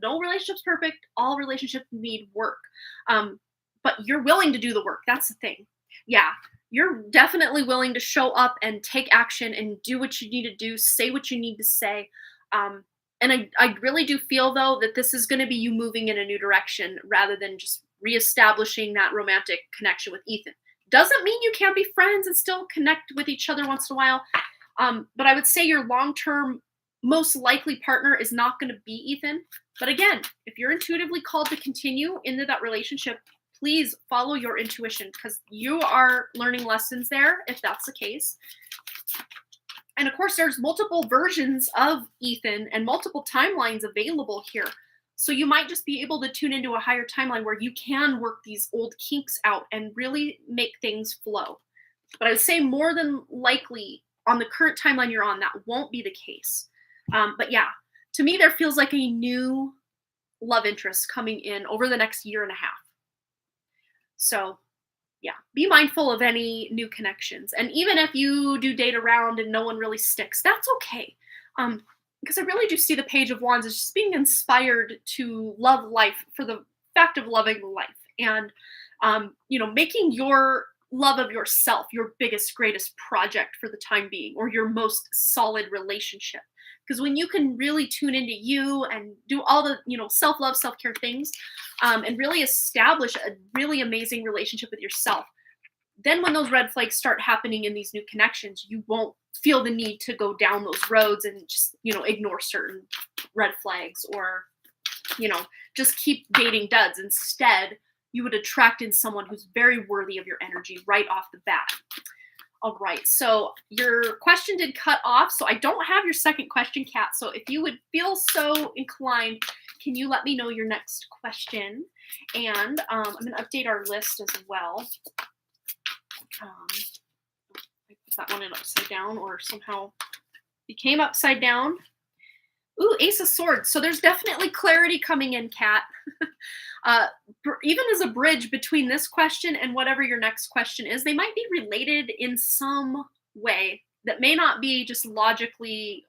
perfect. All relationships need work. But you're willing to do the work. That's the thing. Yeah, you're definitely willing to show up and take action and do what you need to do, say what you need to say. And I really do feel, though, that this is going to be you moving in a new direction rather than just reestablishing that romantic connection with Ethan. Doesn't mean you can't be friends and still connect with each other once in a while. But I would say your long-term most likely partner is not going to be Ethan. But again, if you're intuitively called to continue into that relationship, please follow your intuition, because you are learning lessons there if that's the case. And of course, there's multiple versions of Ethan and multiple timelines available here. So you might just be able to tune into a higher timeline where you can work these old kinks out and really make things flow. But I would say more than likely on the current timeline you're on, that won't be the case. But yeah, to me, there feels like a new love interest coming in over the next year and a half. So yeah, be mindful of any new connections. And even if you do date around and no one really sticks, that's okay. Because I really do see the Page of Wands as just being inspired to love life for the fact of loving life. And, making your love of yourself your biggest, greatest project for the time being, or your most solid relationship. Because when you can really tune into you and do all the, self-love, self-care things, and really establish a really amazing relationship with yourself, then when those red flags start happening in these new connections, you won't feel the need to go down those roads and just, ignore certain red flags, or, just keep dating duds. Instead, you would attract in someone who's very worthy of your energy right off the bat. All right, so your question did cut off, so I don't have your second question, Kat. So if you would feel so inclined, can you let me know your next question? And I'm going to update our list as well. I put that one in upside down, or somehow became upside down. Ooh, Ace of Swords. So there's definitely clarity coming in, Kat. Even as a bridge between this question and whatever your next question is, they might be related in some way that may not be just logically,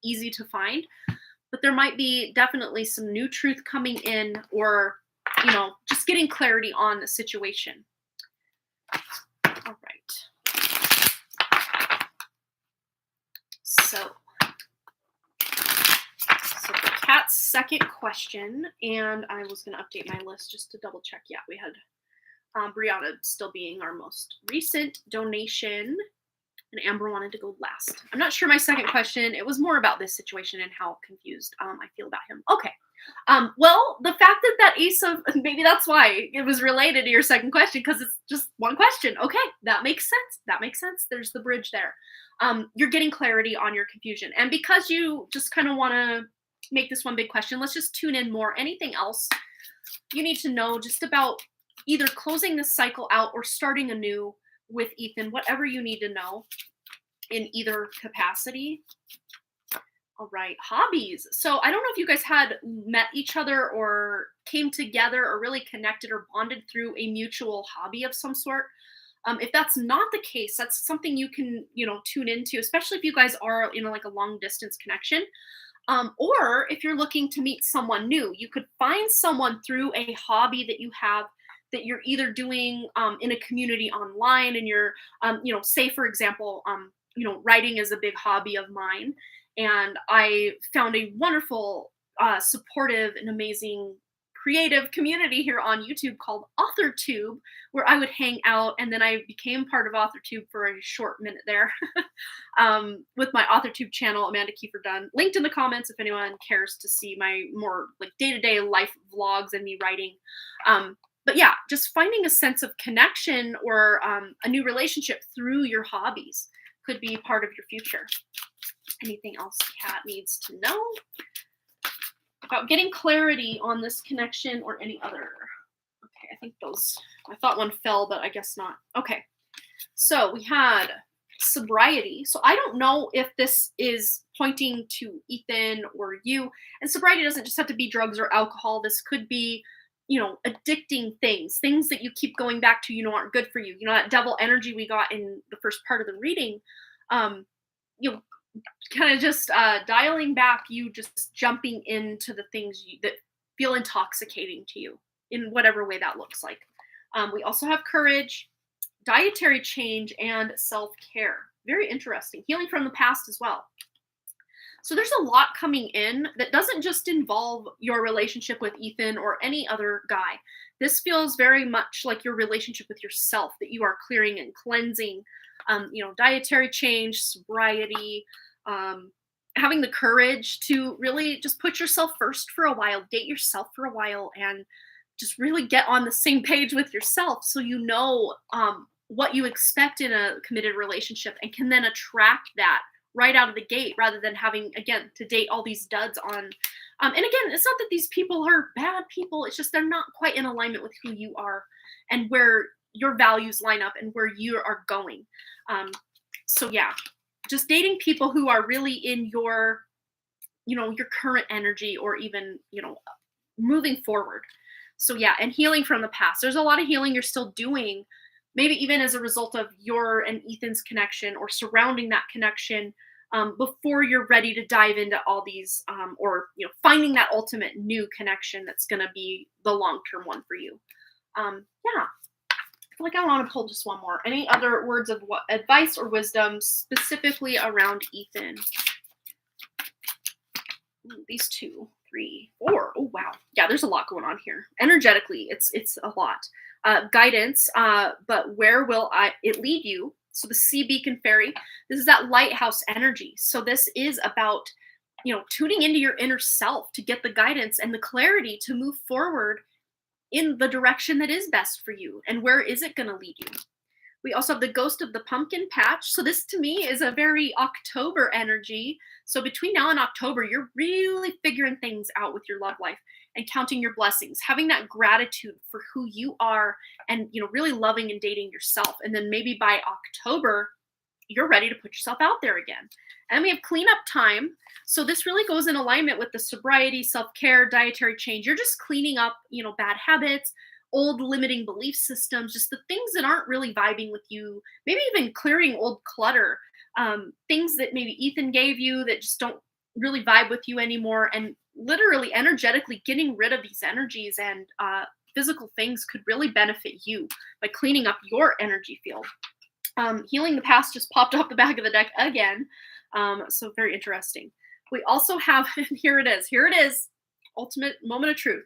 easy to find, but there might be definitely some new truth coming in, or, just getting clarity on the situation. All right. So for Kat's second question, and I was going to update my list just to double check. Yeah, we had Brianna still being our most recent donation, and Amber wanted to go last. I'm not sure my second question. It was more about this situation and how confused I feel about him. Okay. Well, the fact that Ace of, maybe that's why it was related to your second question, because it's just one question. Okay, that makes sense. There's the bridge there. You're getting clarity on your confusion. And because you just kind of want to make this one big question, let's just tune in more. Anything else you need to know just about either closing this cycle out or starting anew with Ethan, whatever you need to know in either capacity. All right, hobbies. So I don't know if you guys had met each other or came together or really connected or bonded through a mutual hobby of some sort. If that's not the case, that's something you can, tune into, especially if you guys are in like a long distance connection. Or if you're looking to meet someone new, you could find someone through a hobby that you have that you're either doing in a community online, and you're, say for example, writing is a big hobby of mine. And I found a wonderful, supportive and amazing creative community here on YouTube called AuthorTube, where I would hang out. And then I became part of AuthorTube for a short minute there with my AuthorTube channel, Amanda Kiefer Dunn. Linked in the comments if anyone cares to see my more like day-to-day life vlogs and me writing. But yeah, just finding a sense of connection or a new relationship through your hobbies could be part of your future. Anything else Kat needs to know about getting clarity on this connection or any other? Okay, I think I thought one fell, but I guess not. Okay, so we had sobriety. So I don't know if this is pointing to Ethan or you. And sobriety doesn't just have to be drugs or alcohol. This could be, addicting things that you keep going back to, aren't good for you. That devil energy we got in the first part of the reading, kind of just dialing back, you just jumping into the things that feel intoxicating to you in whatever way that looks like. We also have courage, dietary change, and self-care. Very interesting. Healing from the past as well. So there's a lot coming in that doesn't just involve your relationship with Ethan or any other guy. This feels very much like your relationship with yourself that you are clearing and cleansing. Dietary change, sobriety, having the courage to really just put yourself first for a while, date yourself for a while, and just really get on the same page with yourself so you know what you expect in a committed relationship and can then attract that right out of the gate rather than having, again, to date all these duds on. And again, it's not that these people are bad people, it's just they're not quite in alignment with who you are and where your values line up and where you are going. So yeah, just dating people who are really in your current energy or even, moving forward. So yeah, and healing from the past. There's a lot of healing you're still doing, maybe even as a result of your and Ethan's connection or surrounding that connection before you're ready to dive into all these or finding that ultimate new connection that's going to be the long-term one for you. Yeah. I feel like I want to pull just one more. Any other words of advice or wisdom specifically around Ethan? These 2, 3, 4. Oh wow, yeah. There's a lot going on here. Energetically, it's a lot. Guidance, but where will it lead you? So the sea beacon fairy. This is that lighthouse energy. So this is about tuning into your inner self to get the guidance and the clarity to move forward in the direction that is best for you. And where is it going to lead you? We also have the ghost of the pumpkin patch. So this to me is a very October energy. So between now and October, you're really figuring things out with your love life and counting your blessings, having that gratitude for who you are and, really loving and dating yourself. And then maybe by October, you're ready to put yourself out there again. And we have cleanup time. So this really goes in alignment with the sobriety, self-care, dietary change. You're just cleaning up, bad habits, old limiting belief systems, just the things that aren't really vibing with you, maybe even clearing old clutter, things that maybe Ethan gave you that just don't really vibe with you anymore, and literally energetically getting rid of these energies and physical things could really benefit you by cleaning up your energy field. Healing the past just popped off the back of the deck again, so very interesting. We also have, here it is, ultimate moment of truth,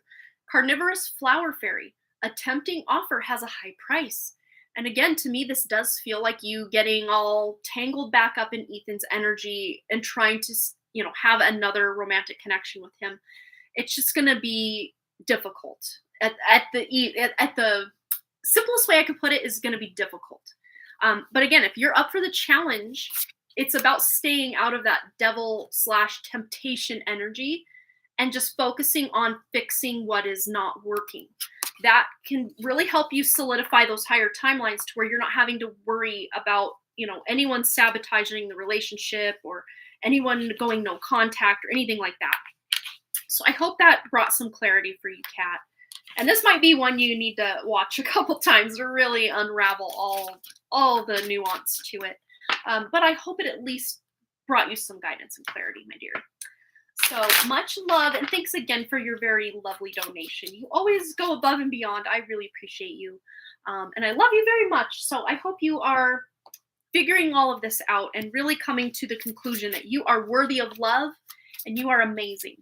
carnivorous flower fairy. A tempting offer has a high price. And again, to me, this does feel like you getting all tangled back up in Ethan's energy and trying to, have another romantic connection with him. It's just going to be difficult. At the simplest way I could put it is going to be difficult. But again, if you're up for the challenge, it's about staying out of that devil/temptation energy and just focusing on fixing what is not working. That can really help you solidify those higher timelines to where you're not having to worry about, anyone sabotaging the relationship or anyone going no contact or anything like that. So I hope that brought some clarity for you, Kat. And this might be one you need to watch a couple times to really unravel all the nuance to it. But I hope it at least brought you some guidance and clarity, my dear. So much love, and thanks again for your very lovely donation. You always go above and beyond. I really appreciate you. And I love you very much. So I hope you are figuring all of this out and really coming to the conclusion that you are worthy of love and you are amazing.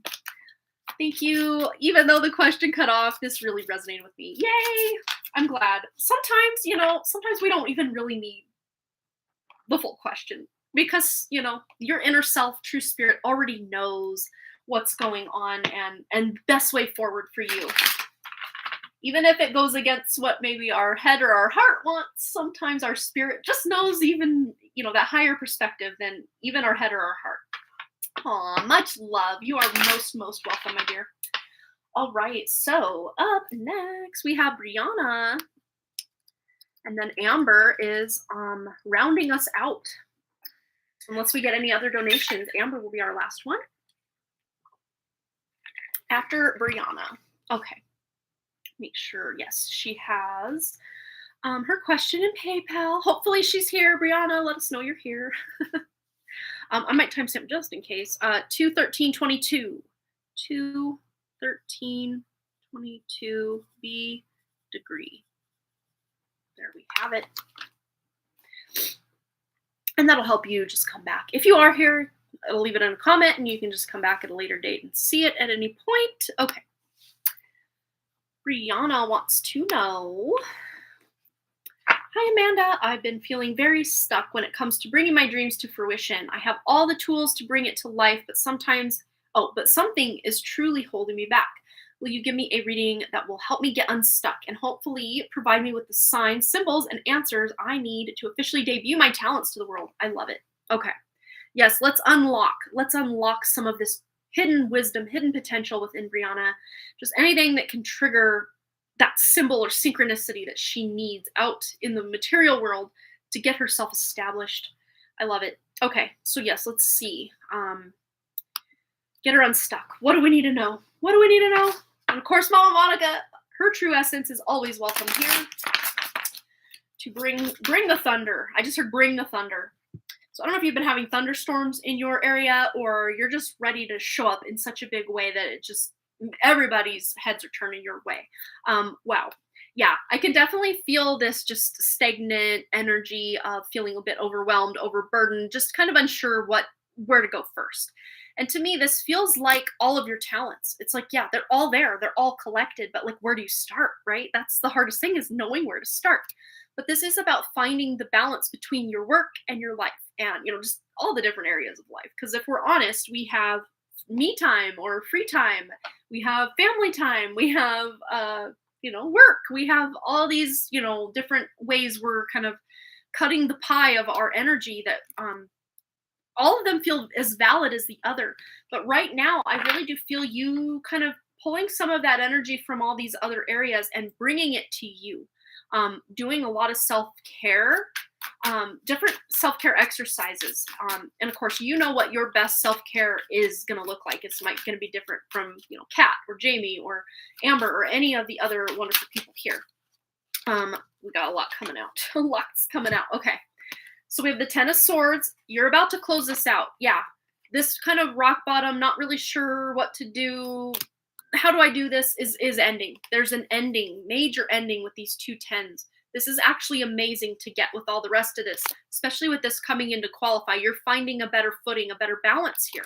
Thank you. Even though the question cut off, this really resonated with me. Yay! I'm glad. Sometimes we don't even really need the full question, because your inner self, true spirit, already knows what's going on and best way forward for you. Even if it goes against what maybe our head or our heart wants, sometimes our spirit just knows even, that higher perspective than even our head or our heart. Aw, much love. You are most welcome, my dear. All right, so up next we have Brianna. And then Amber is rounding us out. Unless we get any other donations, Amber will be our last one. After Brianna. Okay. Make sure, yes, she has her question in PayPal. Hopefully she's here. Brianna, let us know you're here. I might timestamp just in case. 2/13/22. 2/13/22 B degree. There we have it. And that'll help you just come back. If you are here, I'll leave it in a comment, and you can just come back at a later date and see it at any point. Okay. Brianna wants to know, hi, Amanda. I've been feeling very stuck when it comes to bringing my dreams to fruition. I have all the tools to bring it to life, but something is truly holding me back. Will you give me a reading that will help me get unstuck and hopefully provide me with the signs, symbols, and answers I need to officially debut my talents to the world? I love it. Okay. Yes, let's unlock some of this hidden wisdom, hidden potential within Brianna. Just anything that can trigger that symbol or synchronicity that she needs out in the material world to get herself established. I love it. Okay, so yes, let's see. Get her unstuck. What do we need to know? What do we need to know? And of course, Mama Monica, her true essence is always welcome here to bring the thunder. I just heard bring the thunder. So I don't know if you've been having thunderstorms in your area, or you're just ready to show up in such a big way that it just everybody's heads are turning your way. Wow. Yeah, I can definitely feel this just stagnant energy of feeling a bit overwhelmed, overburdened, just kind of unsure where to go first. And to me, this feels like all of your talents. It's like, yeah, they're all there. They're all collected, but like, where do you start, right? That's the hardest thing, is knowing where to start. But this is about finding the balance between your work and your life, and, just all the different areas of life. Because if we're honest, we have me time or free time, we have family time, we have work, we have all these different ways we're kind of cutting the pie of our energy that all of them feel as valid as the other. But right now, I really do feel you kind of pulling some of that energy from all these other areas and bringing it to you. Doing a lot of self-care, different self-care exercises. And of course, what your best self-care is going to look like. It's going to be different from, Kat or Jamie or Amber or any of the other wonderful people here. We got a lot coming out. Lots coming out. Okay. So we have the Ten of Swords. You're about to close this out. Yeah. This kind of rock bottom, not really sure what to do. How do I do this is ending. There's an ending, major ending with these two tens. This is actually amazing to get with all the rest of this, especially with this coming into qualify. You're finding a better footing, a better balance here.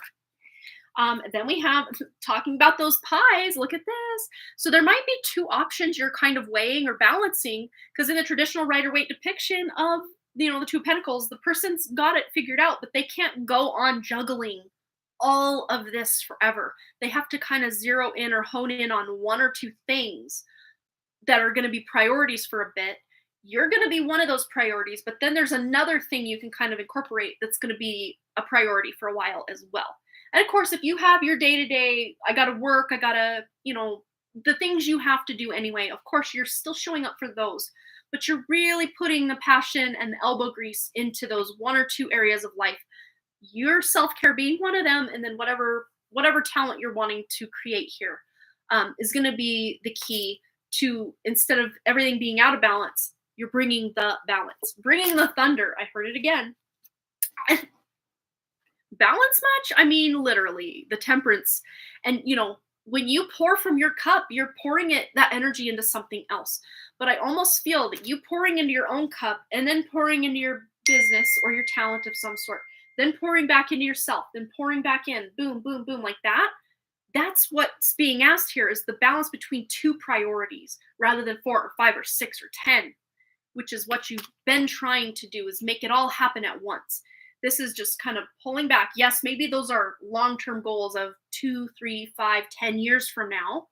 Then we have talking about those pies. Look at this. So there might be two options you're kind of weighing or balancing, because in the traditional Rider-Waite depiction of the Two of Pentacles, the person's got it figured out, but they can't go on juggling all of this forever. They have to kind of zero in or hone in on one or two things that are going to be priorities for a bit. You're going to be one of those priorities, but then there's another thing you can kind of incorporate that's going to be a priority for a while as well. And of course, if you have your day-to-day, I got to work, I got to, the things you have to do anyway, of course, you're still showing up for those, but you're really putting the passion and the elbow grease into those one or two areas of life. Your self-care being one of them, and then whatever talent you're wanting to create here is going to be the key to, instead of everything being out of balance, you're bringing the balance, bringing the thunder. I heard it again. Balance much? I mean, literally, the temperance. And, when you pour from your cup, you're pouring that energy into something else. But I almost feel that you pouring into your own cup and then pouring into your business or your talent of some sort, then pouring back into yourself, then pouring back in, boom, boom, boom, like that. That's what's being asked here, is the balance between two priorities rather than 4 or 5 or 6 or 10, which is what you've been trying to do, is make it all happen at once. This is just kind of pulling back. Yes, maybe those are long-term goals of 2, 3, 5, 10 years from now.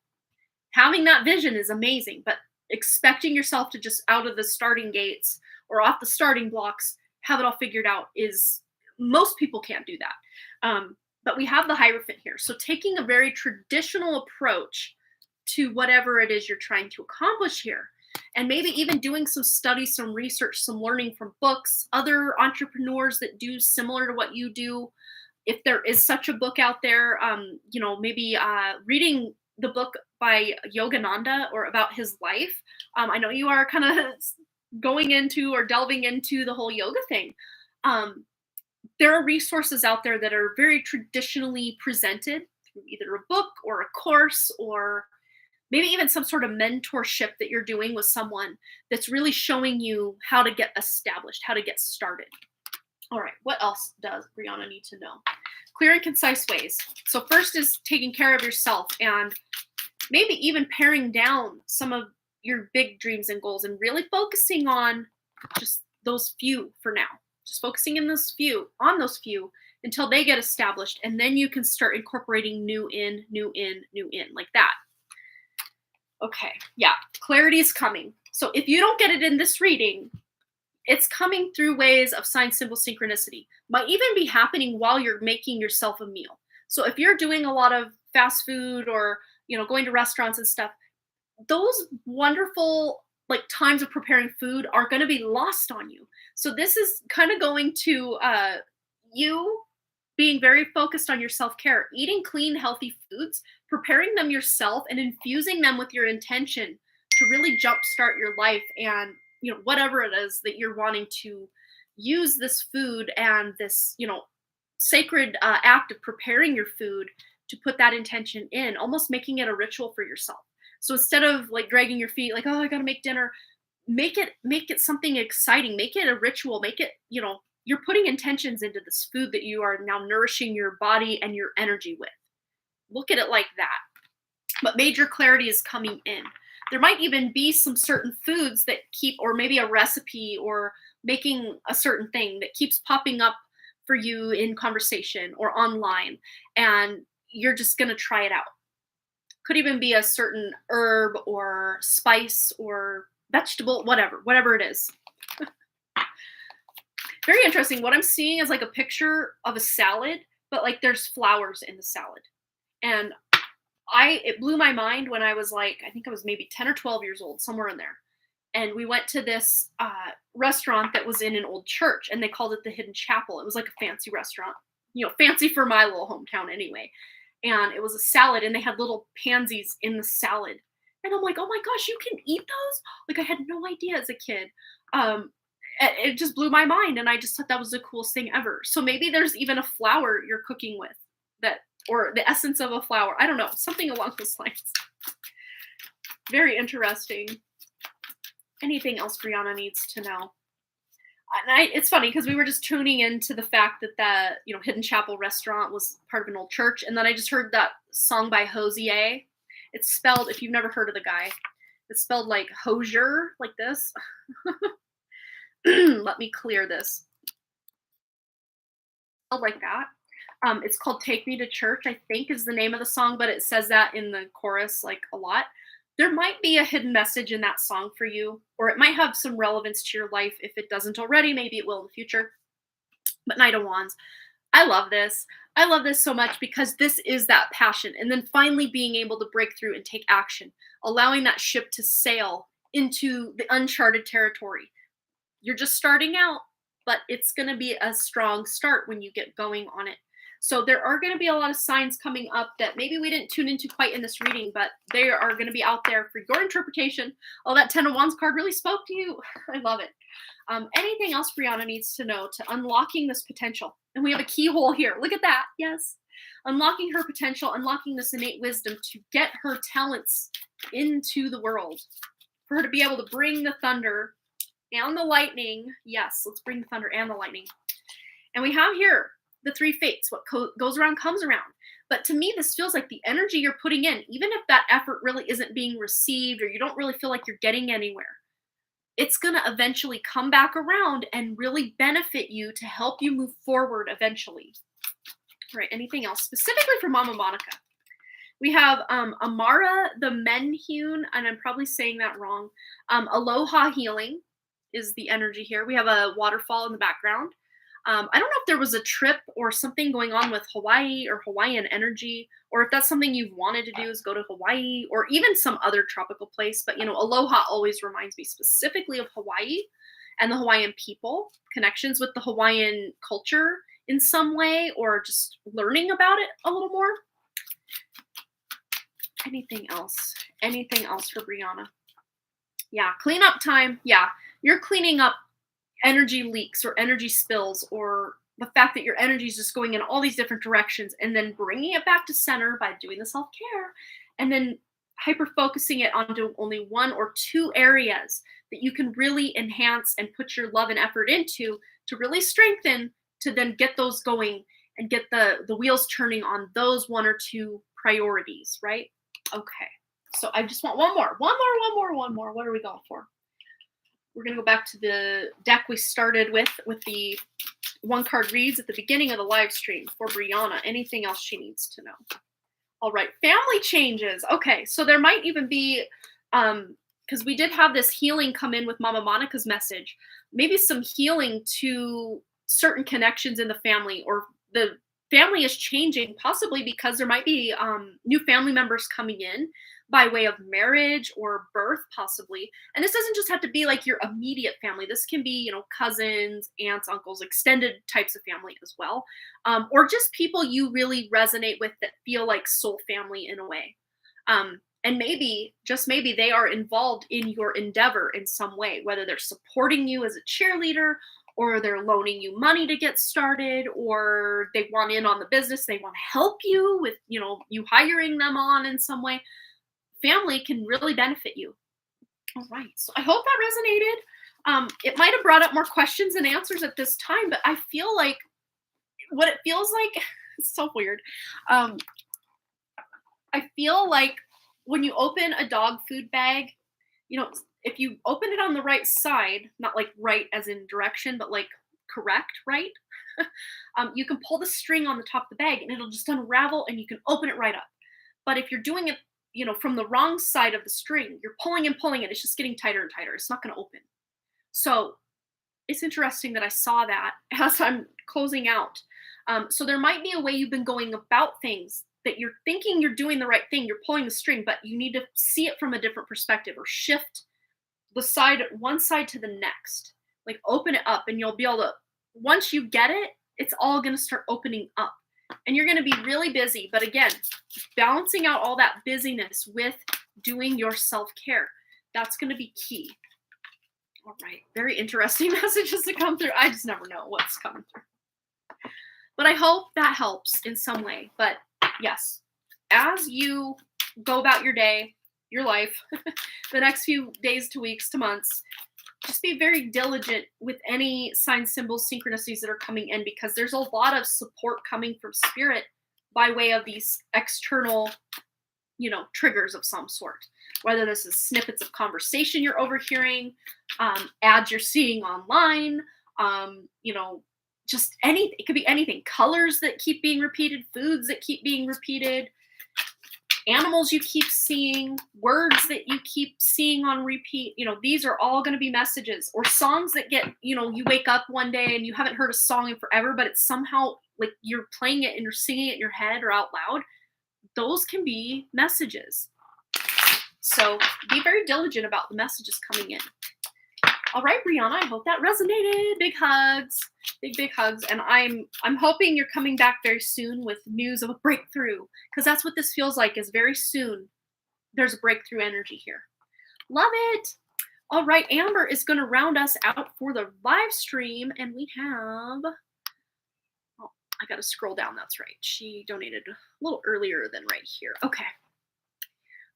Having that vision is amazing, but expecting yourself to just out of the starting gates or off the starting blocks have it all figured out is, most people can't do that. But we have the Hierophant here. So taking a very traditional approach to whatever it is you're trying to accomplish here. And maybe even doing some study, some research, some learning from books, other entrepreneurs that do similar to what you do. If there is such a book out there, maybe reading the book by Yogananda or about his life. I know you are kind of going into or delving into the whole yoga thing. There are resources out there that are very traditionally presented through either a book or a course, or maybe even some sort of mentorship that you're doing with someone that's really showing you how to get established, how to get started. All right, what else does Brianna need to know? Clear and concise ways. So first is taking care of yourself and maybe even paring down some of your big dreams and goals and really focusing on just those few for now. Just focusing on those few until they get established. And then you can start incorporating new in, like that. Okay, yeah, clarity is coming. So if you don't get it in this reading, it's coming through ways of sign, symbol, synchronicity. Might even be happening while you're making yourself a meal. So if you're doing a lot of fast food or going to restaurants and stuff, those wonderful like times of preparing food are going to be lost on you. So this is kind of going to you being very focused on your self-care, eating clean, healthy foods, preparing them yourself, and infusing them with your intention to really jumpstart your life and whatever it is that you're wanting to use this food and this sacred act of preparing your food to put that intention in, almost making it a ritual for yourself. So instead of like dragging your feet, like, oh, I got to make dinner, make it something exciting, make it a ritual, make it, you're putting intentions into this food that you are now nourishing your body and your energy with. Look at it like that. But major clarity is coming in. There might even be some certain foods that keep, or maybe a recipe or making a certain thing that keeps popping up for you in conversation or online, and you're just going to try it out. Could even be a certain herb or spice or vegetable, whatever it is. Very interesting. What I'm seeing is like a picture of a salad, but like there's flowers in the salad. And it blew my mind when I was like, I think I was maybe 10 or 12 years old, somewhere in there. And we went to this restaurant that was in an old church, and they called it the Hidden Chapel. It was like a fancy restaurant, fancy for my little hometown anyway. And it was a salad, and they had little pansies in the salad. And I'm like, oh my gosh, you can eat those? Like, I had no idea as a kid. It just blew my mind, and I just thought that was the coolest thing ever. So maybe there's even a flower you're cooking with that, or the essence of a flower. I don't know, something along those lines. Very interesting. Anything else Brianna needs to know? And it's funny because we were just tuning into the fact that Hidden Chapel restaurant was part of an old church, and then I just heard that song by Hosier. It's spelled, if you've never heard of the guy, it's spelled like Hosier, like this. Let me clear this. Like that. It's called Take Me to Church, I think is the name of the song, but it says that in the chorus like a lot. There might be a hidden message in that song for you, or it might have some relevance to your life. If it doesn't already, maybe it will in the future. But Knight of Wands, I love this. I love this so much because this is that passion. And then finally being able to break through and take action, allowing that ship to sail into the uncharted territory. You're just starting out, but it's going to be a strong start when you get going on it. So there are going to be a lot of signs coming up that maybe we didn't tune into quite in this reading, but they are going to be out there for your interpretation. Oh, that 10 of Wands card really spoke to you. I love it. Anything else Brianna needs to know to unlocking this potential? And we have a keyhole here. Look at that. Yes. Unlocking her potential, unlocking this innate wisdom to get her talents into the world. For her to be able to bring the thunder and the lightning. Yes, let's bring the thunder and the lightning. And we have here the three fates. What goes around comes around. But to me, this feels like the energy you're putting in, even if that effort really isn't being received or you don't really feel like you're getting anywhere, it's going to eventually come back around and really benefit you to help you move forward eventually. All right, anything else specifically for Mama Monica? We have Amara the Menhune, and I'm probably saying that wrong. Aloha Healing is the energy here. We have a waterfall in the background. I don't know if there was a trip or something going on with Hawaii or Hawaiian energy, or if that's something you've wanted to do is go to Hawaii or even some other tropical place. But, aloha always reminds me specifically of Hawaii and the Hawaiian people, connections with the Hawaiian culture in some way, or just learning about it a little more. Anything else? Anything else for Brianna? Yeah, cleanup time. Yeah, you're cleaning up energy leaks or energy spills, or the fact that your energy is just going in all these different directions, and then bringing it back to center by doing the self-care, and then hyper focusing it onto only one or two areas that you can really enhance and put your love and effort into to really strengthen to then get those going and get the wheels turning on those one or two priorities, right? Okay. So I just want one more. What are we going for? We're going to go back to the deck we started with the one card reads at the beginning of the live stream for Brianna. Anything else she needs to know? All right, family changes. Okay, so there might even be, because we did have this healing come in with Mama Monica's message, maybe some healing to certain connections in the family, or the family is changing, possibly because there might be new family members coming in by way of marriage or birth, possibly. And this doesn't just have to be like your immediate family. This can be, cousins, aunts, uncles, extended types of family as well. Or just people you really resonate with that feel like soul family in a way. And maybe, just maybe, they are involved in your endeavor in some way, whether they're supporting you as a cheerleader, or they're loaning you money to get started, or they want in on the business. They want to help you with, you hiring them on in some way. Family can really benefit you. All right. So I hope that resonated. It might have brought up more questions and answers at this time, but I feel like what it feels like, it's so weird. I feel like when you open a dog food bag, if you open it on the right side, not like right as in direction, but like correct, right? You can pull the string on the top of the bag and it'll just unravel and you can open it right up. But if you're doing it, from the wrong side of the string, you're pulling and pulling it, it's just getting tighter and tighter. It's not going to open. So it's interesting that I saw that as I'm closing out. So there might be a way you've been going about things that you're thinking you're doing the right thing. You're pulling the string, but you need to see it from a different perspective, or shift one side to the next. Like open it up, and you'll be able to, once you get it, it's all going to start opening up. And you're going to be really busy. But again, balancing out all that busyness with doing your self-care, that's going to be key. All right. Very interesting messages to come through. I just never know what's coming through. But I hope that helps in some way. But yes, as you go about your day, your life, the next few days to weeks to months, just be very diligent with any signs, symbols, synchronicities that are coming in, because there's a lot of support coming from spirit by way of these external, triggers of some sort. Whether this is snippets of conversation you're overhearing, ads you're seeing online, just anything. It could be anything. Colors that keep being repeated, foods that keep being repeated, animals you keep seeing, words that you keep seeing on repeat. These are all going to be messages, or songs that get, you wake up one day and you haven't heard a song in forever, but it's somehow like you're playing it and you're singing it in your head or out loud. Those can be messages. So be very diligent about the messages coming in. All right, Brianna, I hope that resonated. Big hugs, big hugs. And I'm hoping you're coming back very soon with news of a breakthrough, because that's what this feels like, is very soon there's a breakthrough energy here. Love it. All right, Amber is going to round us out for the live stream, and we have, I got to scroll down. That's right. She donated a little earlier than right here. Okay.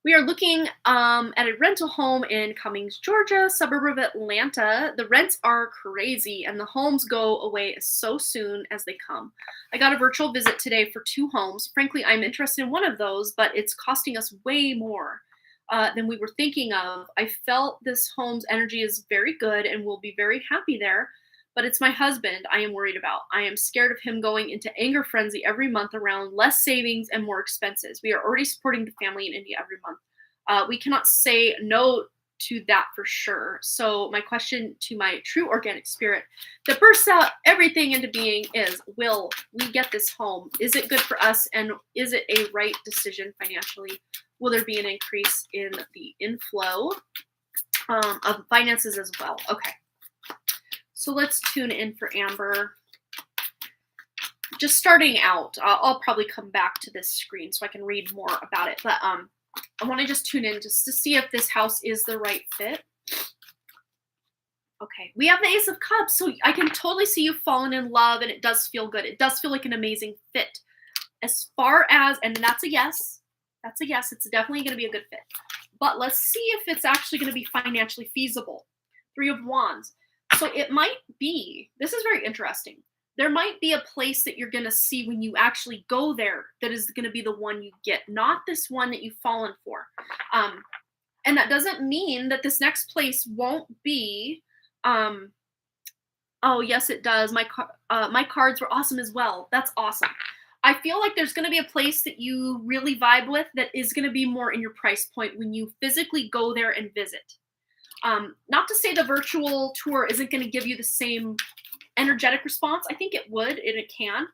We are looking at a rental home in Cummings, Georgia, suburb of Atlanta. The rents are crazy, and the homes go away so soon as they come. I got a virtual visit today for 2 homes. Frankly, I'm interested in one of those, but it's costing us way more than we were thinking of. I felt this home's energy is very good and we'll be very happy there, but it's my husband I am worried about. I am scared of him going into anger frenzy every month around less savings and more expenses. We are already supporting the family in India every month. We cannot say no to that for sure. So my question to my true organic spirit that bursts out everything into being is, will we get this home? Is it good for us? And is it a right decision financially? Will there be an increase in the inflow of finances as well? Okay. So let's tune in for Amber. Just starting out, I'll probably come back to this screen so I can read more about it. But I want to just tune in just to see if this house is the right fit. Okay, we have the Ace of Cups, so I can totally see you falling in love, and it does feel good. It does feel like an amazing fit. As far as, and that's a yes. That's a yes. It's definitely going to be a good fit. But let's see if it's actually going to be financially feasible. 3 of Wands. So it might be, this is very interesting. there might be a place that you're going to see when you actually go there that is going to be the one you get, not this one that you've fallen for. And that doesn't mean that this next place won't be. Oh yes, it does. My cards were awesome as well. That's awesome. I feel like there's going to be a place that you really vibe with that is going to be more in your price point when you physically go there and visit. Not to say the virtual tour isn't going to give you the same energetic response. I think it would, and it can.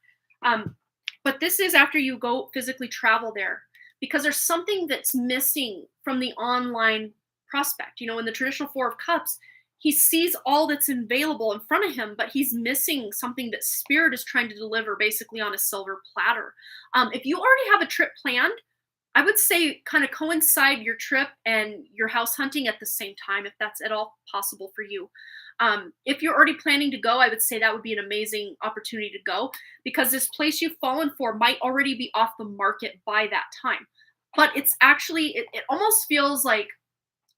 But this is after you go physically travel there, because there's something that's missing from the online prospect. You know, in the traditional Four of Cups, he sees all that's available in front of him, but he's missing something that Spirit is trying to deliver basically on a silver platter. If you already have a trip planned, I would say kind of coincide your trip and your house hunting at the same time, if that's at all possible for you. If you're already planning to go, I would say that would be an amazing opportunity to go, because this place you've fallen for might already be off the market by that time. But it's actually, it almost feels like,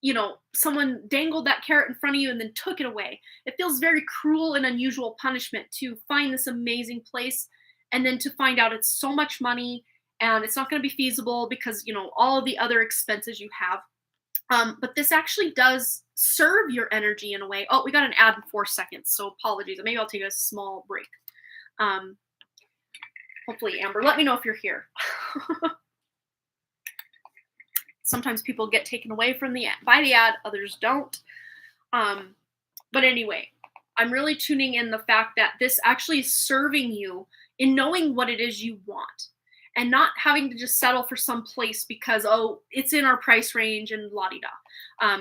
you know, someone dangled that carrot in front of you and then took it away. It feels very cruel and unusual punishment to find this amazing place and then to find out it's so much money and it's not going to be feasible because, you know, all of the other expenses you have. But this actually does serve your energy in a way. Oh, we got an ad in 4 seconds, so apologies. Maybe I'll take a small break. Hopefully, Amber, let me know if you're here. Sometimes people get taken away from by the ad, others don't. But anyway, I'm really tuning in the fact that this actually is serving you in knowing what it is you want and not having to just settle for some place because, oh, it's in our price range and la-di-da.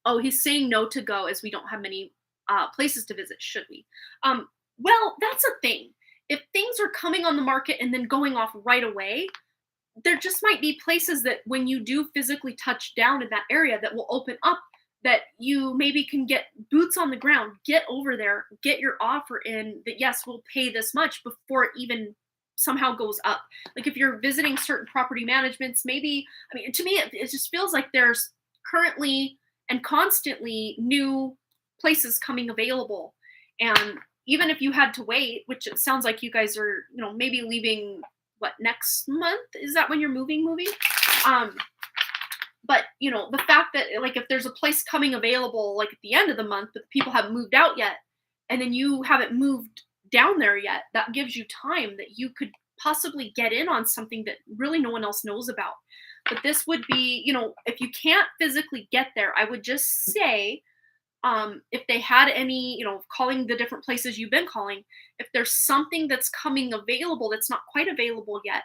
Oh, he's saying no to go as we don't have many places to visit, should we? Well, that's a thing. If things are coming on the market and then going off right away, there just might be places that when you do physically touch down in that area that will open up, that you maybe can get boots on the ground, get over there, get your offer in that, yes, we'll pay this much before it even somehow goes up. Like if you're visiting certain property managements, maybe, I mean, to me, it just feels like there's currently and constantly new places coming available. And even if you had to wait, which it sounds like you guys are, you know, maybe leaving next month? Is that when you're moving? But you know, the fact that like if there's a place coming available like at the end of the month, but the people haven't moved out yet, and then you haven't moved down there yet, that gives you time that you could possibly get in on something that really no one else knows about. But this would be, you know, if you can't physically get there, I would just say, if they had any, you know, calling the different places you've been calling, if there's something that's coming available that's not quite available yet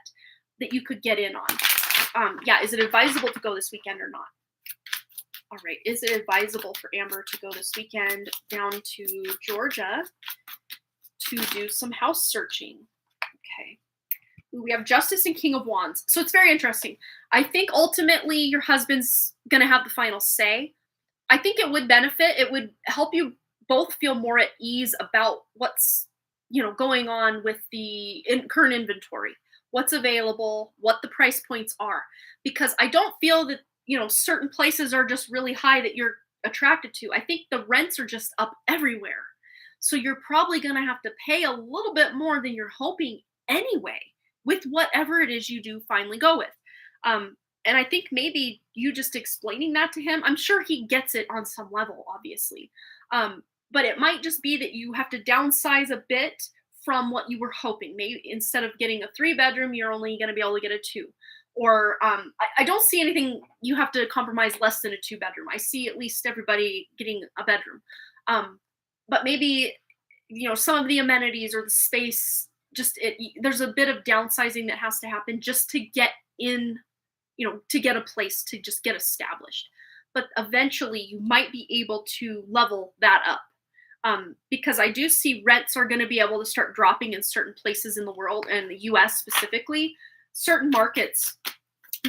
that you could get in on. Yeah, is it advisable to go this weekend or not? All right, is it advisable for Amber to go this weekend down to Georgia to do some house searching? Okay. Ooh, we have Justice and King of Wands. So it's very interesting. I think ultimately your husband's going to have the final say. I think it would benefit. It would help you both feel more at ease about what's, you know, going on with the current inventory, what's available, what the price points are. Because I don't feel that, you know, certain places are just really high that you're attracted to. I think the rents are just up everywhere. So you're probably going to have to pay a little bit more than you're hoping anyway, with whatever it is you do finally go with. And I think maybe you just explaining that to him, I'm sure he gets it on some level, obviously. But it might just be that you have to downsize a bit from what you were hoping. Maybe instead of getting a 3-bedroom, you're only going to be able to get a 2. Or I don't see anything you have to compromise less than a 2-bedroom. I see at least everybody getting a bedroom. But maybe, you know, some of the amenities or the space, there's a bit of downsizing that has to happen just to get in, you know, to get a place to just get established. But eventually you might be able to level that up. Because I do see rents are going to be able to start dropping in certain places in the world, and the US specifically, certain markets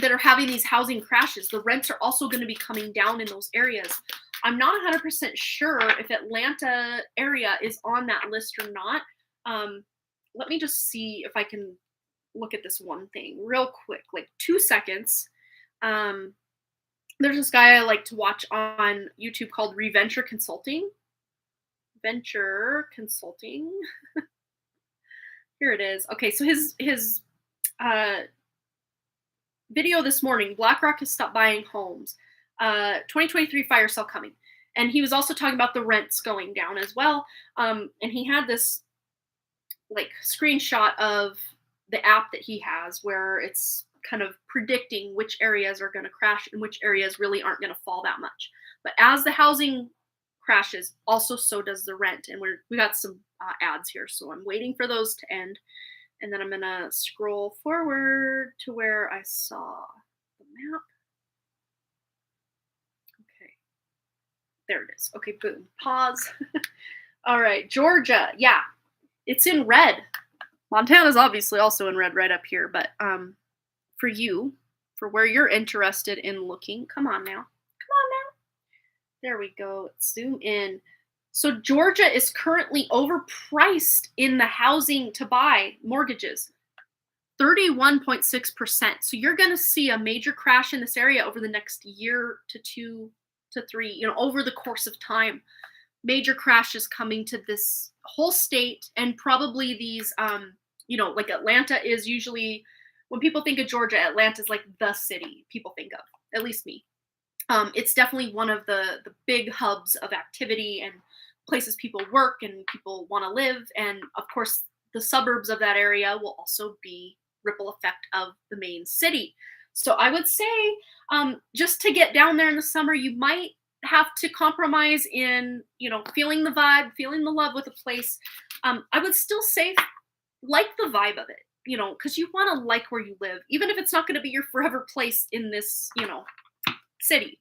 that are having these housing crashes. The rents are also going to be coming down in those areas. I'm not 100% sure if Atlanta area is on that list or not. Let me just see if I can look at this one thing real quick, like 2 seconds. There's this guy I like to watch on YouTube called Reventure Consulting. Venture Consulting. Here it is. Okay, so his uh, video this morning, BlackRock has stopped buying homes. 2023 fire sale coming, and he was also talking about the rents going down as well. And he had this like screenshot of the app that he has where it's kind of predicting which areas are going to crash and which areas really aren't going to fall that much. But as the housing crashes, also so does the rent. And we got some ads here, so I'm waiting for those to end, and then I'm gonna scroll forward to where I saw the map. Okay, there it is. Okay, boom. Pause. All right, Georgia. Yeah, it's in red. Montana's obviously also in red right up here, but for you, for where you're interested in looking, come on now. Come on now. There we go. Let's zoom in. So Georgia is currently overpriced in the housing to buy mortgages. 31.6%. So you're going to see a major crash in this area over the next year to 2 to 3, over the course of time. Major crashes coming to this whole state, and probably these like Atlanta is usually, when people think of Georgia, Atlanta's like the city people think of, at least me. It's definitely one of the big hubs of activity and places people work and people want to live. And of course, the suburbs of that area will also be ripple effect of the main city. So I would say just to get down there in the summer, you might have to compromise in, feeling the vibe, feeling the love with a place. I would still say like the vibe of it, because you want to like where you live, even if it's not going to be your forever place in this, city.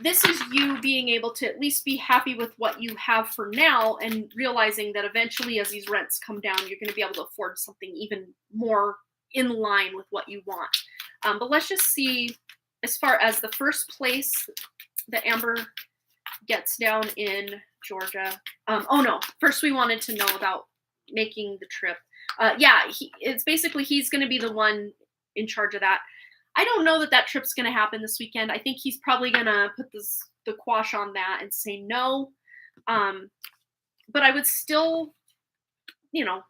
This is you being able to at least be happy with what you have for now, and realizing that eventually as these rents come down, you're going to be able to afford something even more in line with what you want. But let's just see, as far as the first place that Amber gets down in Georgia. Oh no, first we wanted to know about making the trip. It's basically he's going to be the one in charge of that. I don't know that trip's going to happen this weekend. I think he's probably going to put the quash on that and say no. But I would still,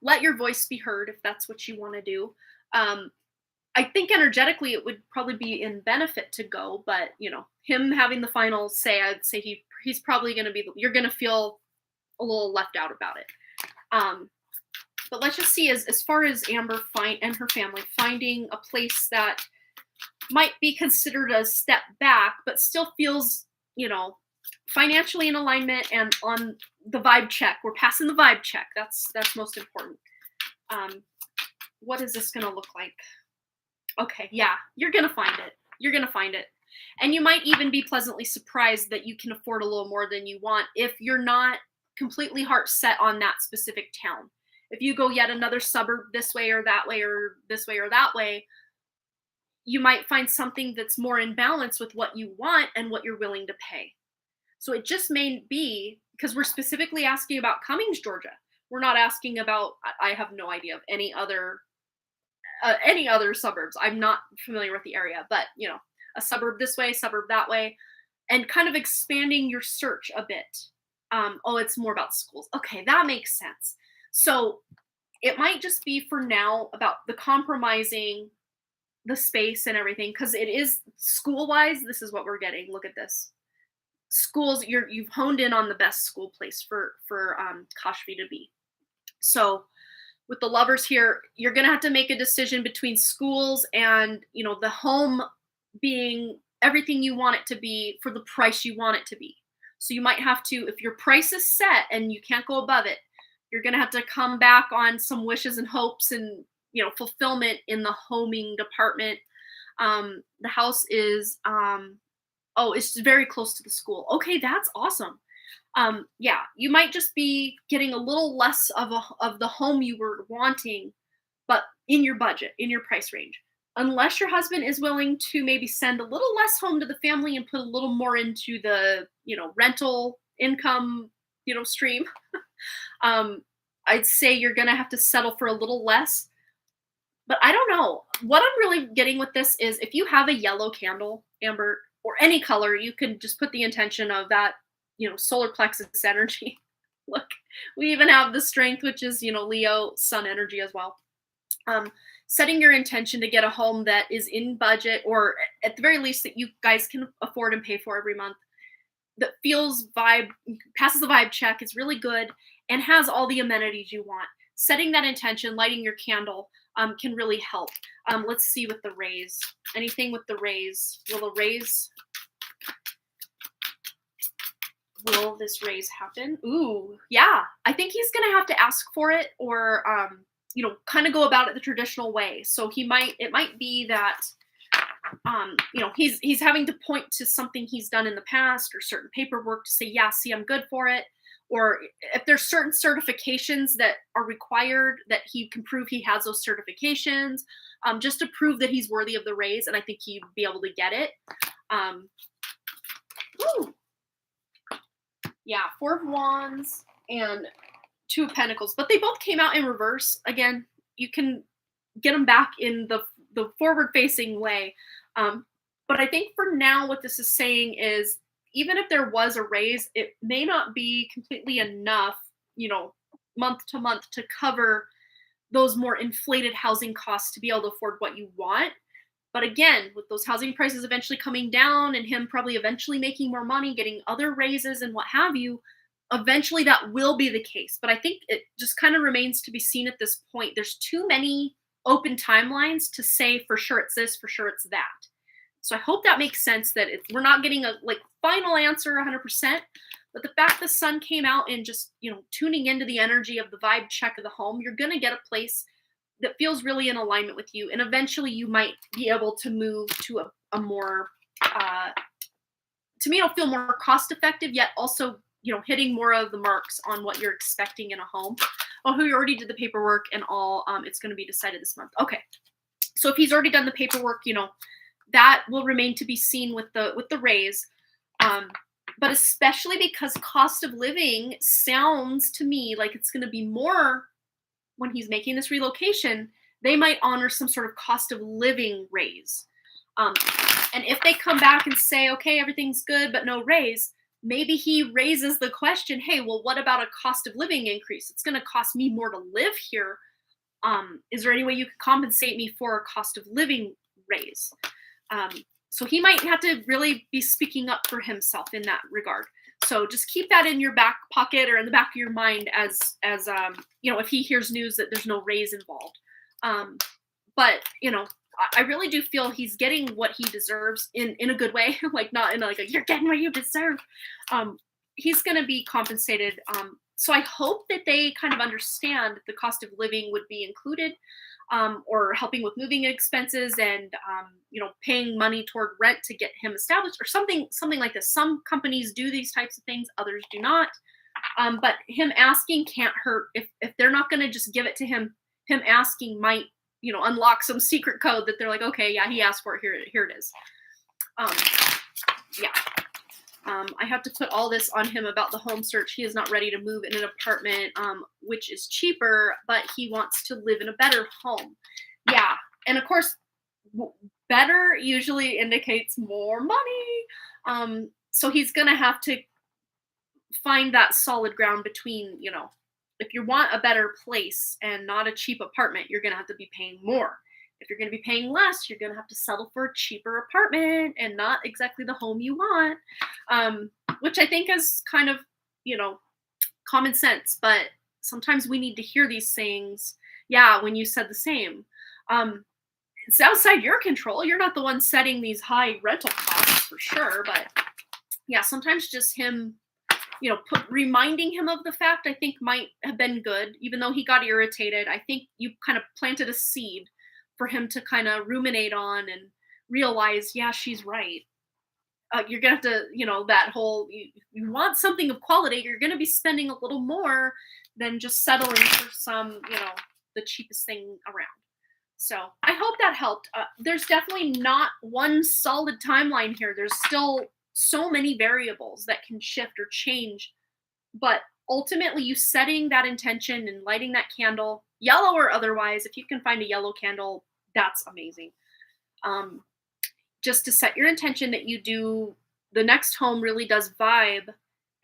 let your voice be heard if that's what you want to do. I think energetically it would probably be in benefit to go, but him having the final say, I'd say he's probably going to be, you're going to feel a little left out about it. But let's just see, as far as Amber and her family finding a place that might be considered a step back, but still feels, financially in alignment and on the vibe check. We're passing the vibe check. That's most important. What is this going to look like? Okay, yeah, you're going to find it. You're going to find it. And you might even be pleasantly surprised that you can afford a little more than you want if you're not completely heart set on that specific town. If you go yet another suburb this way or that way or this way or that way, you might find something that's more in balance with what you want and what you're willing to pay. So it just may be, because we're specifically asking about Cummings, Georgia. We're not asking about, I have no idea of any other suburbs. I'm not familiar with the area, but a suburb this way, suburb that way, and kind of expanding your search a bit. It's more about schools. Okay, that makes sense. So it might just be for now about the compromising the space and everything, because it is school-wise, this is what we're getting. Look at this. Schools, you've honed in on the best school place for Kashvi to be. So with the lovers here, you're going to have to make a decision between schools and, the home being everything you want it to be for the price you want it to be. So you might have to, if your price is set and you can't go above it, you're going to have to come back on some wishes and hopes and, fulfillment in the homing department. The house is, it's very close to the school. Okay, that's awesome. You might just be getting a little less of the home you were wanting, but in your budget, in your price range. Unless your husband is willing to maybe send a little less home to the family and put a little more into the, rental income, stream. I'd say you're going to have to settle for a little less. But I don't know. What I'm really getting with this is if you have a yellow candle, Amber, or any color, you can just put the intention of that, solar plexus energy. Look, we even have the strength, which is, Leo sun energy as well. Um, Setting your intention to get a home that is in budget, or at the very least that you guys can afford and pay for every month, that feels vibe, passes the vibe check, is really good, and has all the amenities you want. Setting that intention, lighting your candle, can really help. Let's see with the raise. Anything with the raise? Will this raise happen? Ooh, yeah. I think he's gonna have to ask for it, or kind of go about it the traditional way. So it might be that he's having to point to something he's done in the past or certain paperwork to say, yeah, see, I'm good for it. Or if there's certain certifications that are required, that he can prove he has those certifications, just to prove that he's worthy of the raise. And I think he'd be able to get it. Woo. Yeah, Four of Wands and Two of Pentacles, but they both came out in reverse. Again, you can get them back in the forward-facing way. But I think for now, what this is saying is, even if there was a raise, it may not be completely enough, month to month to cover those more inflated housing costs to be able to afford what you want. But again, with those housing prices eventually coming down and him probably eventually making more money, getting other raises and what have you, eventually that will be the case. But I think it just kind of remains to be seen at this point. There's too many open timelines to say for sure it's this, for sure it's that. So I hope that makes sense, that we're not getting a final answer 100%. But the fact the sun came out and just, tuning into the energy of the vibe check of the home, you're going to get a place that feels really in alignment with you. And eventually you might be able to move to a more, to me, it'll feel more cost effective, yet also, hitting more of the marks on what you're expecting in a home. Oh, who already did the paperwork and all, it's going to be decided this month. Okay. So if he's already done the paperwork, that will remain to be seen with the raise. But especially because cost of living sounds to me like it's going to be more when he's making this relocation, they might honor some sort of cost of living raise. And if they come back and say, okay, everything's good, but no raise, maybe he raises the question, hey, well, what about a cost of living increase? It's going to cost me more to live here. Is there any way you could compensate me for a cost of living raise? So he might have to really be speaking up for himself in that regard. So just keep that in your back pocket or in the back of your mind as if he hears news that there's no raise involved. But I really do feel he's getting what he deserves in a good way, not in a you're getting what you deserve. He's going to be compensated. So I hope that they kind of understand that the cost of living would be included, or helping with moving expenses and paying money toward rent to get him established, or something like this. Some companies do these types of things, others do not. But him asking can't hurt. If they're not going to just give it to him, him asking might unlock some secret code that they're like, okay, yeah, he asked for it. Here it is. Yeah. I have to put all this on him about the home search. He is not ready to move in an apartment, which is cheaper, but he wants to live in a better home. Yeah. And of course, better usually indicates more money. So he's going to have to find that solid ground between, if you want a better place and not a cheap apartment, you're going to have to be paying more. If you're going to be paying less, you're going to have to settle for a cheaper apartment and not exactly the home you want, which I think is kind of, common sense. But sometimes we need to hear these things. Yeah, when you said the same. It's outside your control. You're not the one setting these high rental costs for sure. But yeah, sometimes just him, reminding him of the fact, I think might have been good. Even though he got irritated, I think you kind of planted a seed for him to kind of ruminate on and realize, yeah, she's right. You're going to have to, that whole, you want something of quality, you're going to be spending a little more than just settling for some, the cheapest thing around. So I hope that helped. There's definitely not one solid timeline here. There's still so many variables that can shift or change. But ultimately, you setting that intention and lighting that candle, yellow or otherwise, if you can find a yellow candle, that's amazing. Just to set your intention that the next home really does vibe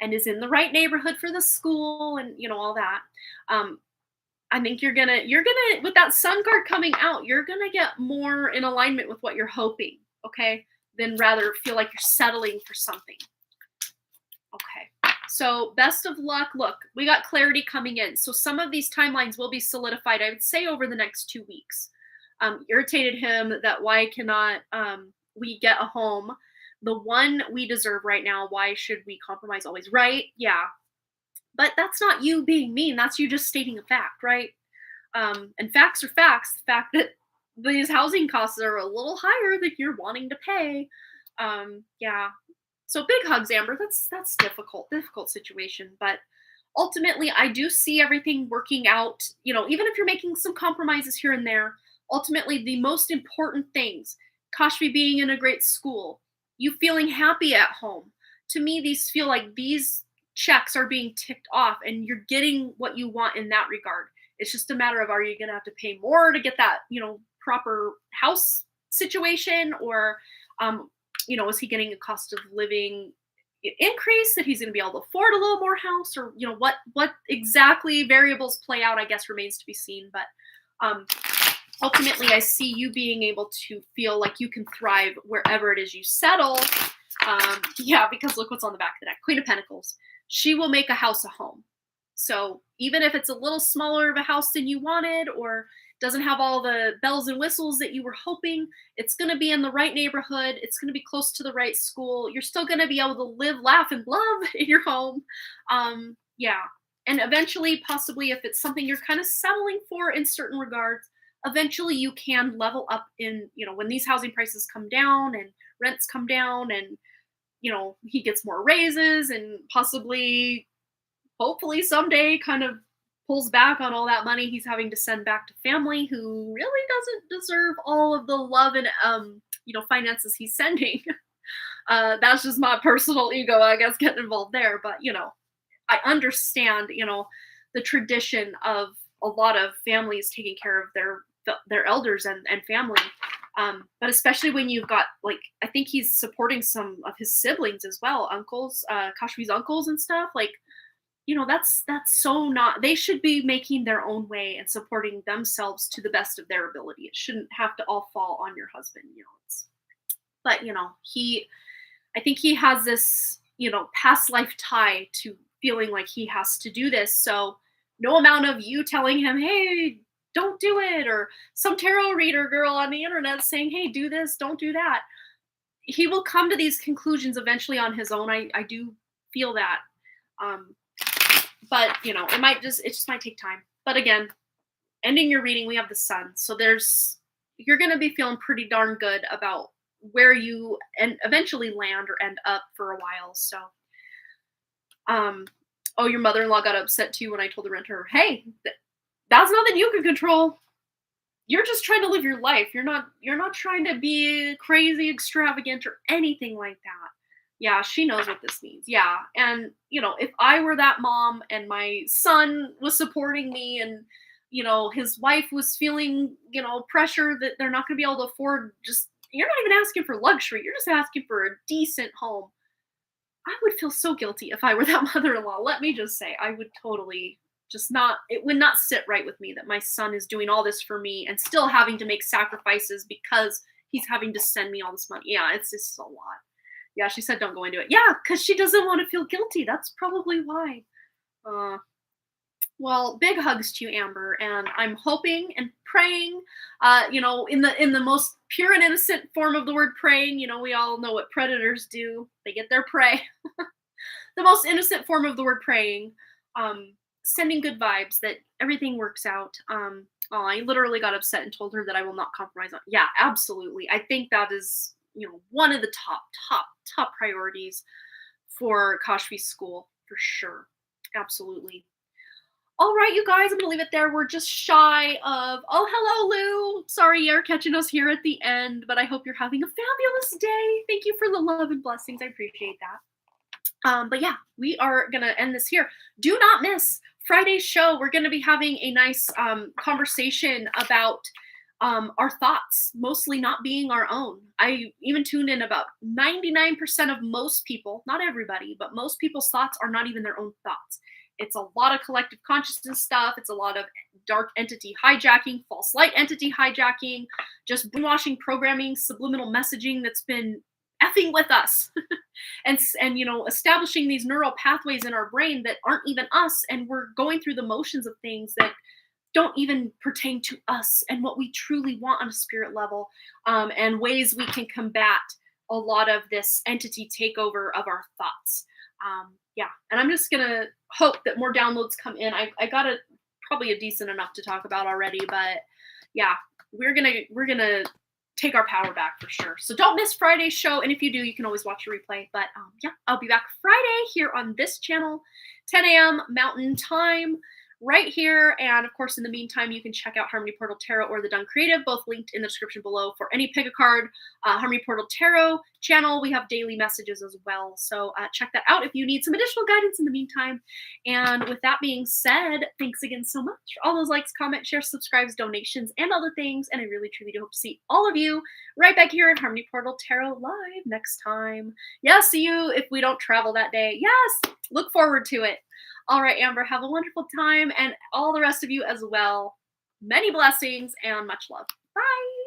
and is in the right neighborhood for the school and all that. Um, I think you're gonna with that sun card coming out, you're gonna get more in alignment with what you're hoping, okay? Than rather feel like you're settling for something. Okay. So best of luck. Look, we got clarity coming in. So some of these timelines will be solidified, I would say, over the next 2 weeks. Irritated him that why cannot we get a home? The one we deserve right now. Why should we compromise always? Right? Yeah. But that's not you being mean. That's you just stating a fact, right? And facts are facts. The fact that these housing costs are a little higher than you're wanting to pay. Yeah. So big hugs, Amber. That's difficult situation. But ultimately, I do see everything working out. Even if you're making some compromises here and there, ultimately the most important things: Kashvi being in a great school, you feeling happy at home. To me, these feel like these checks are being ticked off, and you're getting what you want in that regard. It's just a matter of, are you going to have to pay more to get that proper house situation, or is he getting a cost of living increase that he's going to be able to afford a little more house, or what exactly variables play out, I guess, remains to be seen. But ultimately, I see you being able to feel like you can thrive wherever it is you settle. Yeah, because look what's on the back of the deck. Queen of Pentacles. She will make a house a home. So even if it's a little smaller of a house than you wanted, or doesn't have all the bells and whistles that you were hoping, it's going to be in the right neighborhood. It's going to be close to the right school. You're still going to be able to live, laugh, and love in your home. Yeah. And eventually, possibly, if it's something you're kind of settling for in certain regards, eventually you can level up in, when these housing prices come down and rents come down, and, he gets more raises, and possibly, hopefully someday kind of pulls back on all that money he's having to send back to family who really doesn't deserve all of the love and finances he's sending. That's just my personal ego, I guess, getting involved there. But I understand the tradition of a lot of families taking care of their elders and family. But especially when you've got, like, I think he's supporting some of his siblings as well, uncles, Kashmi's uncles and stuff. Like, that's so not, they should be making their own way and supporting themselves to the best of their ability. It shouldn't have to all fall on your husband. But I think he has this, past life tie to feeling like he has to do this. So no amount of you telling him, hey, don't do it, or some tarot reader girl on the internet saying, hey, do this, don't do that. He will come to these conclusions eventually on his own. I do feel that. But it just might take time. But again, ending your reading, we have the sun. So you're going to be feeling pretty darn good about where you eventually land or end up for a while. So, your mother-in-law got upset too when I told the renter, hey, that's nothing you can control. You're just trying to live your life. You're not trying to be crazy, extravagant, or anything like that. Yeah, she knows what this means. Yeah. And, if I were that mom and my son was supporting me, and, his wife was feeling, pressure that they're not going to be able to afford, you're not even asking for luxury. You're just asking for a decent home. I would feel so guilty if I were that mother-in-law. Let me just say, I would totally it would not sit right with me that my son is doing all this for me and still having to make sacrifices because he's having to send me all this money. Yeah, it's just a lot. Yeah, she said don't go into it. Yeah, because she doesn't want to feel guilty. That's probably why. Well, big hugs to you, Amber, and I'm hoping and praying, in the most pure and innocent form of the word praying. We all know what predators do. They get their prey. The most innocent form of the word praying, sending good vibes that everything works out. I literally got upset and told her that I will not compromise on. Yeah, absolutely. I think that is, one of the top priorities for Kashvi's school, for sure. Absolutely. All right, you guys, I'm gonna leave it there. We're just shy of, oh, hello, Lou. Sorry you're catching us here at the end, but I hope you're having a fabulous day. Thank you for the love and blessings. I appreciate that. But yeah, we are gonna end this here. Do not miss Friday's show. We're gonna be having a nice conversation about our thoughts mostly not being our own. I even tuned in about 99% of most people, not everybody, but most people's thoughts are not even their own thoughts. It's a lot of collective consciousness stuff. It's a lot of dark entity hijacking, false light entity hijacking, just brainwashing programming, subliminal messaging that's been effing with us. And establishing these neural pathways in our brain that aren't even us, and we're going through the motions of things that don't even pertain to us and what we truly want on a spirit level, and ways we can combat a lot of this entity takeover of our thoughts. Yeah, and I'm just gonna hope that more downloads come in. I got probably a decent enough to talk about already, but yeah, we're gonna take our power back for sure. So don't miss Friday's show, and if you do, you can always watch a replay. But yeah, I'll be back Friday here on this channel, 10 a.m. Mountain Time, right here. And of course, in the meantime, you can check out Harmony Portal Tarot or the Done Creative, both linked in the description below for any pick a card. Harmony Portal Tarot channel, we have daily messages as well. So check that out if you need some additional guidance in the meantime. And with that being said, thanks again so much for all those likes, comments, shares, subscribes, donations, and other things. And I really, truly do hope to see all of you right back here at Harmony Portal Tarot Live next time. Yeah, see you if we don't travel that day. Yes, look forward to it. All right, Amber, have a wonderful time, and all the rest of you as well. Many blessings and much love. Bye.